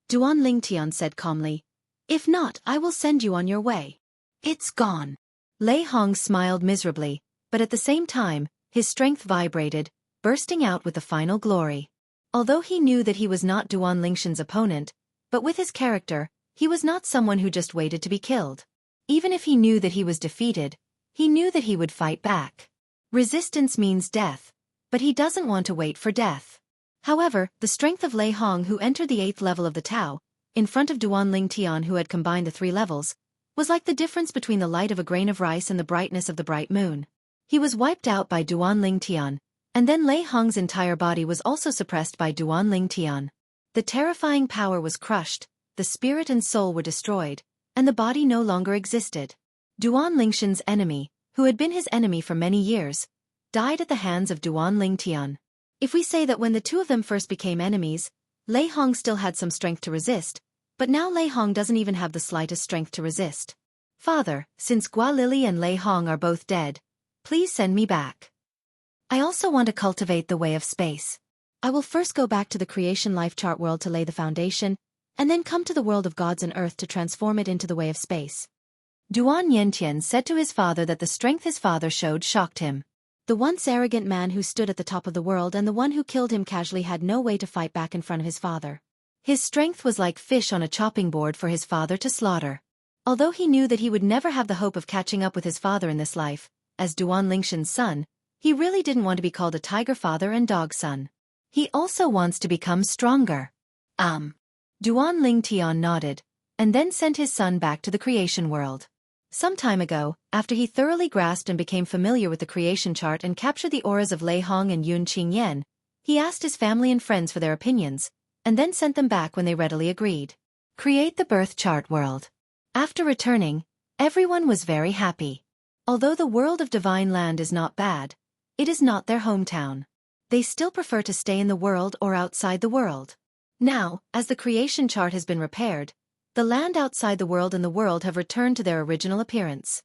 Duan Lingtian said calmly, If not, I will send you on your way. It's gone. Lei Hong smiled miserably, but at the same time, his strength vibrated, bursting out with the final glory. Although he knew that he was not Duan Lingshan's opponent, but with his character, he was not someone who just waited to be killed. Even if he knew that he was defeated, he knew that he would fight back. Resistance means death, but he doesn't want to wait for death. However, the strength of Lei Hong, who entered the 8th level of the Tao, in front of Duan Lingtian, who had combined the 3 levels, was like the difference between the light of a grain of rice and the brightness of the bright moon. He was wiped out by Duan Lingtian, and then Lei Hong's entire body was also suppressed by Duan Lingtian. The terrifying power was crushed, the spirit and soul were destroyed, and the body no longer existed. Duan Lingshan's enemy, who had been his enemy for many years, died at the hands of Duan Lingtian. If we say that when the two of them first became enemies, Lei Hong still had some strength to resist, but now Lei Hong doesn't even have the slightest strength to resist. Father, since Gua Lily and Lei Hong are both dead, please send me back. I also want to cultivate the way of space. I will first go back to the creation life chart world to lay the foundation, and then come to the world of gods and earth to transform it into the way of space. Duan Yentian said to his father that the strength his father showed shocked him. The once arrogant man who stood at the top of the world and the one who killed him casually had no way to fight back in front of his father. His strength was like fish on a chopping board for his father to slaughter. Although he knew that he would never have the hope of catching up with his father in this life, as Duan Lingshan's son, he really didn't want to be called a tiger father and dog son. He also wants to become stronger. Duan Lingtian nodded, and then sent his son back to the creation world. Some time ago, after he thoroughly grasped and became familiar with the creation chart and captured the auras of Lei Hong and Yun Qingyan, he asked his family and friends for their opinions, and then sent them back when they readily agreed. Create the birth chart world. After returning, everyone was very happy. Although the world of Divine Land is not bad, it is not their hometown. They still prefer to stay in the world or outside the world. Now, as the creation chart has been repaired, the land outside the world and the world have returned to their original appearance.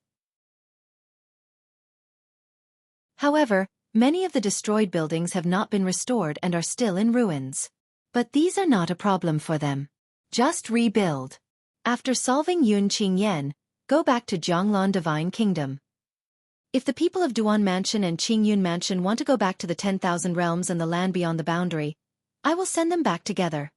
However, many of the destroyed buildings have not been restored and are still in ruins. But these are not a problem for them. Just rebuild. After solving Yun Qingyan, go back to Jianglan Divine Kingdom. If the people of Duan Mansion and Qingyun Mansion want to go back to the 10,000 realms and the land beyond the boundary, I will send them back together.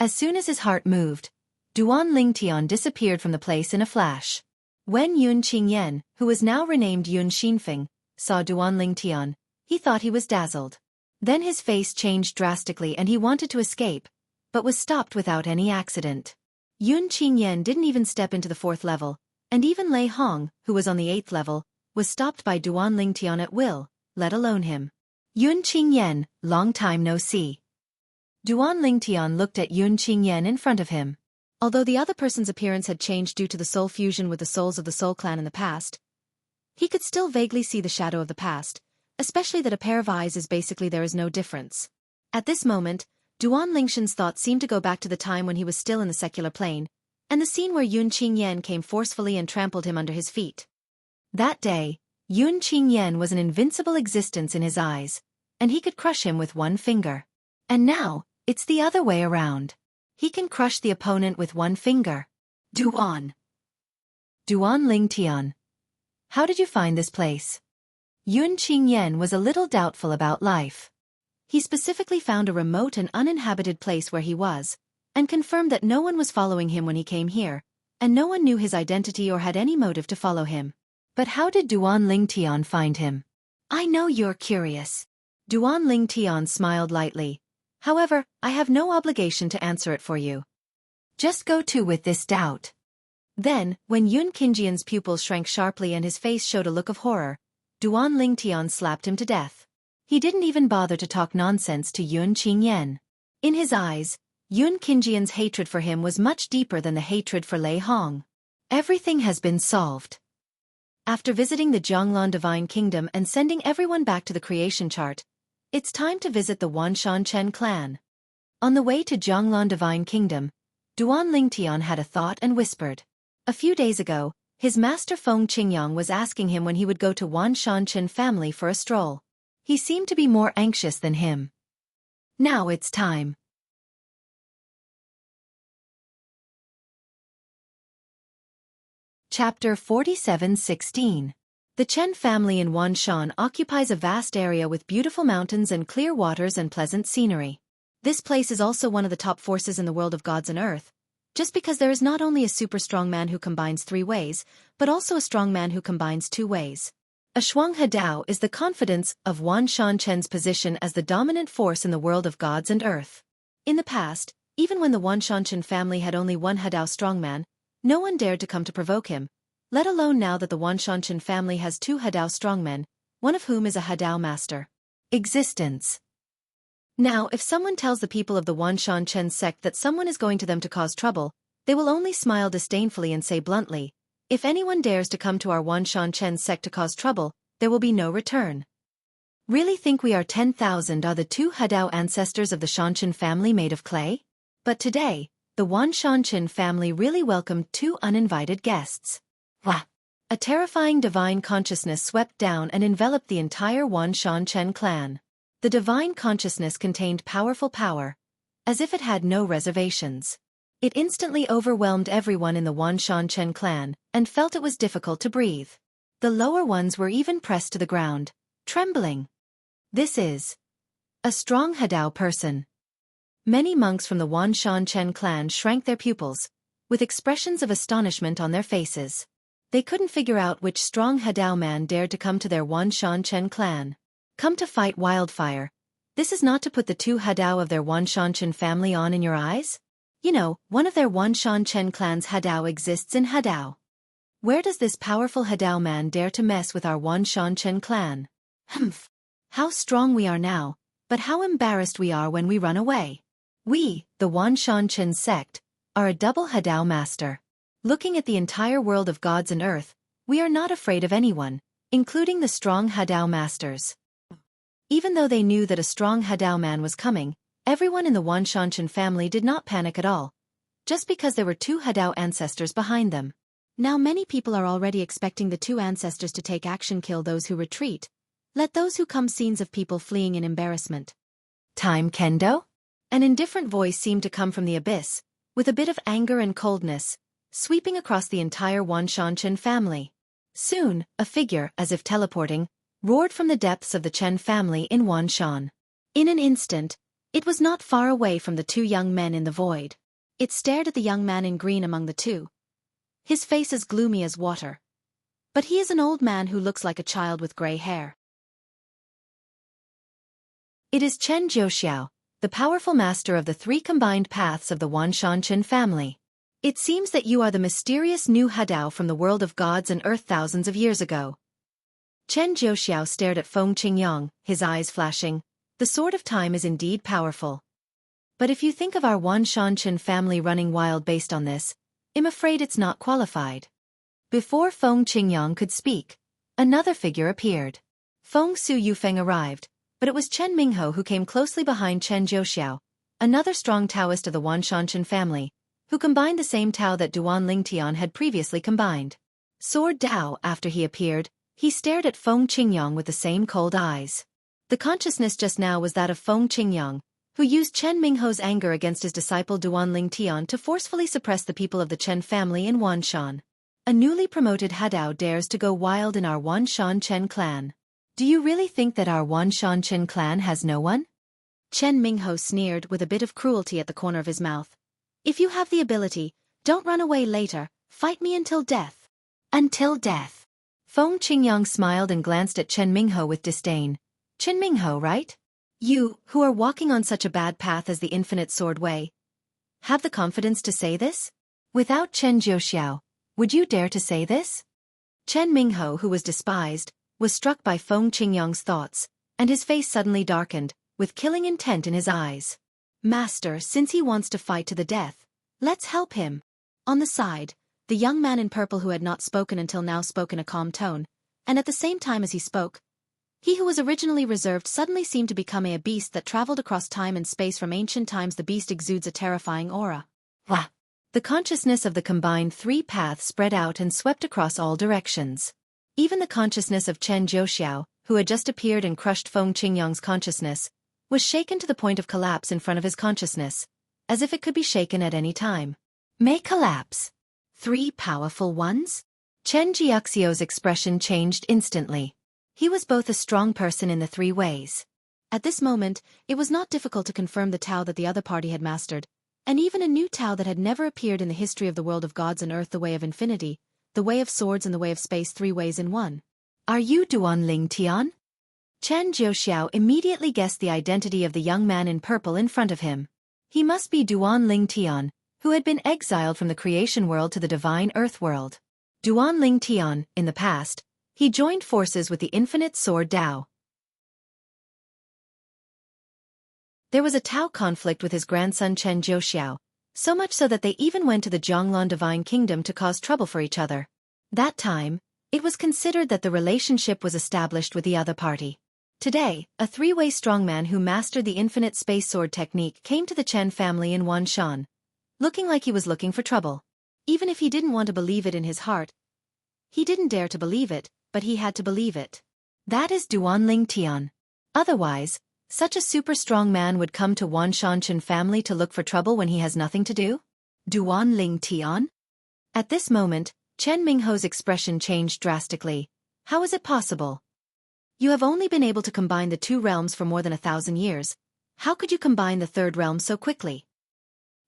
As soon as his heart moved, Duan Lingtian disappeared from the place in a flash. When Yun Qingyan, who was now renamed Yun Xinfeng, saw Duan Lingtian, he thought he was dazzled. Then his face changed drastically and he wanted to escape, but was stopped without any accident. Yun Qingyan didn't even step into the 4th level, and even Lei Hong, who was on the 8th level, was stopped by Duan Lingtian at will, let alone him. Yun Qingyan, long time no see. Duan Lingtian looked at Yun Qingyan in front of him. Although the other person's appearance had changed due to the soul fusion with the souls of the Soul Clan in the past, he could still vaguely see the shadow of the past, especially that a pair of eyes is basically there is no difference. At this moment, Duan Lingshan's thoughts seemed to go back to the time when he was still in the secular plane, and the scene where Yun Qingyan came forcefully and trampled him under his feet. That day, Yun Qingyan was an invincible existence in his eyes, and he could crush him with one finger. And now, it's the other way around. He can crush the opponent with one finger. Duan Lingtian. How did you find this place? Yun Qingyan was a little doubtful about life. He specifically found a remote and uninhabited place where he was, and confirmed that no one was following him when he came here, and no one knew his identity or had any motive to follow him. But how did Duan Lingtian find him? I know you're curious. Duan Lingtian smiled lightly. However, I have no obligation to answer it for you. Just go to with this doubt. Then, when Yun Qingyan's pupils shrank sharply and his face showed a look of horror, Duan Lingtian slapped him to death. He didn't even bother to talk nonsense to Yun Qingyan. In his eyes, Yun Qingyan's hatred for him was much deeper than the hatred for Lei Hong. Everything has been solved. After visiting the Jianglan Divine Kingdom and sending everyone back to the creation chart, it's time to visit the Wanshan Chen clan. On the way to Jianglan Divine Kingdom, Duan Lingtian had a thought and whispered. A few days ago, his master Feng Qingyang was asking him when he would go to Wanshan Chen family for a stroll. He seemed to be more anxious than him. Now it's time. Chapter 47:16. The Chen family in Wanshan occupies a vast area with beautiful mountains and clear waters and pleasant scenery. This place is also one of the top forces in the world of gods and earth, just because there is not only a super strong man who combines 3 ways, but also a strong man who combines 2 ways. A Shuang Hadao is the confidence of Wanshan Chen's position as the dominant force in the world of gods and earth. In the past, even when the Wanshan Chen family had only one Hadao strongman, no one dared to come to provoke him, let alone now that the Wanshan Chen family has 2 Hadao strongmen, one of whom is a Hadao master. Existence. Now, if someone tells the people of the Wanshan Chen sect that someone is going to them to cause trouble, they will only smile disdainfully and say bluntly, if anyone dares to come to our Wanshan Chen sect to cause trouble, there will be no return. Really think we are 10,000 are the 2 Hadao ancestors of the Shanshan family made of clay? But today, the Wanshan Chen family really welcomed 2 uninvited guests. Wah! A terrifying divine consciousness swept down and enveloped the entire Wanshan Chen clan. The divine consciousness contained powerful power, as if it had no reservations. It instantly overwhelmed everyone in the Wanshan clan, and felt it was difficult to breathe. The lower ones were even pressed to the ground, trembling. This is a strong Hadao person. Many monks from the Wanshan clan shrank their pupils, with expressions of astonishment on their faces. They couldn't figure out which strong Hadao man dared to come to their Wanshan clan. Come to fight wildfire. This is not to put the two Hadao of their Wanshan family on in your eyes? You know, one of their Wanshan clan's Hadao exists in Hadao. Where does this powerful Hadao man dare to mess with our Wanshan clan? Humph! How strong we are now, but how embarrassed we are when we run away. We, the Wanshan sect, are a double Hadao master. Looking at the entire world of gods and earth, we are not afraid of anyone, including the strong Hadao masters. Even though they knew that a strong Hadao man was coming, everyone in the Wanshan family did not panic at all, just because there were two Hadao ancestors behind them. Now many people are already expecting the two ancestors to take action, kill those who retreat. Let those who come, scenes of people fleeing in embarrassment. Time kendo? An indifferent voice seemed to come from the abyss, with a bit of anger and coldness, sweeping across the entire Wanshan family. Soon, a figure, as if teleporting, roared from the depths of the Chen family in Wanshan. In an instant, it was not far away from the two young men in the void. It stared at the young man in green among the two. His face is gloomy as water. But he is an old man who looks like a child with gray hair. It is Chen Jiuxiao, the powerful master of the three combined paths of the Wanshan family. It seems that you are the mysterious new Hadao from the world of gods and earth thousands of years ago. Chen Jiuxiao stared at Feng Qingyang, his eyes flashing. The sword of time is indeed powerful. But if you think of our Wanshan family running wild based on this, I'm afraid it's not qualified. Before Feng Qingyang could speak, another figure appeared. Feng Su Yufeng arrived, but it was Chen Mingho who came closely behind Chen Jiuxiao, another strong Taoist of the Wanshan family, who combined the same Tao that Duan Lingtian had previously combined. Sword Dao, after he appeared, he stared at Feng Qingyang with the same cold eyes. The consciousness just now was that of Feng Qingyang, who used Chen Mingho's anger against his disciple Duan Lingtian to forcefully suppress the people of the Chen family in Wanshan. A newly promoted Hadao dares to go wild in our Wanshan clan. Do you really think that our Wanshan clan has no one? Chen Mingho sneered with a bit of cruelty at the corner of his mouth. If you have the ability, don't run away later, fight me until death. Until death. Feng Qingyang smiled and glanced at Chen Mingho with disdain. Chen Mingho, right? You, who are walking on such a bad path as the infinite sword way, have the confidence to say this? Without Chen Jiuxiao, would you dare to say this? Chen Mingho, who was despised, was struck by Feng Qingyang's thoughts, and his face suddenly darkened, with killing intent in his eyes. Master, since he wants to fight to the death, let's help him. On the side, the young man in purple who had not spoken until now spoke in a calm tone, and at the same time as he spoke, he who was originally reserved suddenly seemed to become a beast that traveled across time and space from ancient times. The beast exudes a terrifying aura. Wah! The consciousness of the combined three paths spread out and swept across all directions. Even the consciousness of Chen Jiuxiao, who had just appeared and crushed Feng Qingyang's consciousness, was shaken to the point of collapse in front of his consciousness, as if it could be shaken at any time. May collapse. Three powerful ones? Chen Jiuxiao's expression changed instantly. He was both a strong person in the three ways. At this moment, it was not difficult to confirm the Tao that the other party had mastered, and even a new Tao that had never appeared in the history of the world of gods and earth, the way of infinity, the way of swords and the way of space, three ways in one. Are you Duan Lingtian? Chen Jiuxiao immediately guessed the identity of the young man in purple in front of him. He must be Duan Lingtian, who had been exiled from the creation world to the divine earth world. Duan Lingtian, in the past, he joined forces with the infinite sword Dao. There was a Tao conflict with his grandson Chen Jiuxiao, so much so that they even went to the Jianglan divine kingdom to cause trouble for each other. That time, it was considered that the relationship was established with the other party. Today, a three-way strongman who mastered the infinite space sword technique came to the Chen family in Wanshan, looking like he was looking for trouble. Even if he didn't want to believe it in his heart, he didn't dare to believe it, but he had to believe it. That is Duan Lingtian. Otherwise, such a super strong man would come to Wanshan family to look for trouble when he has nothing to do? Duan Ling Tian? At this moment, Chen Mingho's expression changed drastically. How is it possible? You have only been able to combine the two realms for more than 1,000 years. How could you combine the third realm so quickly?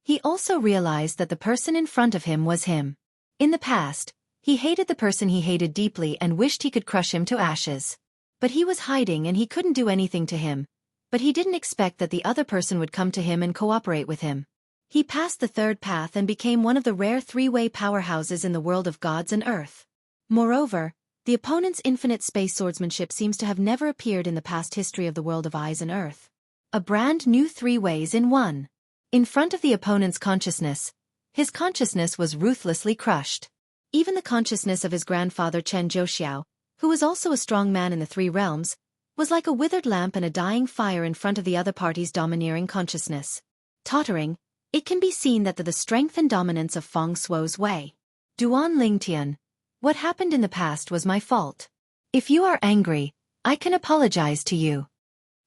He also realized that the person in front of him was him. In the past, he hated the person he hated deeply and wished he could crush him to ashes. But he was hiding and he couldn't do anything to him. But he didn't expect that the other person would come to him and cooperate with him. He passed the third path and became one of the rare three-way powerhouses in the world of gods and earth. Moreover, the opponent's infinite space swordsmanship seems to have never appeared in the past history of the world of eyes and earth. A brand new three ways in one. In front of the opponent's consciousness, his consciousness was ruthlessly crushed. Even the consciousness of his grandfather Chen Zhouxiao, who was also a strong man in the three realms, was like a withered lamp and a dying fire in front of the other party's domineering consciousness. Tottering, it can be seen that the strength and dominance of Feng Shuo's way. Duan Lingtian, what happened in the past was my fault. If you are angry, I can apologize to you.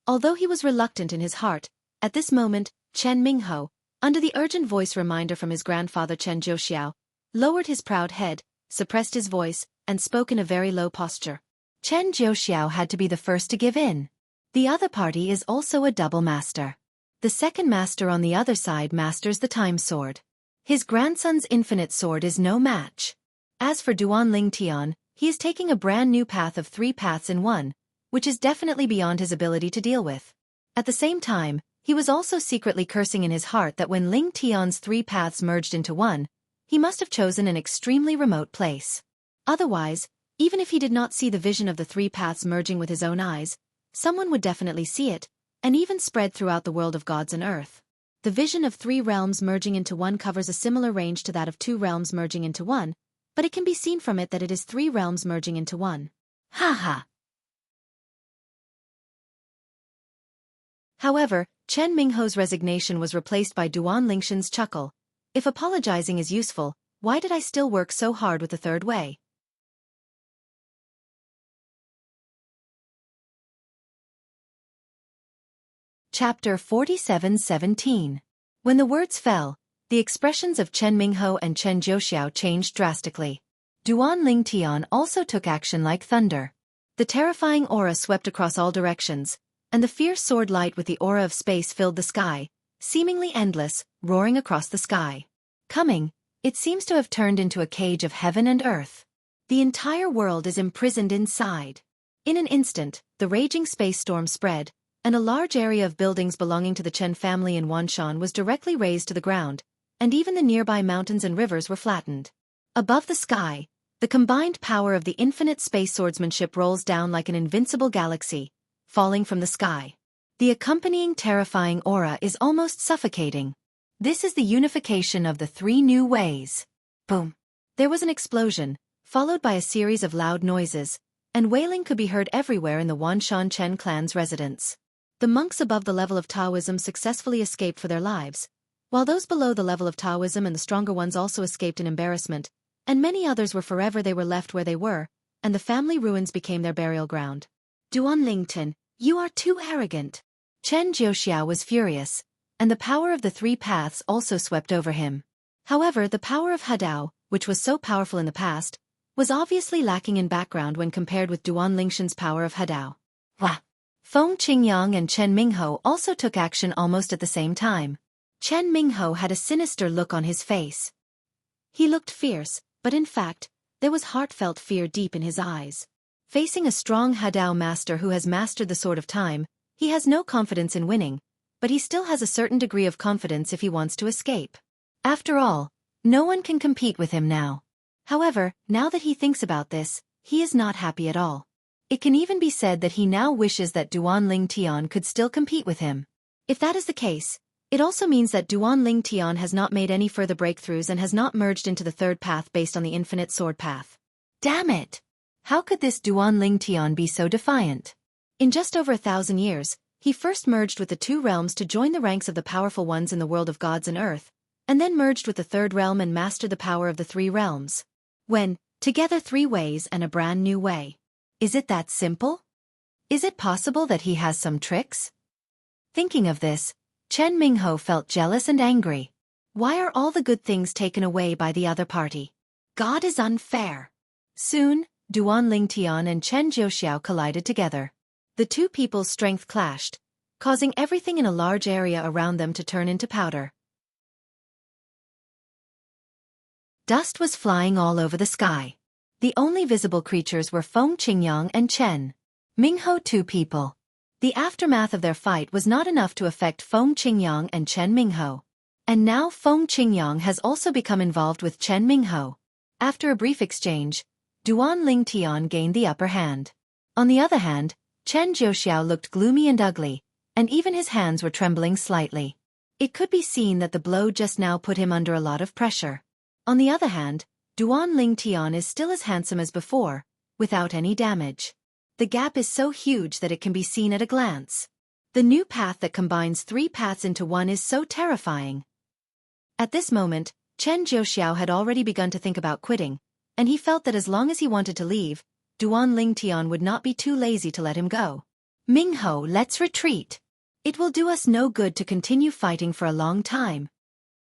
Although he was reluctant in his heart, at this moment, Chen Mingho, under the urgent voice reminder from his grandfather Chen Zhouxiao, lowered his proud head, suppressed his voice, and spoke in a very low posture. Chen Zhouxiao had to be the first to give in. The other party is also a double master. The second master on the other side masters the time sword. His grandson's infinite sword is no match. As for Duan Lingtian, he is taking a brand new path of 3 paths in one, which is definitely beyond his ability to deal with. At the same time, he was also secretly cursing in his heart that when Ling Tian's 3 paths merged into one, he must have chosen an extremely remote place. Otherwise, even if he did not see the vision of the 3 paths merging with his own eyes, someone would definitely see it, and even spread throughout the world of gods and earth. The vision of 3 realms merging into one covers a similar range to that of 2 realms merging into one, but it can be seen from it that it is 3 realms merging into one. Ha ha! However, Chen Mingho's resignation was replaced by Duan Lingtian's chuckle. If apologizing is useful, why did I still work so hard with the third way? Chapter 47:17. When the words fell, the expressions of Chen Mingho and Chen Zhouxiao changed drastically. Duan Lingtian also took action like thunder. The terrifying aura swept across all directions, and the fierce sword light with the aura of space filled the sky, seemingly endless, roaring across the sky. Coming, it seems to have turned into a cage of heaven and earth. The entire world is imprisoned inside. In an instant, the raging space storm spread, and a large area of buildings belonging to the Chen family in Wanshan was directly razed to the ground, and even the nearby mountains and rivers were flattened. Above the sky, the combined power of the infinite space swordsmanship rolls down like an invincible galaxy, falling from the sky. The accompanying terrifying aura is almost suffocating. This is the unification of the 3 new ways. Boom! There was an explosion, followed by a series of loud noises, and wailing could be heard everywhere in the Wanshan Chen clan's residence. The monks above the level of Taoism successfully escaped for their lives, while those below the level of Taoism and the stronger ones also escaped in embarrassment, and many others were forever they were left where they were, and the family ruins became their burial ground. Duan Lingtian, you are too arrogant. Chen Zhouxiao was furious, and the power of the 3 paths also swept over him. However, the power of Hadao, which was so powerful in the past, was obviously lacking in background when compared with Duan Lingtian's power of Hadao. Wah! Feng Qingyang and Chen Mingho also took action almost at the same time. Chen Mingho had a sinister look on his face. He looked fierce, but in fact, there was heartfelt fear deep in his eyes. Facing a strong Hadao master who has mastered the sword of time, he has no confidence in winning, but he still has a certain degree of confidence if he wants to escape. After all, no one can compete with him now. However, now that he thinks about this, he is not happy at all. It can even be said that he now wishes that Duan Lingtian could still compete with him. If that is the case, it also means that Duan Lingtian has not made any further breakthroughs and has not merged into the third path based on the infinite sword path. Damn it! How could this Duan Lingtian be so defiant? In just over 1,000 years, he first merged with the 2 realms to join the ranks of the powerful ones in the world of gods and earth, and then merged with the 3rd realm and mastered the power of the 3 realms. When, together 3 ways and a brand new way. Is it that simple? Is it possible that he has some tricks? Thinking of this, Chen Mingho felt jealous and angry. Why are all the good things taken away by the other party? God is unfair. Soon, Duan Lingtian and Chen Jiuxiao collided together. The two people's strength clashed, causing everything in a large area around them to turn into powder. Dust was flying all over the sky. The only visible creatures were Feng Qingyang and Chen Mingho, two people. The aftermath of their fight was not enough to affect Feng Qingyang and Chen Mingho. And now Feng Qingyang has also become involved with Chen Mingho. After a brief exchange, Duan Lingtian gained the upper hand. On the other hand, Chen Jiuxiao looked gloomy and ugly, and even his hands were trembling slightly. It could be seen that the blow just now put him under a lot of pressure. On the other hand, Duan Lingtian is still as handsome as before, without any damage. The gap is so huge that it can be seen at a glance. The new path that combines three paths into one is so terrifying. At this moment, Chen Jiuxiao had already begun to think about quitting, and he felt that as long as he wanted to leave, Duan Lingtian would not be too lazy to let him go. Mingho, let's retreat. It will do us no good to continue fighting for a long time.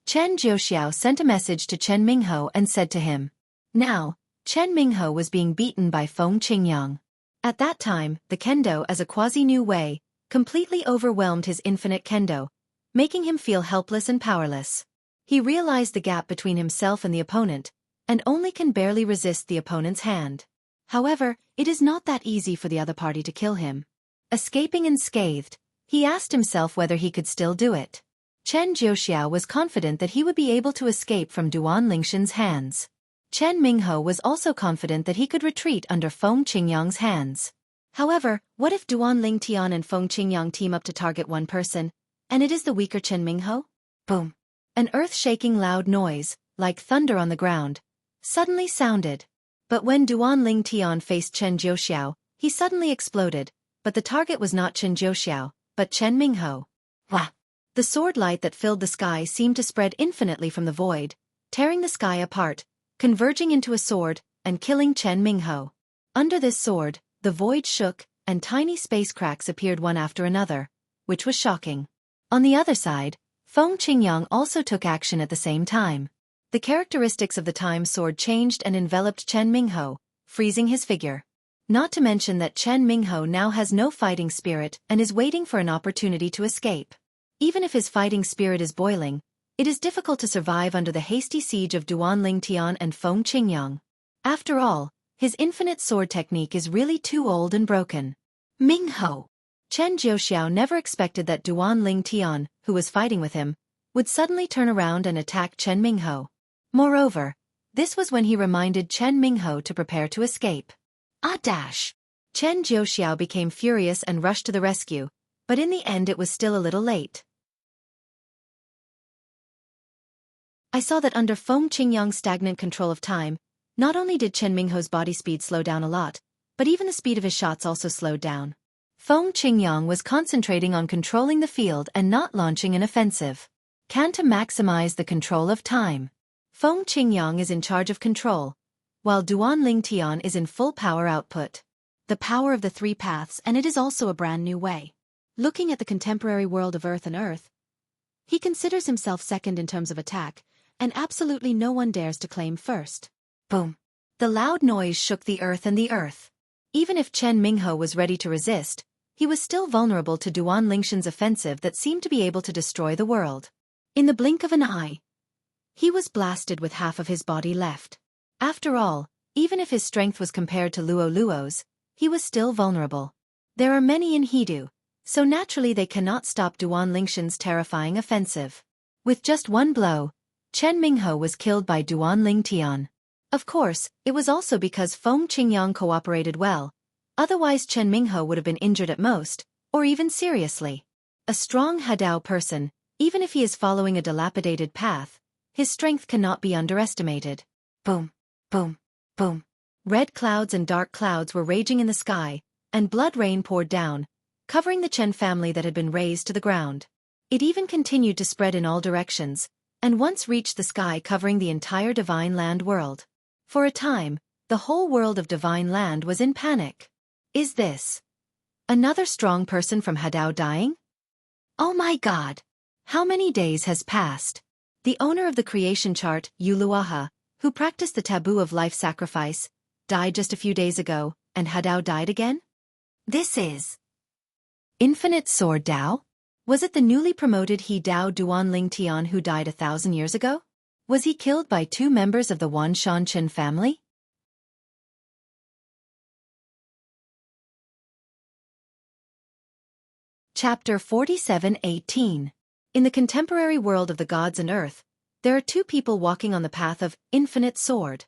Chen Jiuxiao sent a message to Chen Mingho and said to him. Now, Chen Mingho was being beaten by Feng Qingyang. At that time, the kendo as a quasi-new way completely overwhelmed his infinite kendo, making him feel helpless and powerless. He realized the gap between himself and the opponent, and only can barely resist the opponent's hand. However, it is not that easy for the other party to kill him. Escaping unscathed, he asked himself whether he could still do it. Chen Jiuxiao was confident that he would be able to escape from Duan Lingshan's hands. Chen Mingho was also confident that he could retreat under Feng Qingyang's hands. However, what if Duan Lingtian and Feng Qingyang team up to target one person, and it is the weaker Chen Mingho? Boom! An earth-shaking loud noise, like thunder on the ground, suddenly sounded. But when Duan Lingtian faced Chen Jiuxiao, he suddenly exploded, but the target was not Chen Jiuxiao, but Chen Mingho. Wah! The sword light that filled the sky seemed to spread infinitely from the void, tearing the sky apart, converging into a sword, and killing Chen Mingho. Under this sword, the void shook, and tiny space cracks appeared one after another, which was shocking. On the other side, Feng Qingyang also took action at the same time. The characteristics of the time sword changed and enveloped Chen Mingho, freezing his figure. Not to mention that Chen Mingho now has no fighting spirit and is waiting for an opportunity to escape. Even if his fighting spirit is boiling, it is difficult to survive under the hasty siege of Duan Lingtian and Feng Qingyang. After all, his infinite sword technique is really too old and broken. Mingho! Chen Jiuxiao never expected that Duan Lingtian, who was fighting with him, would suddenly turn around and attack Chen Mingho. Moreover, this was when he reminded Chen Mingho to prepare to escape. Dash! Chen Jiuxiao became furious and rushed to the rescue, but in the end it was still a little late. I saw that under Feng Qingyang's stagnant control of time, not only did Chen Mingho's body speed slow down a lot, but even the speed of his shots also slowed down. Feng Qingyang was concentrating on controlling the field and not launching an offensive. Can to maximize the control of time. Feng Qingyang is in charge of control, while Duan Lingtian is in full power output. The power of the three paths, and it is also a brand new way. Looking at the contemporary world of Earth and Earth, he considers himself second in terms of attack, and absolutely no one dares to claim first. Boom! The loud noise shook the earth and the earth. Even if Chen Mingho was ready to resist, he was still vulnerable to Duan Lingshan's offensive that seemed to be able to destroy the world. In the blink of an eye, he was blasted with half of his body left. After all, even if his strength was compared to Luo Luo's, he was still vulnerable. There are many in Hedu, so naturally they cannot stop Duan Lingshan's terrifying offensive. With just one blow, Chen Mingho was killed by Duan Lingtian. Of course, it was also because Feng Qingyang cooperated well, otherwise Chen Mingho would have been injured at most, or even seriously. A strong Hadao person, even if he is following a dilapidated path, his strength cannot be underestimated. Boom, boom, boom. Red clouds and dark clouds were raging in the sky, and blood rain poured down, covering the Chen family that had been razed to the ground. It even continued to spread in all directions, and once reached the sky covering the entire Divine Land world. For a time, the whole world of Divine Land was in panic. Is this another strong person from Hadao dying? Oh my God! How many days has passed? The owner of the creation chart, Luaha, who practiced the taboo of life sacrifice, died just a few days ago, and Hadao died again? This is Infinite Sword Dao? Was it the newly promoted He Dao Duanling Tian who died 1,000 years ago? Was he killed by 2 members of the Wanshan family? Chapter 47:18. In the contemporary world of the gods and earth, there are 2 people walking on the path of infinite sword.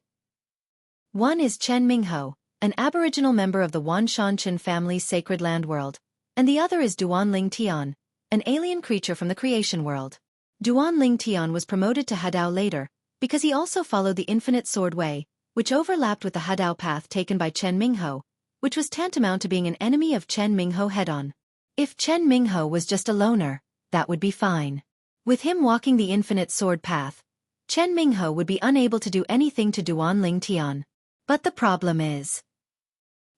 One is Chen Mingho, an aboriginal member of the Wanshan family's sacred land world, and the other is Duanling Tian, an alien creature from the creation world. Duanling Tian was promoted to Hadao later, because he also followed the infinite sword way, which overlapped with the Hadao path taken by Chen Mingho, which was tantamount to being an enemy of Chen Mingho head-on. If Chen Mingho was just a loner, that would be fine. With him walking the infinite sword path, Chen Mingho would be unable to do anything to Duanling Tian. But the problem is,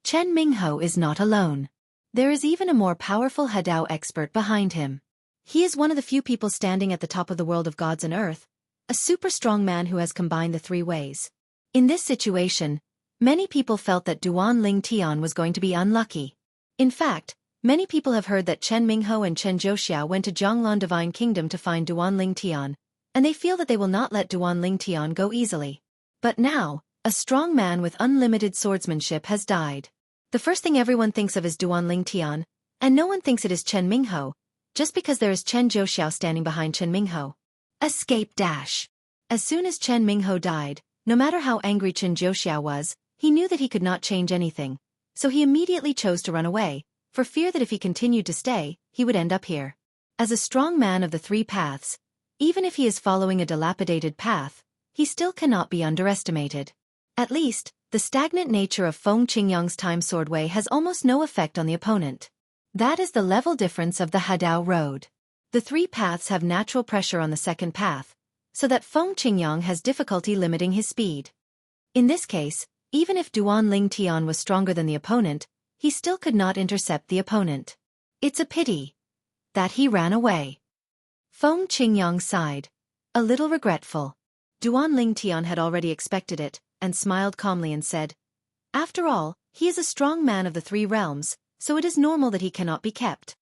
Chen Mingho is not alone. There is even a more powerful Hadao expert behind him. He is one of the few people standing at the top of the world of gods and earth, a super strong man who has combined the 3 ways. In this situation, many people felt that Duanling Tian was going to be unlucky. In fact, many people have heard that Chen Mingho and Chen Zhouxia went to Jianghu Divine Kingdom to find Duanling Tian, and they feel that they will not let Duanling Tian go easily. But now, a strong man with unlimited swordsmanship has died. The first thing everyone thinks of is Duanling Tian, and no one thinks it is Chen Mingho, just because there is Chen Zhouxia standing behind Chen Mingho. Escape dash. As soon as Chen Mingho died, no matter how angry Chen Zhouxia was, he knew that he could not change anything, so he immediately chose to run away, for fear that if he continued to stay, he would end up here. As a strong man of the 3 paths, even if he is following a dilapidated path, he still cannot be underestimated. At least, the stagnant nature of Feng Qingyang's time sword way has almost no effect on the opponent. That is the level difference of the Hadao road. The 3 paths have natural pressure on the second path, so that Feng Qingyang has difficulty limiting his speed. In this case, even if Duanling Tian was stronger than the opponent, he still could not intercept the opponent. It's a pity that he ran away. Feng Qingyang sighed, a little regretful. Duanling Tian had already expected it, and smiled calmly and said, "After all, he is a strong man of the 3 realms, so it is normal that he cannot be kept.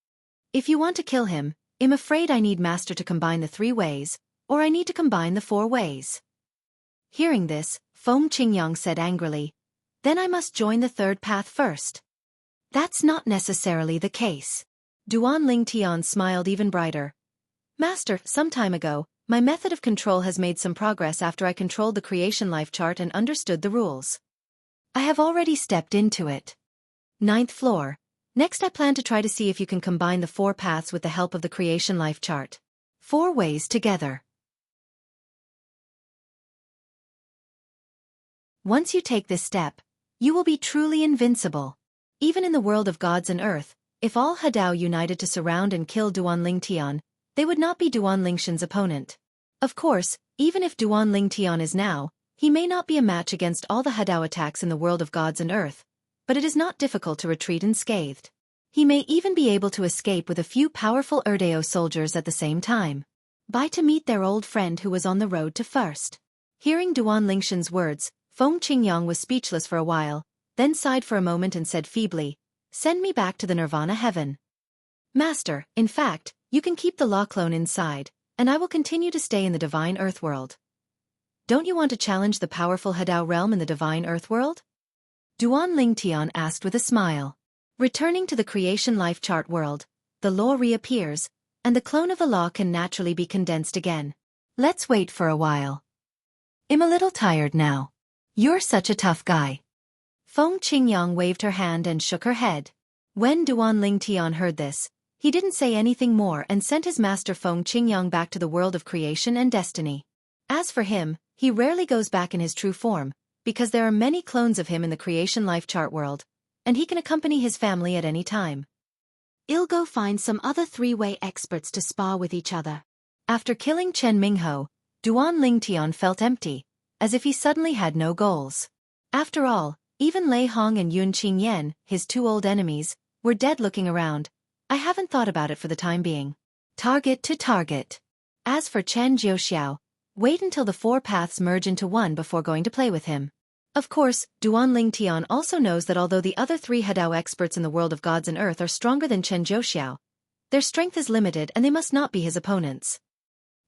If you want to kill him, I'm afraid I need master to combine the 3 ways, or I need to combine the 4 ways." Hearing this, Feng Qingyang said angrily, "Then I must join the 3rd path first." That's not necessarily the case. Duanling Tian smiled even brighter. "Master, some time ago, my method of control has made some progress after I controlled the creation life chart and understood the rules. I have already stepped into it. 9th floor. Next I plan to try to see if you can combine the 4 paths with the help of the creation life chart. 4 ways together. Once you take this step, you will be truly invincible. Even in the world of gods and earth, if all Hadao united to surround and kill Duanling Tian, they would not be Duanling Shen's opponent. Of course, even if Duanling Tian is now, he may not be a match against all the Hadao attacks in the world of gods and earth, but it is not difficult to retreat unscathed. He may even be able to escape with a few powerful Erdeo soldiers at the same time. By to meet their old friend who was on the road to first. Hearing Duanling Shen's words, Feng Qingyang was speechless for a while, then sighed for a moment and said feebly, "Send me back to the Nirvana heaven. Master, in fact, you can keep the law clone inside, and I will continue to stay in the divine earth world. Don't you want to challenge the powerful Hadao realm in the divine earth world?" Duanling Tian asked with a smile. Returning to the creation life chart world, the law reappears, and the clone of the law can naturally be condensed again. Let's wait for a while. I'm a little tired now. You're such a tough guy. Feng Qingyang waved her hand and shook her head. When Duanling Tian heard this, he didn't say anything more and sent his master Feng Qingyang back to the world of creation and destiny. As for him, he rarely goes back in his true form, because there are many clones of him in the creation life chart world, and he can accompany his family at any time. I'll go find some other 3-way experts to spar with each other. After killing Chen Mingho, Duanling Tian felt empty, as if he suddenly had no goals. After all, even Lei Hong and Yun Qingyan, his 2 old enemies, were dead looking around. I haven't thought about it for the time being. Target to target. As for Chen Jiuxiao, wait until the four paths merge into one before going to play with him. Of course, Duanling Tian also knows that although the other three Hadao experts in the world of gods and earth are stronger than Chen Jiuxiao, their strength is limited and they must not be his opponents.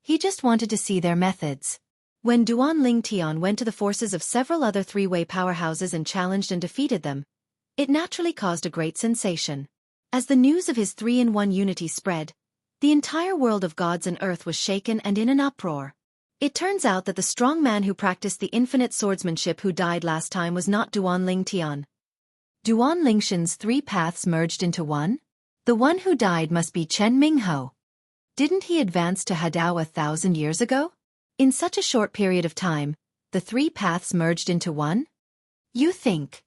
He just wanted to see their methods. When Duanling Tian went to the forces of several other three-way powerhouses and challenged and defeated them, it naturally caused a great sensation. As the news of his 3-in-1 unity spread, the entire world of gods and earth was shaken and in an uproar. It turns out that the strong man who practiced the infinite swordsmanship who died last time was not Duanling Tian. Duanling Shen's three paths merged into one? The one who died must be Chen Mingho. Didn't he advance to Hadao 1,000 years ago? In such a short period of time, the three paths merged into one? You think?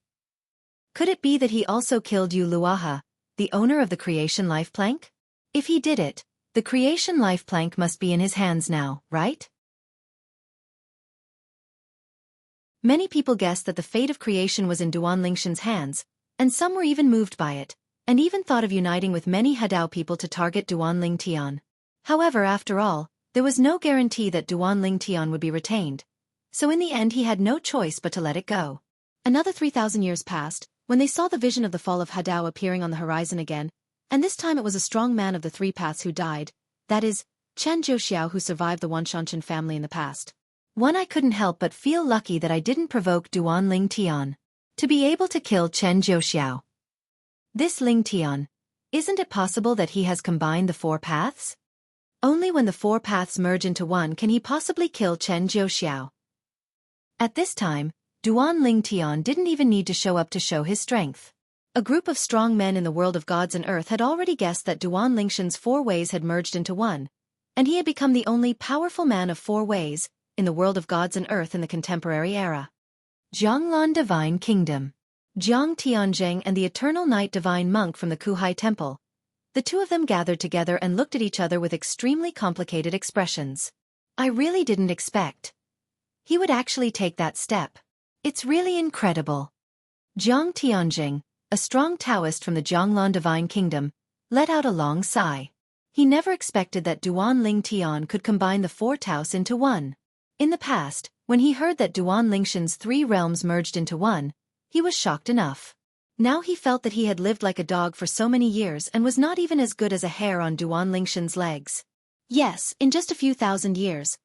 Could it be that he also killed Yu Luaha, the owner of the creation life plank? If he did it, the creation life plank must be in his hands now, right? Many people guessed that the fate of creation was in Duanling Shen's hands, and some were even moved by it, and even thought of uniting with many Hadao people to target Duanling Tian. However, after all, there was no guarantee that Duanling Tian would be retained, so in the end he had no choice but to let it go. Another 3,000 years passed, when they saw the vision of the fall of Hadao appearing on the horizon again, and this time it was a strong man of the three paths who died, that is, Chen Jiuxiao, who survived the Xianxia family in the past. I couldn't help but feel lucky that I didn't provoke Duanling Tian to be able to kill Chen Jiuxiao. This Ling Tian, isn't it possible that he has combined the four paths? Only when the four paths merge into one can he possibly kill Chen Jiuxiao. At this time, Duanling Tian didn't even need to show up to show his strength. A group of strong men in the world of gods and earth had already guessed that Duanling Shen's four ways had merged into one, and he had become the only powerful man of four ways in the world of gods and earth in the contemporary era. Jianglan Divine Kingdom. Jiang Tianzheng and the Eternal Night Divine Monk from the Kuhai Temple. The two of them gathered together and looked at each other with extremely complicated expressions. I really didn't expect he would actually take that step. It's really incredible. Jiang Tianzheng, a strong Taoist from the Jianglan Divine Kingdom, let out a long sigh. He never expected that Duanling Tian could combine the four Taos into one. In the past, when he heard that Duanling Shen's three realms merged into one, he was shocked enough. Now he felt that he had lived like a dog for so many years and was not even as good as a hair on Duanling Shen's legs. Yes, in just a few thousand years,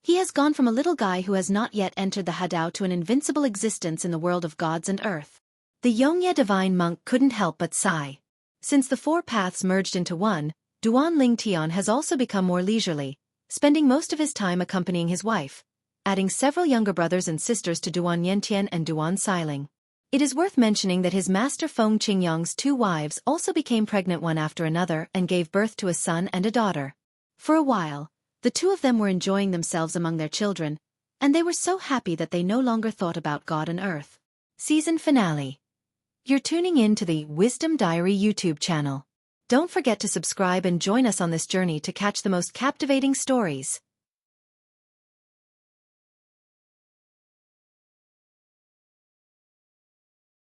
he has gone from a little guy who has not yet entered the Hadao to an invincible existence in the world of gods and earth. The Xianxia Divine Monk couldn't help but sigh. Since the four paths merged into one, Duanling Tian has also become more leisurely, spending most of his time accompanying his wife, adding several younger brothers and sisters to Duan Yentian and Duan Siling. It is worth mentioning that his master Feng Qingyang's two wives also became pregnant one after another and gave birth to a son and a daughter. For a while, the two of them were enjoying themselves among their children, and they were so happy that they no longer thought about God and earth. Season finale. You're tuning in to the Wisdom Diary YouTube channel. Don't forget to subscribe and join us on this journey to catch the most captivating stories.